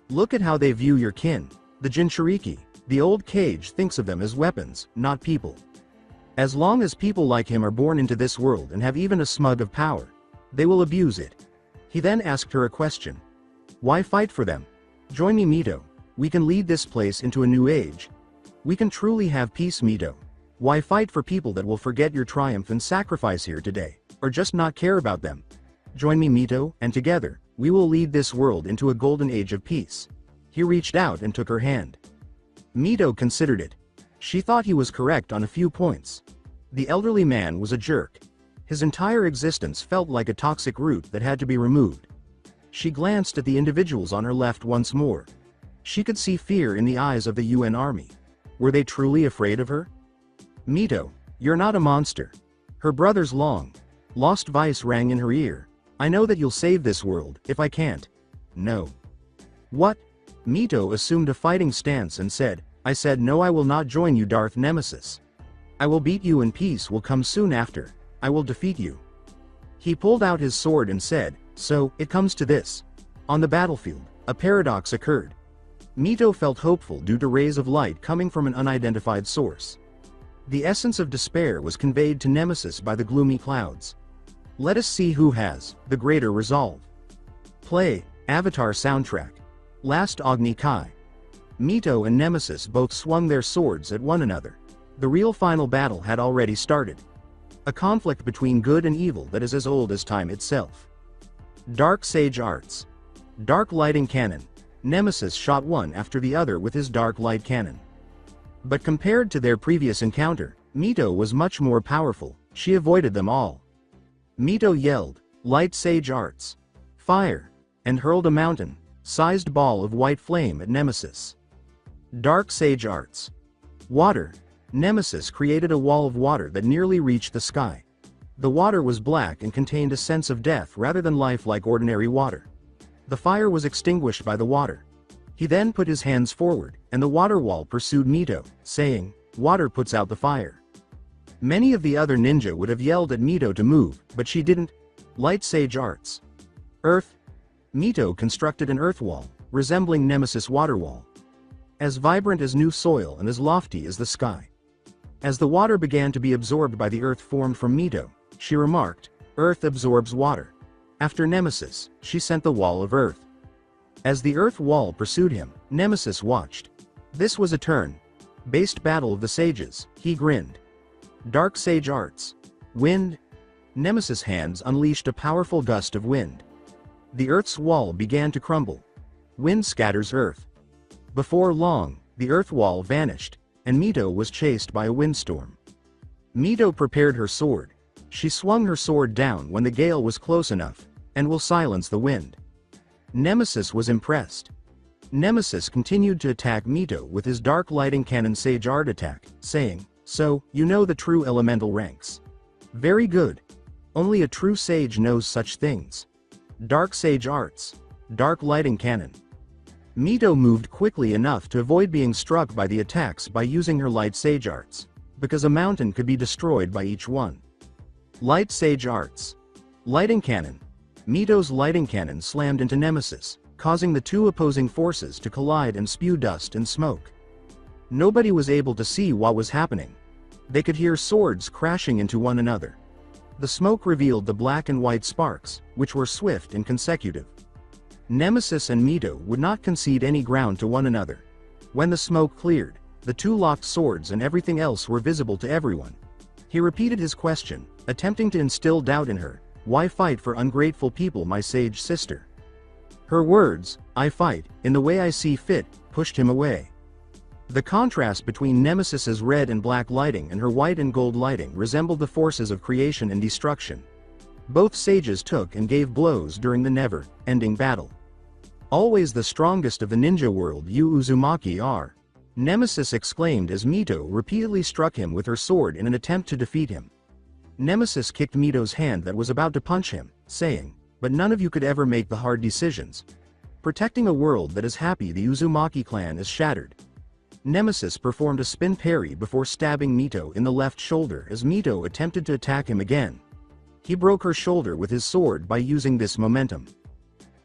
Look at how they view your kin, the Jinchuriki. The old Cage thinks of them as weapons, not people. As long as people like him are born into this world and have even a smug of power, they will abuse it." He then asked her a question. "Why fight for them? Join me, Mito. We can lead this place into a new age. We can truly have peace, Mito. Why fight for people that will forget your triumph and sacrifice here today, or just not care about them? Join me, Mito, and together, we will lead this world into a golden age of peace." He reached out and took her hand. Mito considered it. She thought he was correct on a few points. The elderly man was a jerk. His entire existence felt like a toxic root that had to be removed. She glanced at the individuals on her left once more. She could see fear in the eyes of the UN army. Were they truly afraid of her? "Mito, you're not a monster." Her brother's lost voice rang in her ear. "I know that you'll save this world, if I can't." "No." "What?" Mito assumed a fighting stance and said, "I said no, I will not join you, Darth Nemesis. I will beat you and peace will come soon after. I will defeat you." He pulled out his sword and said, "So, it comes to this." On the battlefield, a paradox occurred. Mito felt hopeful due to rays of light coming from an unidentified source. The essence of despair was conveyed to Nemesis by the gloomy clouds. Let us see who has the greater resolve. Play, Avatar soundtrack. Last Agni Kai. Mito and Nemesis both swung their swords at one another. The real final battle had already started. A conflict between good and evil that is as old as time itself. Dark Sage Arts. Dark Lighting Cannon. Nemesis shot one after the other with his Dark Light Cannon. But compared to their previous encounter, Mito was much more powerful. She avoided them all. Mito yelled, "Light Sage Arts. Fire!" and hurled a mountain-sized ball of white flame at Nemesis. Dark Sage Arts. Water. Nemesis created a wall of water that nearly reached the sky. The water was black and contained a sense of death rather than life like ordinary water. The fire was extinguished by the water. He then put his hands forward, and the water wall pursued Mito, saying, "Water puts out the fire." Many of the other ninja would have yelled at Mito to move, but she didn't. Light Sage Arts. Earth. Mito constructed an earth wall, resembling Nemesis' water wall. As vibrant as new soil and as lofty as the sky. As the water began to be absorbed by the earth formed from Mito, she remarked, "Earth absorbs water." After Nemesis, she sent the wall of earth. As the earth wall pursued him, Nemesis watched. This was a turn-based battle of the sages. He grinned. Dark Sage Arts. Wind. Nemesis' hands unleashed a powerful gust of wind. The earth's wall began to crumble. Wind scatters earth. Before long, the earth wall vanished, and Mito was chased by a windstorm. Mito prepared her sword. She swung her sword down when the gale was close enough, and will silence the wind. Nemesis was impressed. Nemesis continued to attack Mito with his Dark Lighting Cannon Sage Art attack, saying, "So, you know the true elemental ranks. Very good. Only a true sage knows such things. Dark Sage Arts. Dark Lighting Cannon." Mito moved quickly enough to avoid being struck by the attacks by using her Light Sage Arts, because a mountain could be destroyed by each one. Light Sage Arts. Lighting Cannon. Mito's lighting cannon slammed into Nemesis, causing the two opposing forces to collide and spew dust and smoke. Nobody was able to see what was happening. They could hear swords crashing into one another. The smoke revealed the black and white sparks, which were swift and consecutive. Nemesis and Mito would not concede any ground to one another. When the smoke cleared, the two locked swords and everything else were visible to everyone. He repeated his question, attempting to instill doubt in her. Why fight for ungrateful people, my sage sister? Her words, I fight, in the way I see fit, pushed him away. The contrast between Nemesis's red and black lighting and her white and gold lighting resembled the forces of creation and destruction. Both sages took and gave blows during the never-ending battle. Always the strongest of the ninja world, you Uzumaki are. Nemesis exclaimed as Mito repeatedly struck him with her sword in an attempt to defeat him. Nemesis kicked Mito's hand that was about to punch him, saying, but none of you could ever make the hard decisions. Protecting a world that is happy, the Uzumaki clan is shattered. Nemesis performed a spin parry before stabbing Mito in the left shoulder as Mito attempted to attack him again. He broke her shoulder with his sword by using this momentum.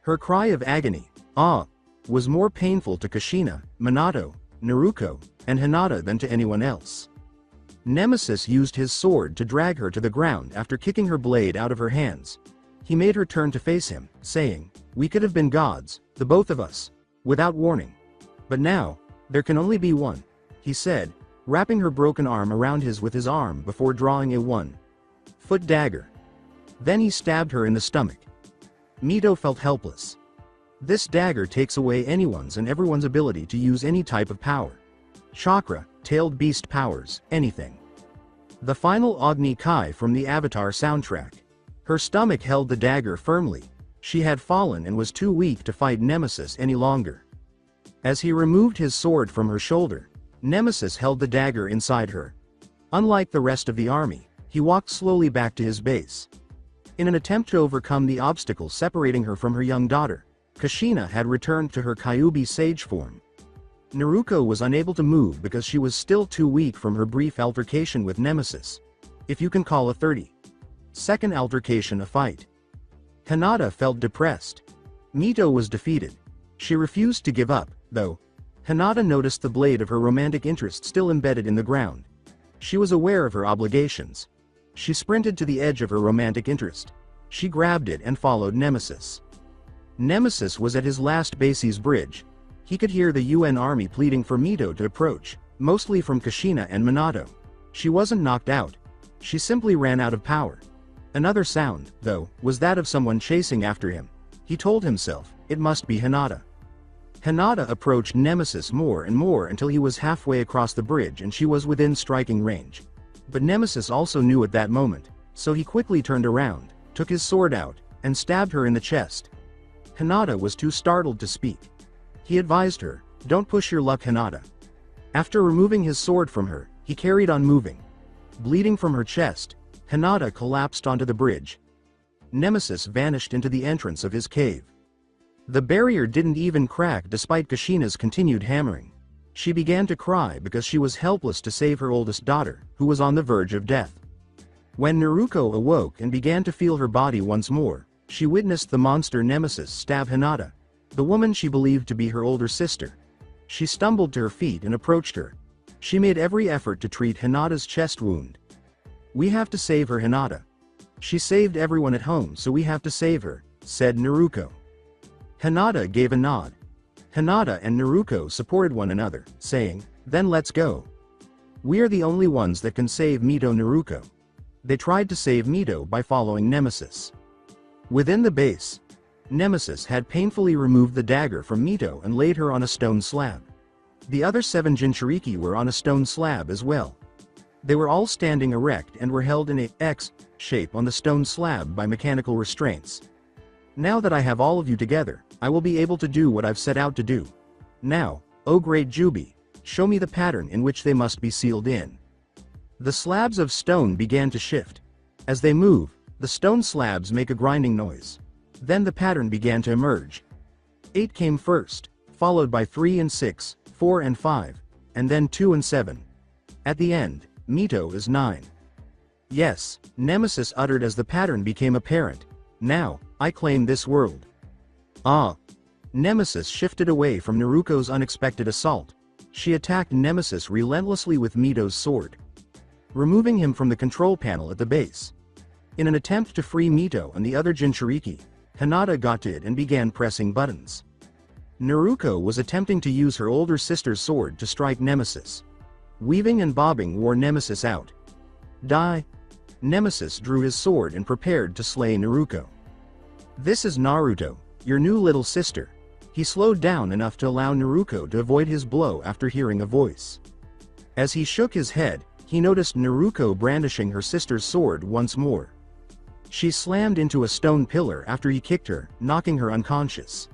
Her cry of agony, ah, was more painful to Kushina, Minato, Naruto, and Hinata than to anyone else. Nemesis used his sword to drag her to the ground after kicking her blade out of her hands. He made her turn to face him, saying, we could have been gods, the both of us, without warning. But now, there can only be one, he said, wrapping her broken arm around his with his arm before drawing a 1-foot dagger. Then he stabbed her in the stomach. Mito felt helpless. This dagger takes away anyone's and everyone's ability to use any type of power. Chakra, tailed beast powers, anything. The final Agni Kai from the Avatar soundtrack. Her stomach held the dagger firmly. She had fallen and was too weak to fight Nemesis any longer. As he removed his sword from her shoulder, Nemesis held the dagger inside her. Unlike the rest of the army, he walked slowly back to his base. In an attempt to overcome the obstacle separating her from her young daughter, Kushina had returned to her Kyuubi sage form. Naruto was unable to move because she was still too weak from her brief altercation with Nemesis. If you can call a 30-second altercation a fight. Hinata felt depressed. Mito was defeated. She refused to give up, though. Hinata noticed the blade of her romantic interest still embedded in the ground. She was aware of her obligations. She sprinted to the edge of her romantic interest. She grabbed it and followed Nemesis. Nemesis was at his last base's bridge. He could hear the UN army pleading for Mito to approach, mostly from Kushina and Minato. She wasn't knocked out. She simply ran out of power. Another sound, though, was that of someone chasing after him. He told himself, it must be Hinata. Hinata approached Nemesis more and more until he was halfway across the bridge and she was within striking range. But Nemesis also knew at that moment, so he quickly turned around, took his sword out, and stabbed her in the chest. Hinata was too startled to speak. He advised her, don't push your luck, Hinata. After removing his sword from her, he carried on moving. Bleeding from her chest, Hinata collapsed onto the bridge. Nemesis vanished into the entrance of his cave. The barrier didn't even crack despite Kushina's continued hammering. She began to cry because she was helpless to save her oldest daughter, who was on the verge of death. When Naruto awoke and began to feel her body once more, she witnessed the monster Nemesis stab Hinata, the woman she believed to be her older sister. She stumbled to her feet and approached her. She made every effort to treat Hinata's chest wound. We have to save her, Hinata. She saved everyone at home, so we have to save her, said Naruto. Hinata gave a nod. Hinata and Naruto supported one another, saying, then let's go. We are the only ones that can save Mito. Naruto. They tried to save Mito by following Nemesis. Within the base, Nemesis had painfully removed the dagger from Mito and laid her on a stone slab. The other 7 Jinchuriki were on a stone slab as well. They were all standing erect and were held in a X shape on the stone slab by mechanical restraints. Now that I have all of you together, I will be able to do what I've set out to do. Now, O great Jubi, show me the pattern in which they must be sealed in. The slabs of stone began to shift. As they move, the stone slabs make a grinding noise. Then the pattern began to emerge. 8 came first, followed by 3 and 6, 4 and 5, and then 2 and 7. At the end, Mito is 9. Yes, Nemesis uttered as the pattern became apparent. Now, I claim this world. Ah. Nemesis shifted away from Naruto's unexpected assault. She attacked Nemesis relentlessly with Mito's sword, removing him from the control panel at the base. In an attempt to free Mito and the other Jinchuriki, Hinata got to it and began pressing buttons. Naruto was attempting to use her older sister's sword to strike Nemesis. Weaving and bobbing wore Nemesis out. Die! Nemesis drew his sword and prepared to slay Naruto. This is Naruto, your new little sister. He slowed down enough to allow Naruto to avoid his blow after hearing a voice. As he shook his head, he noticed Naruto brandishing her sister's sword once more. She slammed into a stone pillar after he kicked her, knocking her unconscious.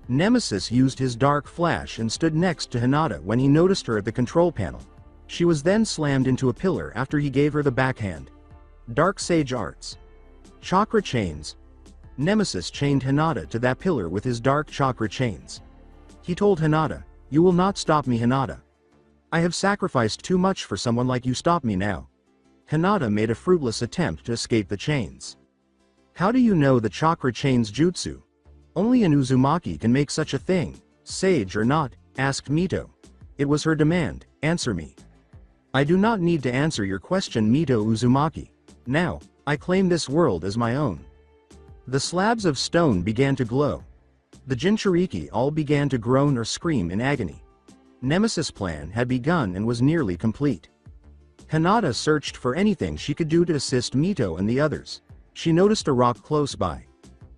Nemesis used his dark flash and stood next to Hinata when he noticed her at the control panel. She was then slammed into a pillar after he gave her the backhand. Dark Sage Arts. Chakra Chains. Nemesis chained Hinata to that pillar with his dark chakra chains. He told Hinata, "You will not stop me, Hinata. I have sacrificed too much for someone like you. Stop me now." Hinata made a fruitless attempt to escape the chains. "How do you know the chakra chains jutsu? Only an Uzumaki can make such a thing, sage or not," asked Mito. It was her demand, "Answer me." "I do not need to answer your question, Mito Uzumaki. Now, I claim this world as my own." The slabs of stone began to glow. The Jinchuriki all began to groan or scream in agony. Nemesis' plan had begun and was nearly complete. Hinata searched for anything she could do to assist Mito and the others. She noticed a rock close by.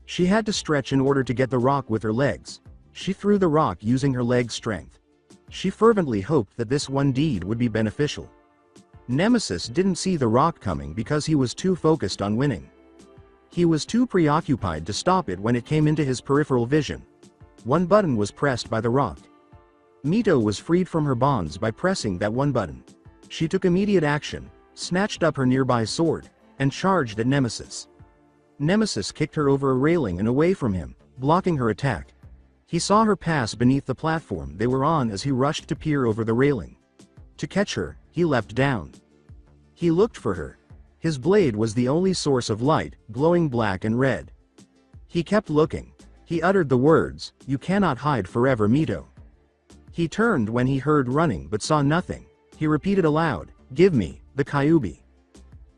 She had to stretch in order to get the rock with her legs. She threw the rock using her leg strength. She fervently hoped that this one deed would be beneficial. Nemesis didn't see the rock coming because he was too focused on winning. He was too preoccupied to stop it when it came into his peripheral vision. One button was pressed by the rock. Mito was freed from her bonds by pressing that one button. She took immediate action, snatched up her nearby sword, and charged at Nemesis. Nemesis kicked her over a railing and away from him, blocking her attack. He saw her pass beneath the platform they were on as he rushed to peer over the railing. To catch her, he leapt down. He looked for her. His blade was the only source of light, glowing black and red. He kept looking. He uttered the words, "You cannot hide forever, Mito." He turned when he heard running but saw nothing. He repeated aloud, "Give me the Kyuubi.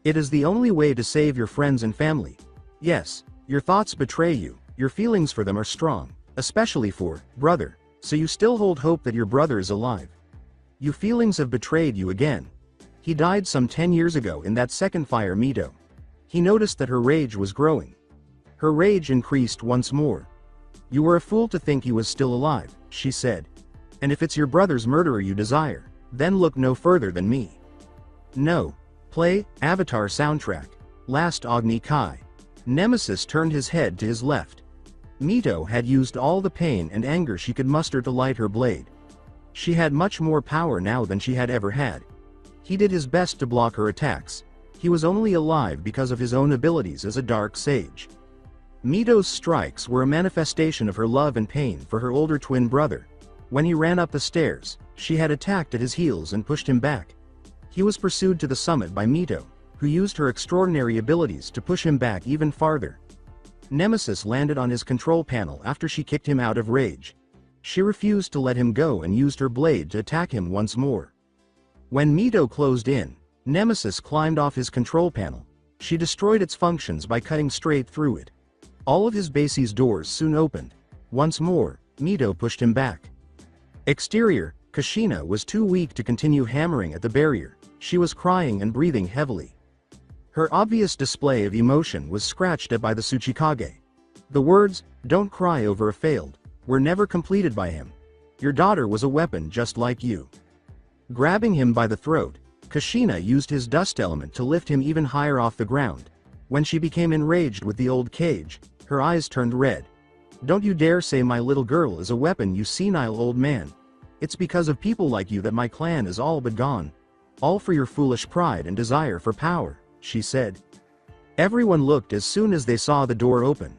It is the only way to save your friends and family. Yes, your thoughts betray you, your feelings for them are strong, especially for brother, so you still hold hope that your brother is alive. Your feelings have betrayed you again. He died some 10 years ago in that second fire, Mito." He noticed that her rage was growing. Her rage increased once more. "You were a fool to think he was still alive," she said. "And if it's your brother's murderer you desire, then look no further than me." No. Play, Avatar soundtrack. Last Agni Kai. Nemesis turned his head to his left. Mito had used all the pain and anger she could muster to light her blade. She had much more power now than she had ever had. He did his best to block her attacks. He was only alive because of his own abilities as a dark sage. Mito's strikes were a manifestation of her love and pain for her older twin brother. When he ran up the stairs, she had attacked at his heels and pushed him back. He was pursued to the summit by Mito, who used her extraordinary abilities to push him back even farther. Nemesis landed on his control panel after she kicked him out of rage. She refused to let him go and used her blade to attack him once more. When Mito closed in, Nemesis climbed off his control panel. She destroyed its functions by cutting straight through it. All of his base's doors soon opened. Once more, Mito pushed him back. Exterior, Kushina was too weak to continue hammering at the barrier. She was crying and breathing heavily. Her obvious display of emotion was scratched at by the Tsuchikage. The words, "Don't cry over a failed," were never completed by him. "Your daughter was a weapon just like you." Grabbing him by the throat, Kushina used his dust element to lift him even higher off the ground. When she became enraged with the old cage, her eyes turned red. "Don't you dare say my little girl is a weapon, you senile old man. It's because of people like you that my clan is all but gone. All for your foolish pride and desire for power," she said. Everyone looked as soon as they saw the door open.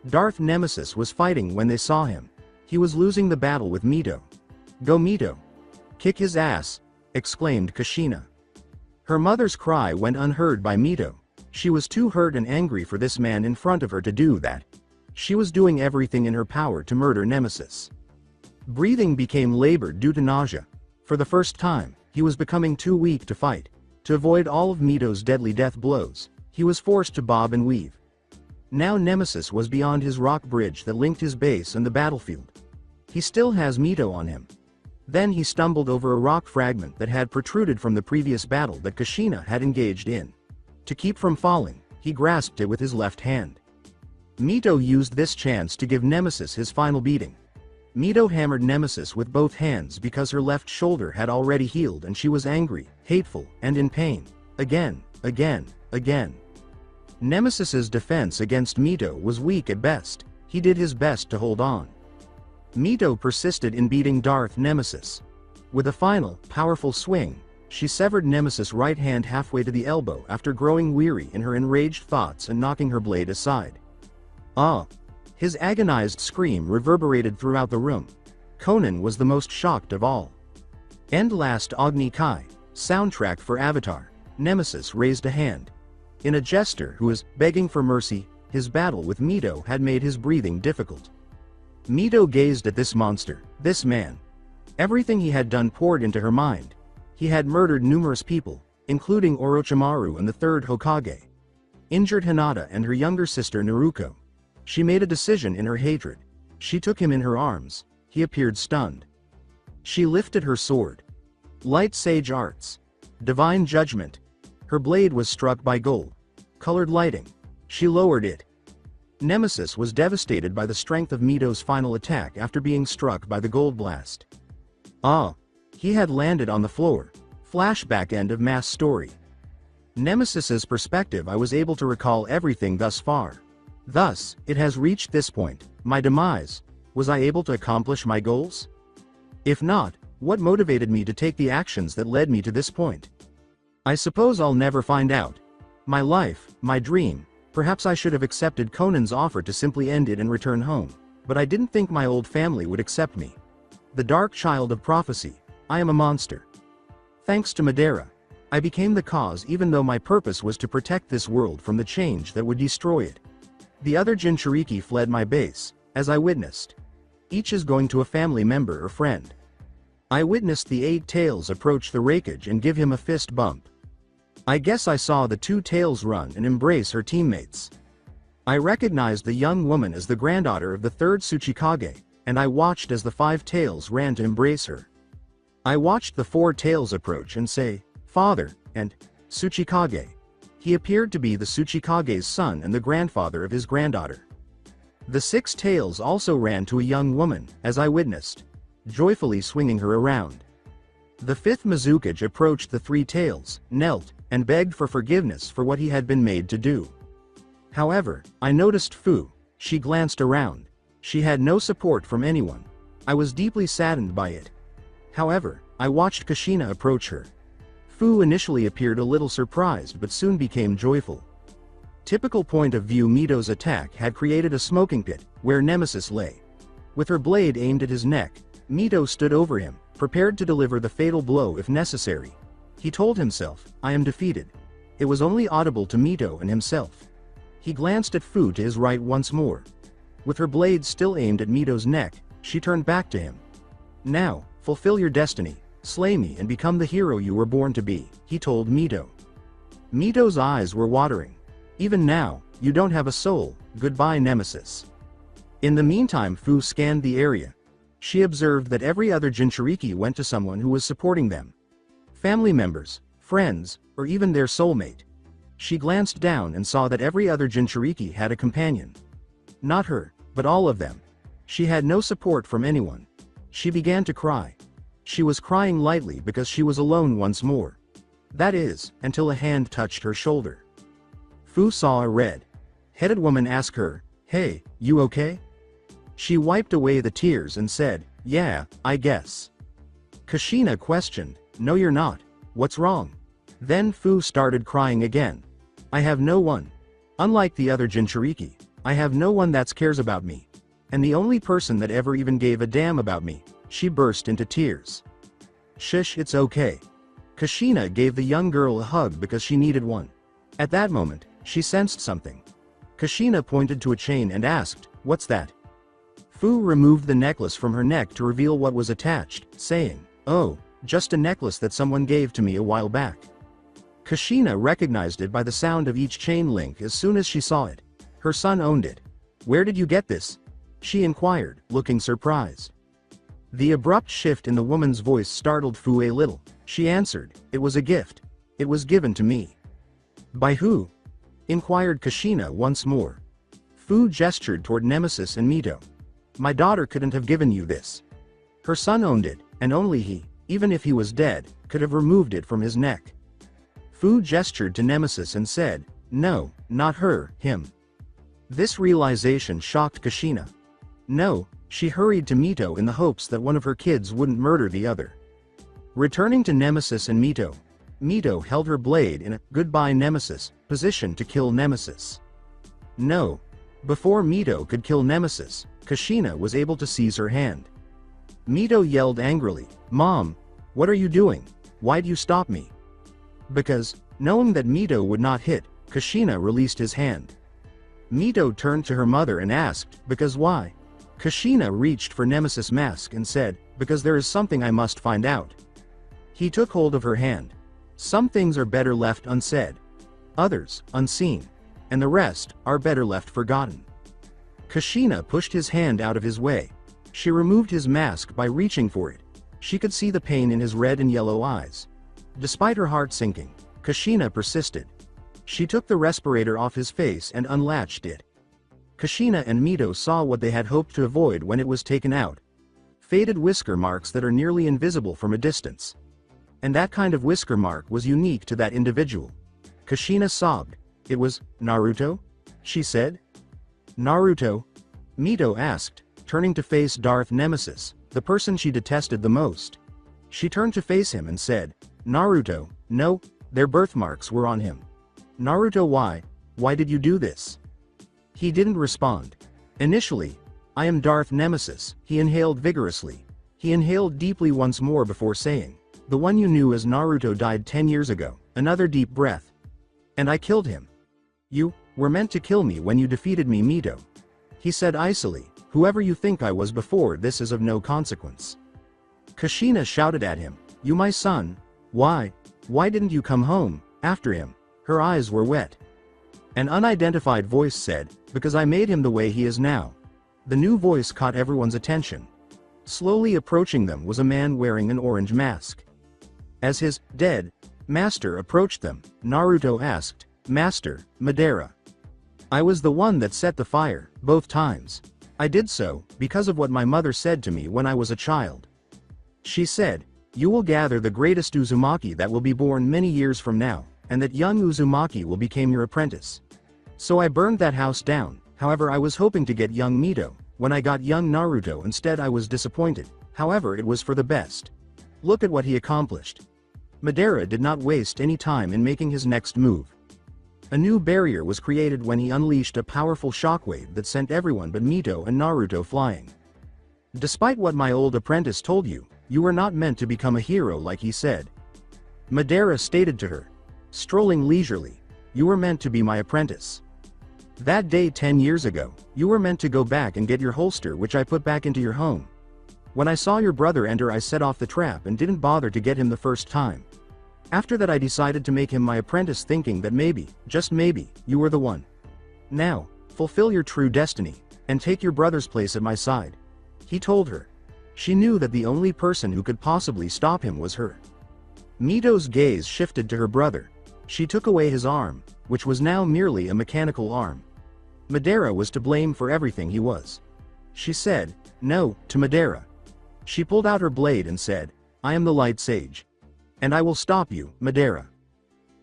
Darth Nemesis was fighting when they saw him. He was losing the battle with Mito. "Go Mito. Kick his ass," exclaimed Kushina. Her mother's cry went unheard by Mito. She was too hurt and angry for this man in front of her to do that. She was doing everything in her power to murder Nemesis. Breathing became labored due to nausea. For the first time, he was becoming too weak to fight. To avoid all of Mito's deadly death blows, he was forced to bob and weave. Now Nemesis was beyond his rock bridge that linked his base and the battlefield. He still has Mito on him. Then he stumbled over a rock fragment that had protruded from the previous battle that Kushina had engaged in. To keep from falling, he grasped it with his left hand. Mito used this chance to give Nemesis his final beating. Mito hammered Nemesis with both hands because her left shoulder had already healed and she was angry, hateful, and in pain. Again. Nemesis's defense against Mito was weak at best. He did his best to hold on. Mito persisted in beating Darth Nemesis. With a final, powerful swing, she severed Nemesis' right hand halfway to the elbow after growing weary in her enraged thoughts and knocking her blade aside. Ah! His agonized scream reverberated throughout the room. Conan was the most shocked of all. End last Agni Kai, soundtrack for Avatar. Nemesis raised a hand. In a jester who was begging for mercy, his battle with Mito had made his breathing difficult. Mito gazed at this monster, this man. Everything he had done poured into her mind. He had murdered numerous people, including Orochimaru and the third Hokage. Injured Hinata and her younger sister Naruto. She made a decision in her hatred. She took him in her arms. He appeared stunned. She lifted her sword. Light Sage Arts. Divine Judgment. Her blade was struck by gold-colored lighting. She lowered it. Nemesis was devastated by the strength of Mito's final attack after being struck by the gold blast. Ah! He had landed on the floor. Flashback end of mass story. Nemesis's perspective. I was able to recall everything thus far. Thus, it has reached this point, my demise. Was I able to accomplish my goals? If not, what motivated me to take the actions that led me to this point? I suppose I'll never find out. My life, my dream, perhaps I should have accepted Conan's offer to simply end it and return home, but I didn't think my old family would accept me. The dark child of prophecy, I am a monster. Thanks to Madara, I became the cause even though my purpose was to protect this world from the change that would destroy it. The other Jinchuriki fled my base, as I witnessed. Each is going to a family member or friend. I witnessed the 8 tails approach the Raikage and give him a fist bump. I guess I saw the 2 tails run and embrace her teammates. I recognized the young woman as the granddaughter of the 3rd Tsuchikage, and I watched as the 5 tails ran to embrace her. I watched the 4 tails approach and say, "Father," and "Tsuchikage." He appeared to be the Tsuchikage's son and the grandfather of his granddaughter. The 6 tails also ran to a young woman, as I witnessed, joyfully swinging her around. The 5th Mizukage approached the 3 tails, knelt, and begged for forgiveness for what he had been made to do. However, I noticed Fu. She glanced around. She had no support from anyone. I was deeply saddened by it. However, I watched Kushina approach her. Fu initially appeared a little surprised but soon became joyful. Typical point of view. Mito's attack had created a smoking pit, where Nemesis lay. With her blade aimed at his neck, Mito stood over him, prepared to deliver the fatal blow if necessary. He told himself, "I am defeated." It was only audible to Mito and himself. He glanced at Fu to his right once more. With her blade still aimed at Mito's neck, she turned back to him. "Now, fulfill your destiny. Slay me and become the hero you were born to be," he told Mito. Mito's eyes were watering. "Even now, you don't have a soul, goodbye Nemesis." In the meantime Fu scanned the area. She observed that every other Jinchuriki went to someone who was supporting them. Family members, friends, or even their soulmate. She glanced down and saw that every other Jinchuriki had a companion. Not her, but all of them. She had no support from anyone. She began to cry. She was crying lightly because she was alone once more. That is, until a hand touched her shoulder. Fu saw a red-headed woman ask her, "Hey, you okay?" She wiped away the tears and said, "Yeah, I guess." Kushina questioned, "No you're not. What's wrong?" Then Fu started crying again. "I have no one. Unlike the other Jinchuriki, I have no one that cares about me. And the only person that ever even gave a damn about me." She burst into tears. "Shush, it's okay." Kushina gave the young girl a hug because she needed one. At that moment, she sensed something. Kushina pointed to a chain and asked, What's that? Fu removed the necklace from her neck to reveal what was attached, saying, "Oh, just a necklace that someone gave to me a while back." Kushina recognized it by the sound of each chain link as soon as she saw it. Her son owned it. "Where did you get this?" she inquired, looking surprised. The abrupt shift in the woman's voice startled Fu a little. She answered, "It was a gift. It was given to me." "By who?" inquired Kushina once more. Fu gestured toward Nemesis and Mito. "My daughter couldn't have given you this. Her son owned it, and only he, even if he was dead, could have removed it from his neck." Fu gestured to Nemesis and said, "No, not her, him." This realization shocked Kushina. "No," she hurried to Mito in the hopes that one of her kids wouldn't murder the other. Returning to Nemesis and Mito, Mito held her blade in a "goodbye Nemesis" position to kill Nemesis. No. Before Mito could kill Nemesis, Kushina was able to seize her hand. Mito yelled angrily, "Mom! What are you doing? Why'd you stop me?" Because, knowing that Mito would not hit, Kushina released his hand. Mito turned to her mother and asked, "Because why?" Kushina reached for Nemesis' mask and said, "Because there is something I must find out." He took hold of her hand. Some things are better left unsaid. Others, unseen. And the rest, are better left forgotten. Kushina pushed his hand out of his way. She removed his mask by reaching for it. She could see the pain in his red and yellow eyes. Despite her heart sinking, Kushina persisted. She took the respirator off his face and unlatched it. Kushina and Mito saw what they had hoped to avoid when it was taken out. Faded whisker marks that are nearly invisible from a distance. And that kind of whisker mark was unique to that individual. Kushina sobbed. "It was Naruto?" she said. "Naruto?" Mito asked, turning to face Darth Nemesis, the person she detested the most. She turned to face him and said, "Naruto, no, their birthmarks were on him." "Naruto, why did you do this?" He didn't respond. Initially, "I am Darth Nemesis," he inhaled vigorously. He inhaled deeply once more before saying, "The one you knew as Naruto died 10 years ago," another deep breath. "And I killed him." "You were meant to kill me when you defeated me, Mito," he said icily. "Whoever you think I was before this is of no consequence." Kushina shouted at him, "You my son, why didn't you come home, after him?" Her eyes were wet. An unidentified voice said, "Because I made him the way he is now." The new voice caught everyone's attention. Slowly approaching them was a man wearing an orange mask. As his dead master approached them, Naruto asked, "Master, Madara. I was the one that set the fire, both times. I did so, because of what my mother said to me when I was a child. She said, you will gather the greatest Uzumaki that will be born many years from now, and that young Uzumaki will become your apprentice. So I burned that house down. However, I was hoping to get young Mito. When I got young Naruto instead, I was disappointed. However, it was for the best. Look at what he accomplished." Madara did not waste any time in making his next move. A new barrier was created when he unleashed a powerful shockwave that sent everyone but Mito and Naruto flying. "Despite what my old apprentice told you, you were not meant to become a hero like he said," Madara stated to her. Strolling leisurely, "You were meant to be my apprentice. That day 10 years ago, you were meant to go back and get your holster, which I put back into your home. When I saw your brother enter, I set off the trap and didn't bother to get him the first time. After that, I decided to make him my apprentice, thinking that maybe, just maybe, you were the one. Now, fulfill your true destiny, and take your brother's place at my side," he told her. She knew that the only person who could possibly stop him was her. Mito's gaze shifted to her brother. She took away his arm, which was now merely a mechanical arm. Madara was to blame for everything he was. She said, "No," to Madara. She pulled out her blade and said, "I am the Light Sage. And I will stop you, Madara."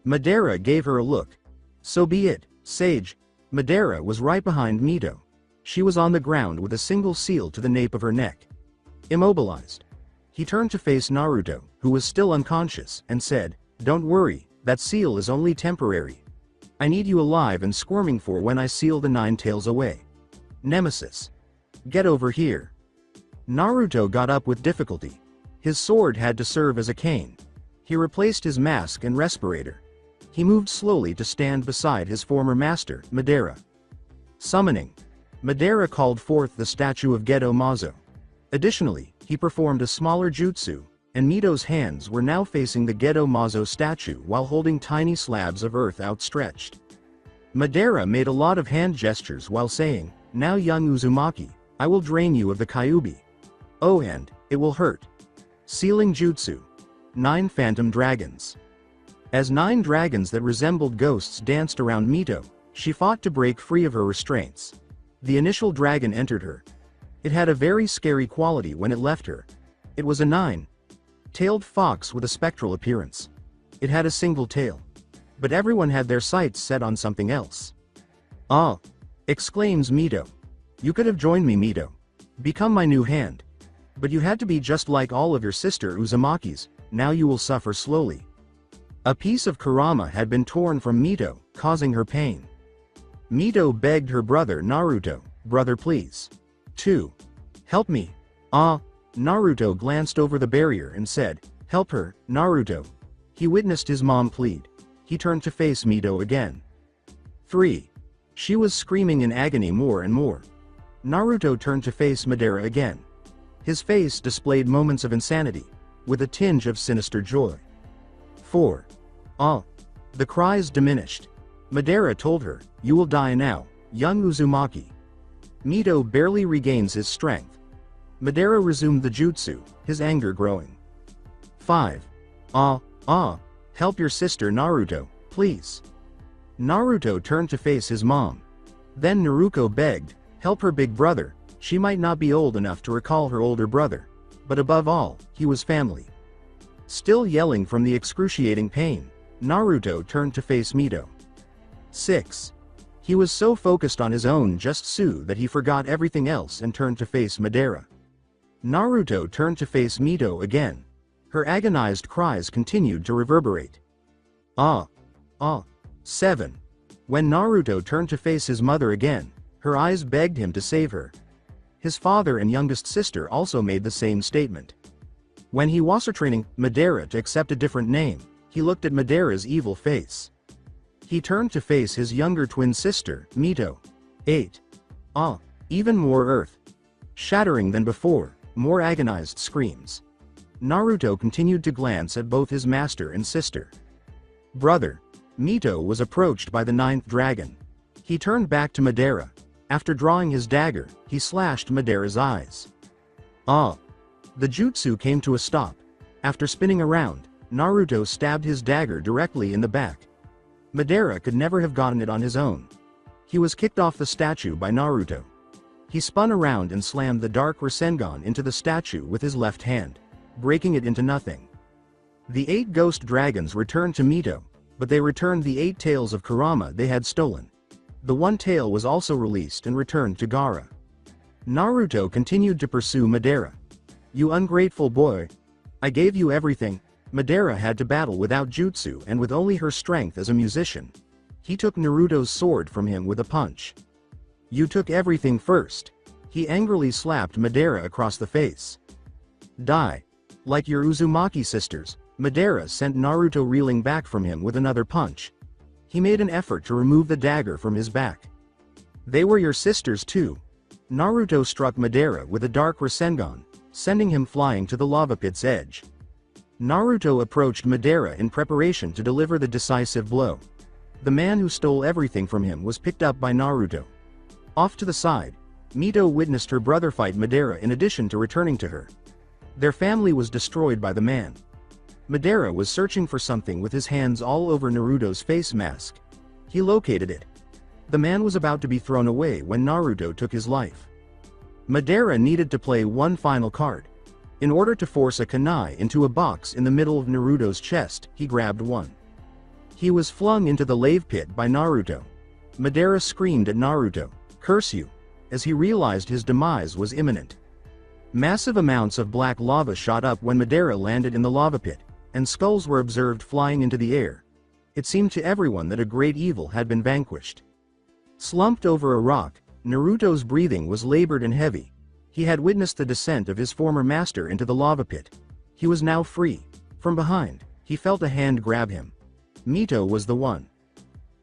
Madara gave her a look. "So be it, Sage." Madara was right behind Mito. She was on the ground with a single seal to the nape of her neck. Immobilized. He turned to face Naruto, who was still unconscious, and said, "Don't worry, that seal is only temporary. I need you alive and squirming for when I seal the 9 tails away. Nemesis. Get over here." Naruto got up with difficulty. His sword had to serve as a cane. He replaced his mask and respirator. He moved slowly to stand beside his former master, Madara. Summoning. Madara called forth the statue of Gedo Mazo. Additionally, he performed a smaller jutsu, and Mito's hands were now facing the Gedo Mazo statue while holding tiny slabs of earth outstretched. Madara made a lot of hand gestures while saying, "Now young Uzumaki, I will drain you of the Kyuubi. Oh, and it will hurt." Sealing Jutsu. 9 Phantom Dragons. As 9 dragons that resembled ghosts danced around Mito, she fought to break free of her restraints. The initial dragon entered her. It had a very scary quality when it left her. It was a 9-tailed fox with a spectral appearance. It had a single tail. But everyone had their sights set on something else. "Ah!" exclaims Mito. "You could have joined me, Mito. Become my new hand. But you had to be just like all of your sister Uzumaki's, now you will suffer slowly." A piece of Kurama had been torn from Mito, causing her pain. Mito begged her brother Naruto, "Brother, please. 2. Help me." "Ah." Naruto glanced over the barrier and said, "Help her, Naruto." He witnessed his mom plead. He turned to face Mito again. 3. She was screaming in agony more and more. Naruto turned to face Madara again. His face displayed moments of insanity, with a tinge of sinister joy. 4. "Ah." The cries diminished. Madara told her, "You will die now, young Uzumaki." Mito barely regains his strength. Madara resumed the jutsu, his anger growing. 5. "Ah, ah. Help your sister Naruto, please." Naruto turned to face his mom. Then Naruto begged, "Help her big brother, she might not be old enough to recall her older brother. But above all, he was family." Still yelling from the excruciating pain, Naruto turned to face Mito. 6. He was so focused on his own jutsu that he forgot everything else and turned to face Madara. Naruto turned to face Mito again. Her agonized cries continued to reverberate. "Ah. Ah." 7. When Naruto turned to face his mother again, her eyes begged him to save her. His father and youngest sister also made the same statement. When he was training Madara to accept a different name, he looked at Madara's evil face. He turned to face his younger twin sister, Mito. 8. "Ah." Even more earth. Shattering than before, more agonized screams. Naruto continued to glance at both his master and sister. "Brother." Mito was approached by the 9th dragon. He turned back to Madara. After drawing his dagger, he slashed Madara's eyes. "Ah." The jutsu came to a stop. After spinning around, Naruto stabbed his dagger directly in the back. Madara could never have gotten it on his own. He was kicked off the statue by Naruto. He spun around and slammed the dark Rasengan into the statue with his left hand, breaking it into nothing. The 8 ghost dragons returned to Mito, but they returned the 8 tails of Kurama they had stolen. The 1 tail was also released and returned to Gaara. Naruto continued to pursue Madara. "You ungrateful boy. I gave you everything." Madara had to battle without jutsu and with only her strength as a musician. He took Naruto's sword from him with a punch. "You took everything first." He angrily slapped Madara across the face. "Die. Like your Uzumaki sisters." Madara sent Naruto reeling back from him with another punch. He made an effort to remove the dagger from his back. "They were your sisters too." Naruto struck Madara with a dark Rasengan, sending him flying to the lava pit's edge. Naruto approached Madara in preparation to deliver the decisive blow. The man who stole everything from him was picked up by Naruto. Off to the side, Mito witnessed her brother fight Madara in addition to returning to her. Their family was destroyed by the man. Madara was searching for something with his hands all over Naruto's face mask. He located it. The man was about to be thrown away when Naruto took his life. Madara needed to play one final card. In order to force a kunai into a box in the middle of Naruto's chest, he grabbed one. He was flung into the lave pit by Naruto. Madara screamed at Naruto, "Curse you," as he realized his demise was imminent. Massive amounts of black lava shot up when Madara landed in the lava pit, and skulls were observed flying into the air. It seemed to everyone that a great evil had been vanquished. Slumped over a rock, Naruto's breathing was labored and heavy. He had witnessed the descent of his former master into the lava pit. He was now free. From behind, he felt a hand grab him. Mito was the one.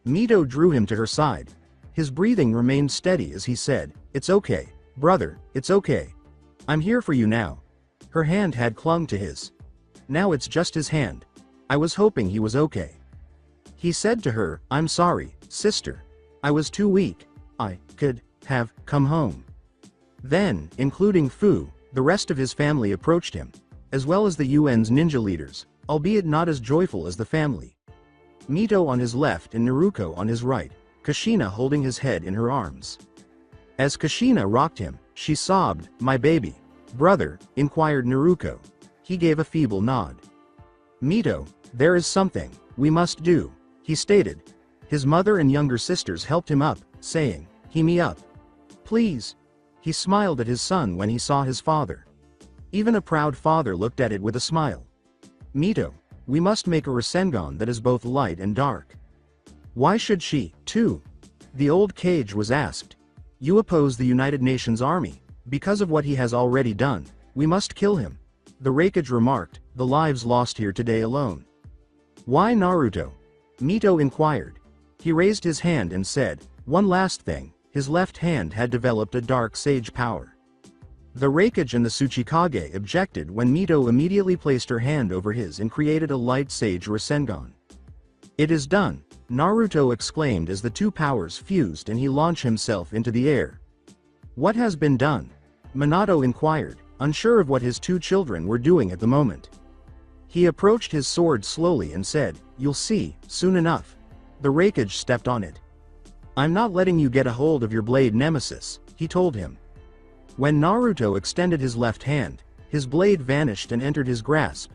Mito drew him to her side. His breathing remained steady as he said, "It's okay, brother, it's okay. I'm here for you now." Her hand had clung to his. Now it's just his hand. I was hoping he was okay. He said to her, "I'm sorry, sister. I was too weak. I could have come home." Then, including Fu, the rest of his family approached him, as well as the UN's ninja leaders, albeit not as joyful as the family. Mito on his left and Naruto on his right, Kushina holding his head in her arms. As Kushina rocked him, she sobbed, "My baby." "Brother?" inquired Naruto. He gave a feeble nod. "Mito, there is something we must do," he stated. His mother and younger sisters helped him up, saying, "Heat me up. Please." He smiled at his son when he saw his father. Even a proud father looked at it with a smile. "Mito, we must make a Rasengan that is both light and dark." "Why should she, too?" the old Cage was asked. "You oppose the United Nations Army. Because of what he has already done, we must kill him," the Raikage remarked, "the lives lost here today alone." "Why Naruto?" Mito inquired. He raised his hand and said, "One last thing." His left hand had developed a dark sage power. The Raikage and the Tsuchikage objected when Mito immediately placed her hand over his and created a light sage Rasengan. "It is done," Naruto exclaimed as the two powers fused and he launched himself into the air. "What has been done?" Minato inquired, unsure of what his two children were doing at the moment. He approached his sword slowly and said, "You'll see, soon enough." The Raikage stepped on it. "I'm not letting you get a hold of your blade nemesis," he told him. When Naruto extended his left hand, his blade vanished and entered his grasp.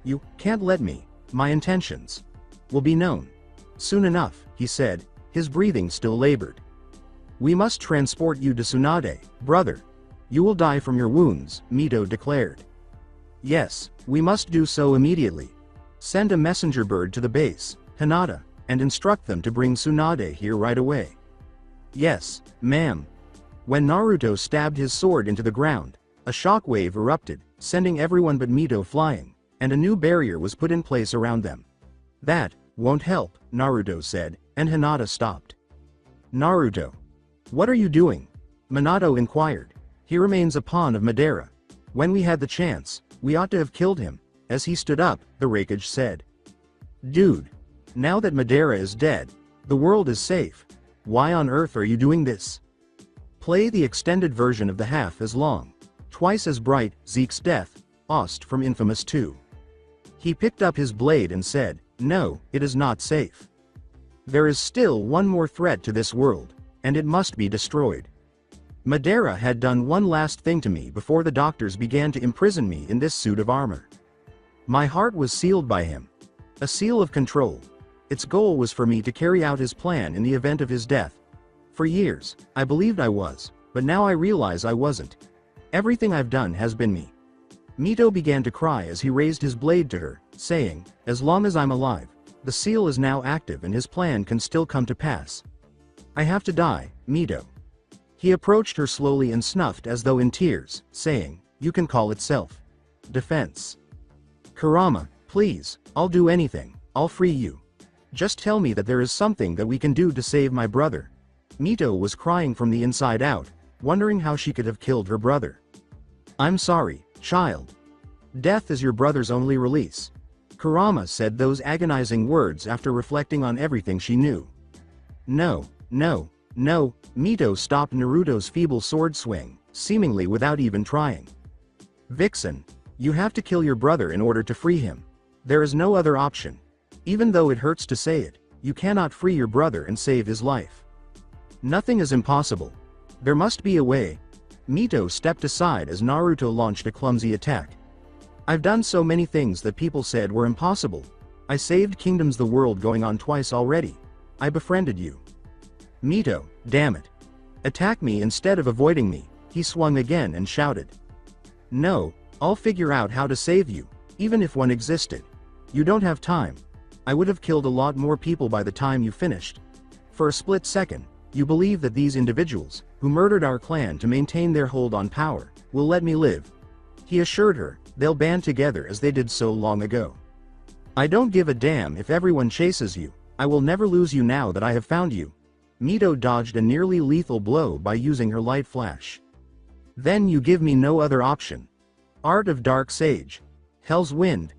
"You can't let me. My intentions will be known soon enough," he said, his breathing still labored. "We must transport you to Tsunade, brother. You will die from your wounds," Mito declared. "Yes, we must do so immediately. Send a messenger bird to the base, Hinata, and instruct them to bring Tsunade here right away." "Yes, ma'am." When Naruto stabbed his sword into the ground, a shockwave erupted, sending everyone but Mito flying, and a new barrier was put in place around them. "That won't help," Naruto said, and Hinata stopped. "Naruto, what are you doing?" Minato inquired. "He remains a pawn of Madara. When we had the chance, we ought to have killed him." As he stood up, the Raikage said, "Dude, now that Madara is dead, the world is safe. Why on earth are you doing this?" Play the extended version of the half as long, twice as bright, Zeke's death, Ost from Infamous 2. He picked up his blade and said, "No, it is not safe. There is still one more threat to this world, and it must be destroyed. Madara had done one last thing to me before the doctors began to imprison me in this suit of armor. My heart was sealed by him. A seal of control. Its goal was for me to carry out his plan in the event of his death. For years, I believed I was, but now I realize I wasn't. Everything I've done has been me." Mito began to cry as he raised his blade to her, saying, "As long as I'm alive, the seal is now active and his plan can still come to pass. I have to die, Mito." He approached her slowly and snuffed as though in tears, saying, "You can call it self-defense. Kurama, please, I'll do anything, I'll free you. Just tell me that there is something that we can do to save my brother." Mito was crying from the inside out, wondering how she could have killed her brother. "I'm sorry, child. Death is your brother's only release." Kurama said those agonizing words after reflecting on everything she knew. "No, no, no," Mito stopped Naruto's feeble sword swing, seemingly without even trying. "Vixen, you have to kill your brother in order to free him. There is no other option. Even though it hurts to say it, you cannot free your brother and save his life. Nothing is impossible. There must be a way." Mito stepped aside as Naruto launched a clumsy attack. "I've done so many things that people said were impossible. I saved kingdoms, the world going on twice already. I befriended you. Mito, damn it. Attack me instead of avoiding me." He swung again and shouted. "No, I'll figure out how to save you, even if one existed. You don't have time. I would have killed a lot more people by the time you finished. For a split second, you believe that these individuals, who murdered our clan to maintain their hold on power, will let me live." He assured her, "They'll band together as they did so long ago. I don't give a damn if everyone chases you, I will never lose you now that I have found you." Mito dodged a nearly lethal blow by using her light flash. Then you give me no other option. Art of Dark Sage. Hell's Wind.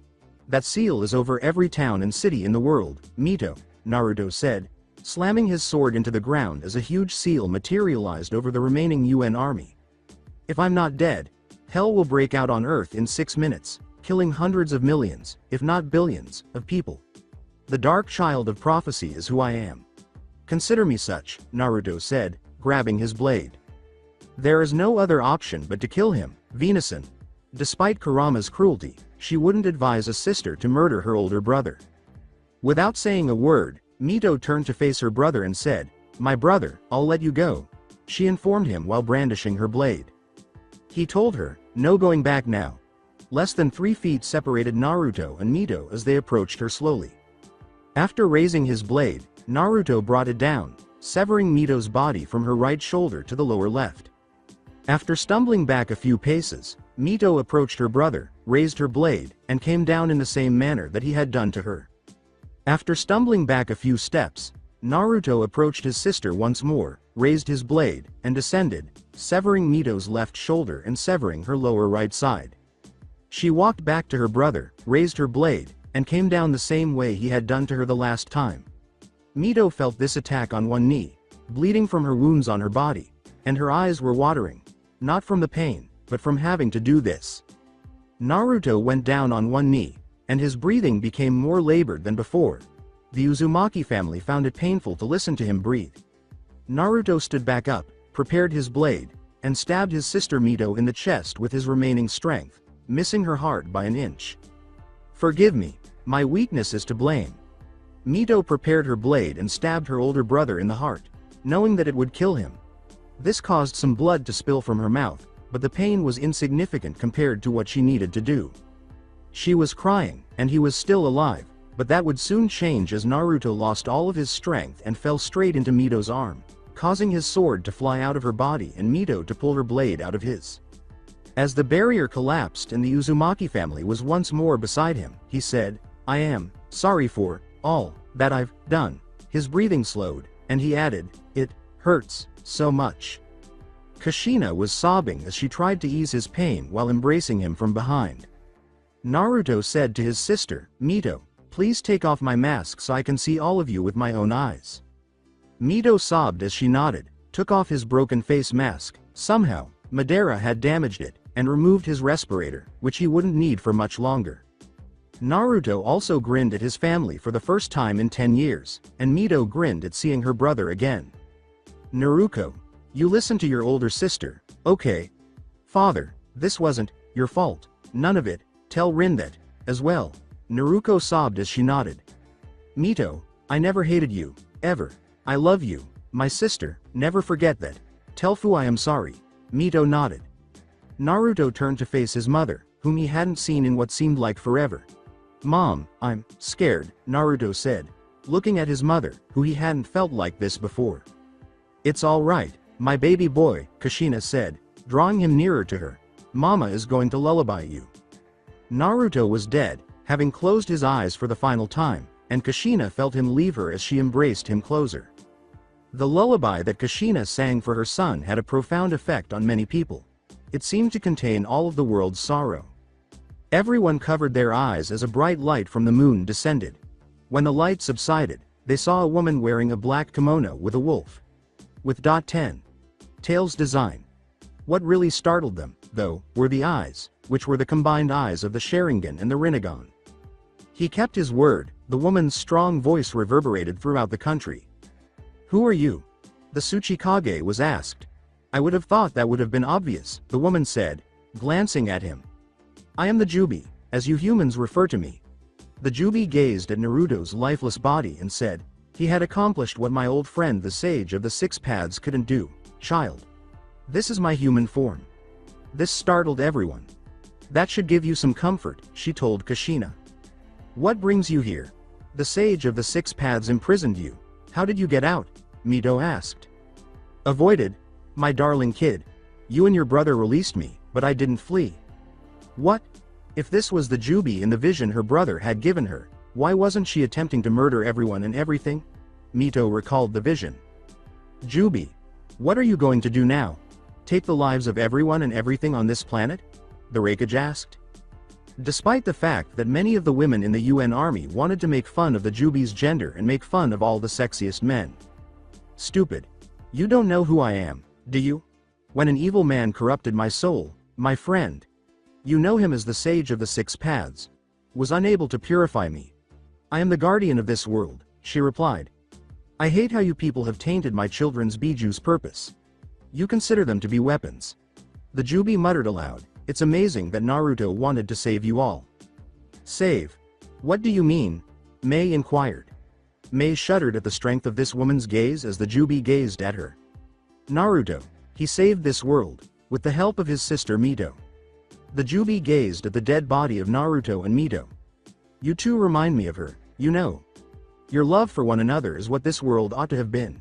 That seal is over every town and city in the world, Mito, Naruto said, slamming his sword into the ground as a huge seal materialized over the remaining UN army. If I'm not dead, hell will break out on Earth in 6 minutes, killing hundreds of millions, if not billions, of people. The Dark Child of Prophecy is who I am. Consider me such, Naruto said, grabbing his blade. There is no other option but to kill him, Venusaur. Despite Kurama's cruelty, she wouldn't advise a sister to murder her older brother. Without saying a word, Mito turned to face her brother and said, "My brother, I'll let you go," she informed him while brandishing her blade. He told her, "No going back now." Less than 3 feet separated Naruto and Mito as they approached her slowly. After raising his blade, Naruto brought it down, severing Mito's body from her right shoulder to the lower left. After stumbling back a few paces, Mito approached her brother, raised her blade, and came down in the same manner that he had done to her. After stumbling back a few steps, Naruto approached his sister once more, raised his blade, and descended, severing Mito's left shoulder and severing her lower right side. She walked back to her brother, raised her blade, and came down the same way he had done to her the last time. Mito felt this attack on one knee, bleeding from her wounds on her body, and her eyes were watering, not from the pain, but from having to do this. Naruto went down on one knee, and his breathing became more labored than before. The Uzumaki family found it painful to listen to him breathe. Naruto stood back up, prepared his blade, and stabbed his sister Mito in the chest with his remaining strength, missing her heart by an inch. "Forgive me, my weakness is to blame." Mito prepared her blade and stabbed her older brother in the heart, knowing that it would kill him. This caused some blood to spill from her mouth, but the pain was insignificant compared to what she needed to do. She was crying, and he was still alive, but that would soon change as Naruto lost all of his strength and fell straight into Mito's arm, causing his sword to fly out of her body and Mito to pull her blade out of his. As the barrier collapsed and the Uzumaki family was once more beside him, he said, "I am sorry for all that I've done." His breathing slowed, and he added, "It hurts so much." Kushina was sobbing as she tried to ease his pain while embracing him from behind. Naruto said to his sister, "Mito, please take off my mask so I can see all of you with my own eyes." Mito sobbed as she nodded, took off his broken face mask. Somehow, Madara had damaged it, and removed his respirator, which he wouldn't need for much longer. Naruto also grinned at his family for the first time in 10 years, and Mito grinned at seeing her brother again. "Naruto, you listen to your older sister, okay? Father, this wasn't your fault. None of it. Tell Rin that, as well." Naruto sobbed as she nodded. "Mito, I never hated you, ever. I love you, my sister, never forget that. Tell Fu I am sorry." Mito nodded. Naruto turned to face his mother, whom he hadn't seen in what seemed like forever. "Mom, I'm scared," Naruto said, looking at his mother, who he hadn't felt like this before. "It's all right, my baby boy," Kushina said, drawing him nearer to her. "Mama is going to lullaby you." Naruto was dead, having closed his eyes for the final time, and Kushina felt him leave her as she embraced him closer. The lullaby that Kushina sang for her son had a profound effect on many people. It seemed to contain all of the world's sorrow. Everyone covered their eyes as a bright light from the moon descended. When the light subsided, they saw a woman wearing a black kimono with a wolf. With .10 tails design. What really startled them, though, were the eyes, which were the combined eyes of the Sharingan and the Rinnegan. He kept his word, the woman's strong voice reverberated throughout the country. "Who are you?" the Tsuchikage was asked. "I would have thought that would have been obvious," the woman said, glancing at him. "I am the Jubi, as you humans refer to me." The Jubi gazed at Naruto's lifeless body and said, "He had accomplished what my old friend the Sage of the Six Paths couldn't do, child. This is my human form." This startled everyone. "That should give you some comfort," she told Kushina. "What brings you here? The Sage of the Six Paths imprisoned you. How did you get out?" Mito asked. "Avoided, my darling kid. You and your brother released me, but I didn't flee." What? If this was the Jubi in the vision her brother had given her, why wasn't she attempting to murder everyone and everything? Mito recalled the vision. Jubi, what are you going to do now? Take the lives of everyone and everything on this planet? The Raikage asked. Despite the fact that many of the women in the UN army wanted to make fun of the Jubi's gender and make fun of all the sexiest men. Stupid. You don't know who I am, do you? When an evil man corrupted my soul, my friend. You know him as the Sage of the Six Paths. Was unable to purify me. I am the guardian of this world, she replied. I hate how you people have tainted my children's Biju's purpose. You consider them to be weapons. The Jubi muttered aloud, it's amazing that Naruto wanted to save you all. Save? What do you mean? Mei inquired. Mei shuddered at the strength of this woman's gaze as the Jubi gazed at her. Naruto, he saved this world, with the help of his sister Mito. The Jubi gazed at the dead body of Naruto and Mito. You two remind me of her, you know. Your love for one another is what this world ought to have been.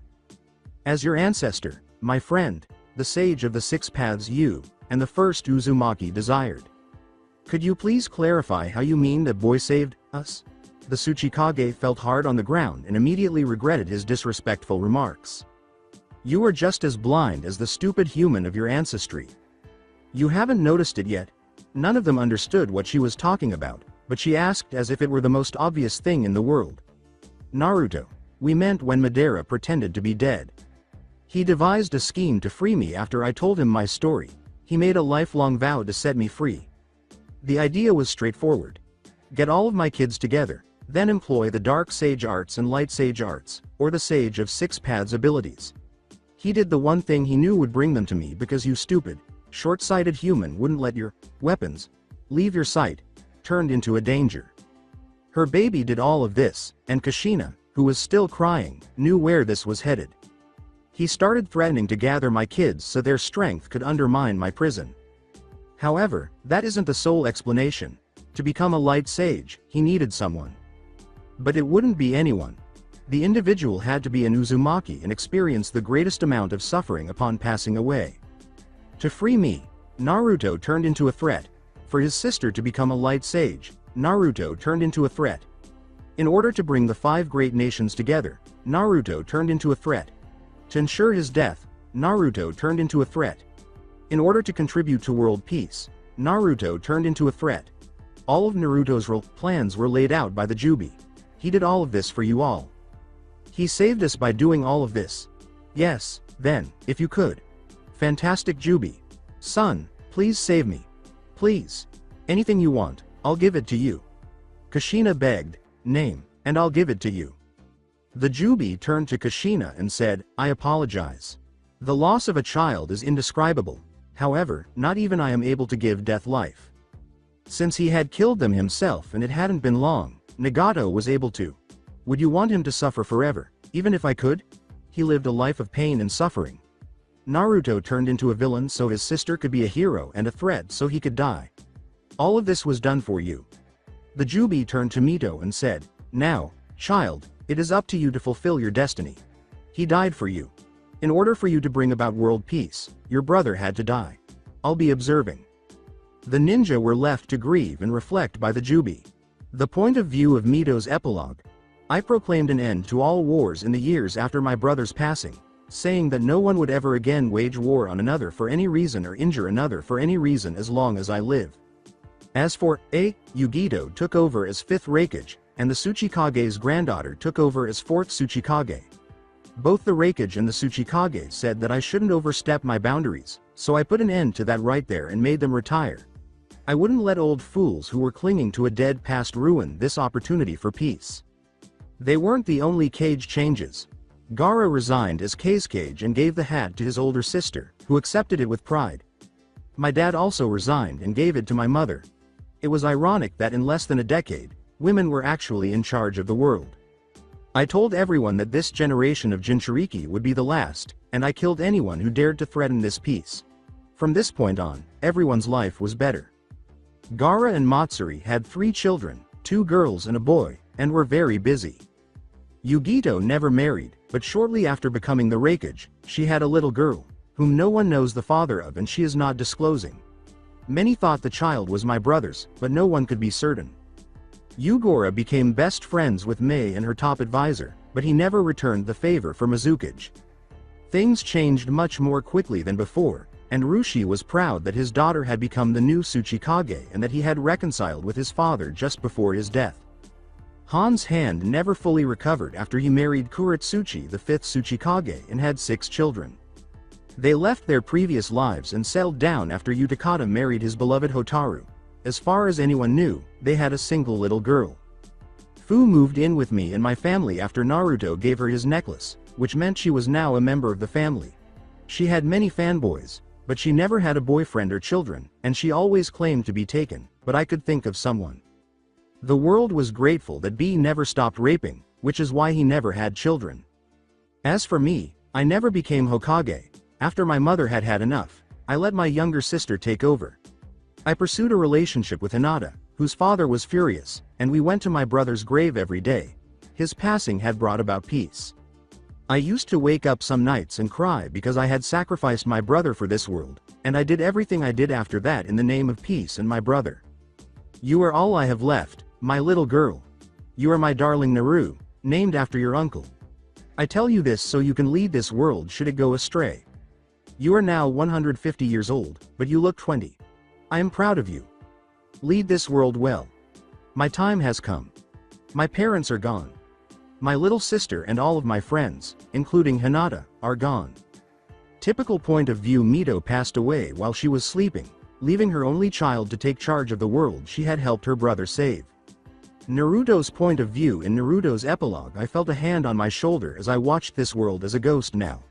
As your ancestor, my friend, the Sage of the Six Paths you, and the first Uzumaki desired. Could you please clarify how you mean that boy saved us? The Tsuchikage felt hard on the ground and immediately regretted his disrespectful remarks. You are just as blind as the stupid human of your ancestry. You haven't noticed it yet. None of them understood what she was talking about, but she asked as if it were the most obvious thing in the world. Naruto, we meant when Madara pretended to be dead. He devised a scheme to free me after I told him my story. He made a lifelong vow to set me free. The idea was straightforward. Get all of my kids together, then employ the Dark Sage Arts and Light Sage Arts, or the Sage of Six Paths abilities. He did the one thing he knew would bring them to me because you stupid, short-sighted human wouldn't let your weapons leave your sight, turned into a danger. Her baby did all of this, and Kushina, who was still crying, knew where this was headed. He started threatening to gather my kids so their strength could undermine my prison. However, that isn't the sole explanation. To become a light sage, he needed someone. But it wouldn't be anyone. The individual had to be an Uzumaki and experience the greatest amount of suffering upon passing away. To free me, Naruto turned into a threat. For his sister to become a light sage, Naruto turned into a threat. In order to bring the 5 great nations together, Naruto turned into a threat. To ensure his death, Naruto turned into a threat. In order to contribute to world peace, Naruto turned into a threat. All of Naruto's plans were laid out by the Jubi. He did all of this for you all. He saved us by doing all of this. Yes, then, if you could. Fantastic Jubi. Son, please save me. Please. Anything you want, I'll give it to you. Kushina begged, name, and I'll give it to you. The Jubi turned to Kushina and said, I apologize. The loss of a child is indescribable. However, not even I am able to give death life. Since he had killed them himself and it hadn't been long, Nagato was able to. Would you want him to suffer forever, even if I could? He lived a life of pain and suffering. Naruto turned into a villain so his sister could be a hero and a threat so he could die. All of this was done for you. The Jubi turned to Mito and said, now, child, it is up to you to fulfill your destiny. He died for you. In order for you to bring about world peace, your brother had to die. I'll be observing. The ninja were left to grieve and reflect by the Jubi. The point of view of Mito's epilogue. I proclaimed an end to all wars in the years after my brother's passing, saying that no one would ever again wage war on another for any reason or injure another for any reason as long as I live. As for Yugito took over as 5th Raikage, and the Tsuchikage's granddaughter took over as 4th Tsuchikage. Both the Raikage and the Tsuchikage said that I shouldn't overstep my boundaries, so I put an end to that right there and made them retire. I wouldn't let old fools who were clinging to a dead past ruin this opportunity for peace. They weren't the only cage changes. Gaara resigned as Kazekage and gave the hat to his older sister, who accepted it with pride. My dad also resigned and gave it to my mother. It was ironic that in less than a decade, women were actually in charge of the world. I told everyone that this generation of Jinchuriki would be the last, and I killed anyone who dared to threaten this peace. From this point on, everyone's life was better. Gaara and Matsuri had 3 children, 2 girls and a boy, and were very busy. Yugito never married, but shortly after becoming the Raikage, she had a little girl, whom no one knows the father of and she is not disclosing. Many thought the child was my brother's, but no one could be certain. Yugora became best friends with Mei and her top advisor, but he never returned the favor for Mizukage. Things changed much more quickly than before, and Rushi was proud that his daughter had become the new Tsuchikage and that he had reconciled with his father just before his death. Han's hand never fully recovered after he married Kuretsuchi, the fifth Tsuchikage, and had 6 children. They left their previous lives and settled down after Utakata married his beloved Hotaru. As far as anyone knew, they had a single little girl. Fu moved in with me and my family after Naruto gave her his necklace, which meant she was now a member of the family. She had many fanboys, but she never had a boyfriend or children, and she always claimed to be taken, but I could think of someone. The world was grateful that B never stopped raping, which is why he never had children. As for me, I never became Hokage. After my mother had had enough, I let my younger sister take over. I pursued a relationship with Hinata, whose father was furious, and we went to my brother's grave every day. His passing had brought about peace. I used to wake up some nights and cry because I had sacrificed my brother for this world, and I did everything I did after that in the name of peace and my brother. You are all I have left, my little girl. You are my darling Naru, named after your uncle. I tell you this so you can lead this world should it go astray. You are now 150 years old, but you look 20. I am proud of you. Lead this world well. My time has come. My parents are gone. My little sister and all of my friends, including Hinata, are gone. Typical point of view. Mito passed away while she was sleeping, leaving her only child to take charge of the world she had helped her brother save. Naruto's point of view. In Naruto's epilogue, I felt a hand on my shoulder as I watched this world as a ghost now.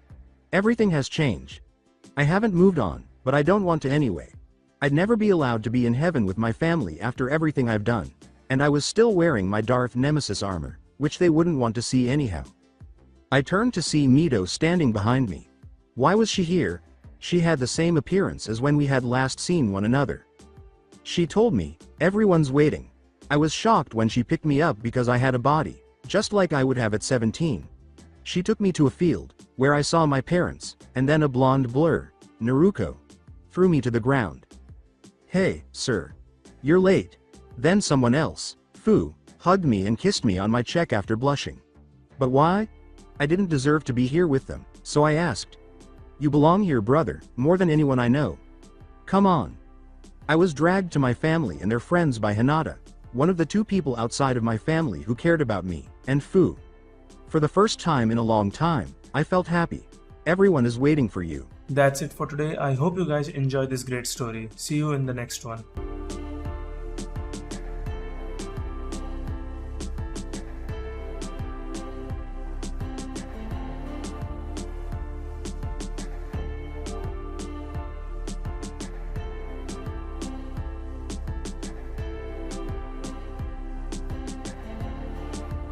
Everything has changed. I haven't moved on, but I don't want to anyway. I'd never be allowed to be in heaven with my family after everything I've done, and I was still wearing my Darth Nemesis armor, which they wouldn't want to see anyhow. I turned to see Mito standing behind me. Why was she here? She had the same appearance as when we had last seen one another. She told me, everyone's waiting. I was shocked when she picked me up because I had a body, just like I would have at 17. She took me to a field, where I saw my parents, and then a blonde blur, Naruto, threw me to the ground. Hey, sir. You're late. Then someone else, Fu, hugged me and kissed me on my cheek after blushing. But why? I didn't deserve to be here with them, so I asked. You belong here, brother, more than anyone I know. Come on. I was dragged to my family and their friends by Hinata, one of the 2 people outside of my family who cared about me, and Fu. For the first time in a long time, I felt happy. Everyone is waiting for you. That's it for today. I hope you guys enjoyed this great story. See you in the next one.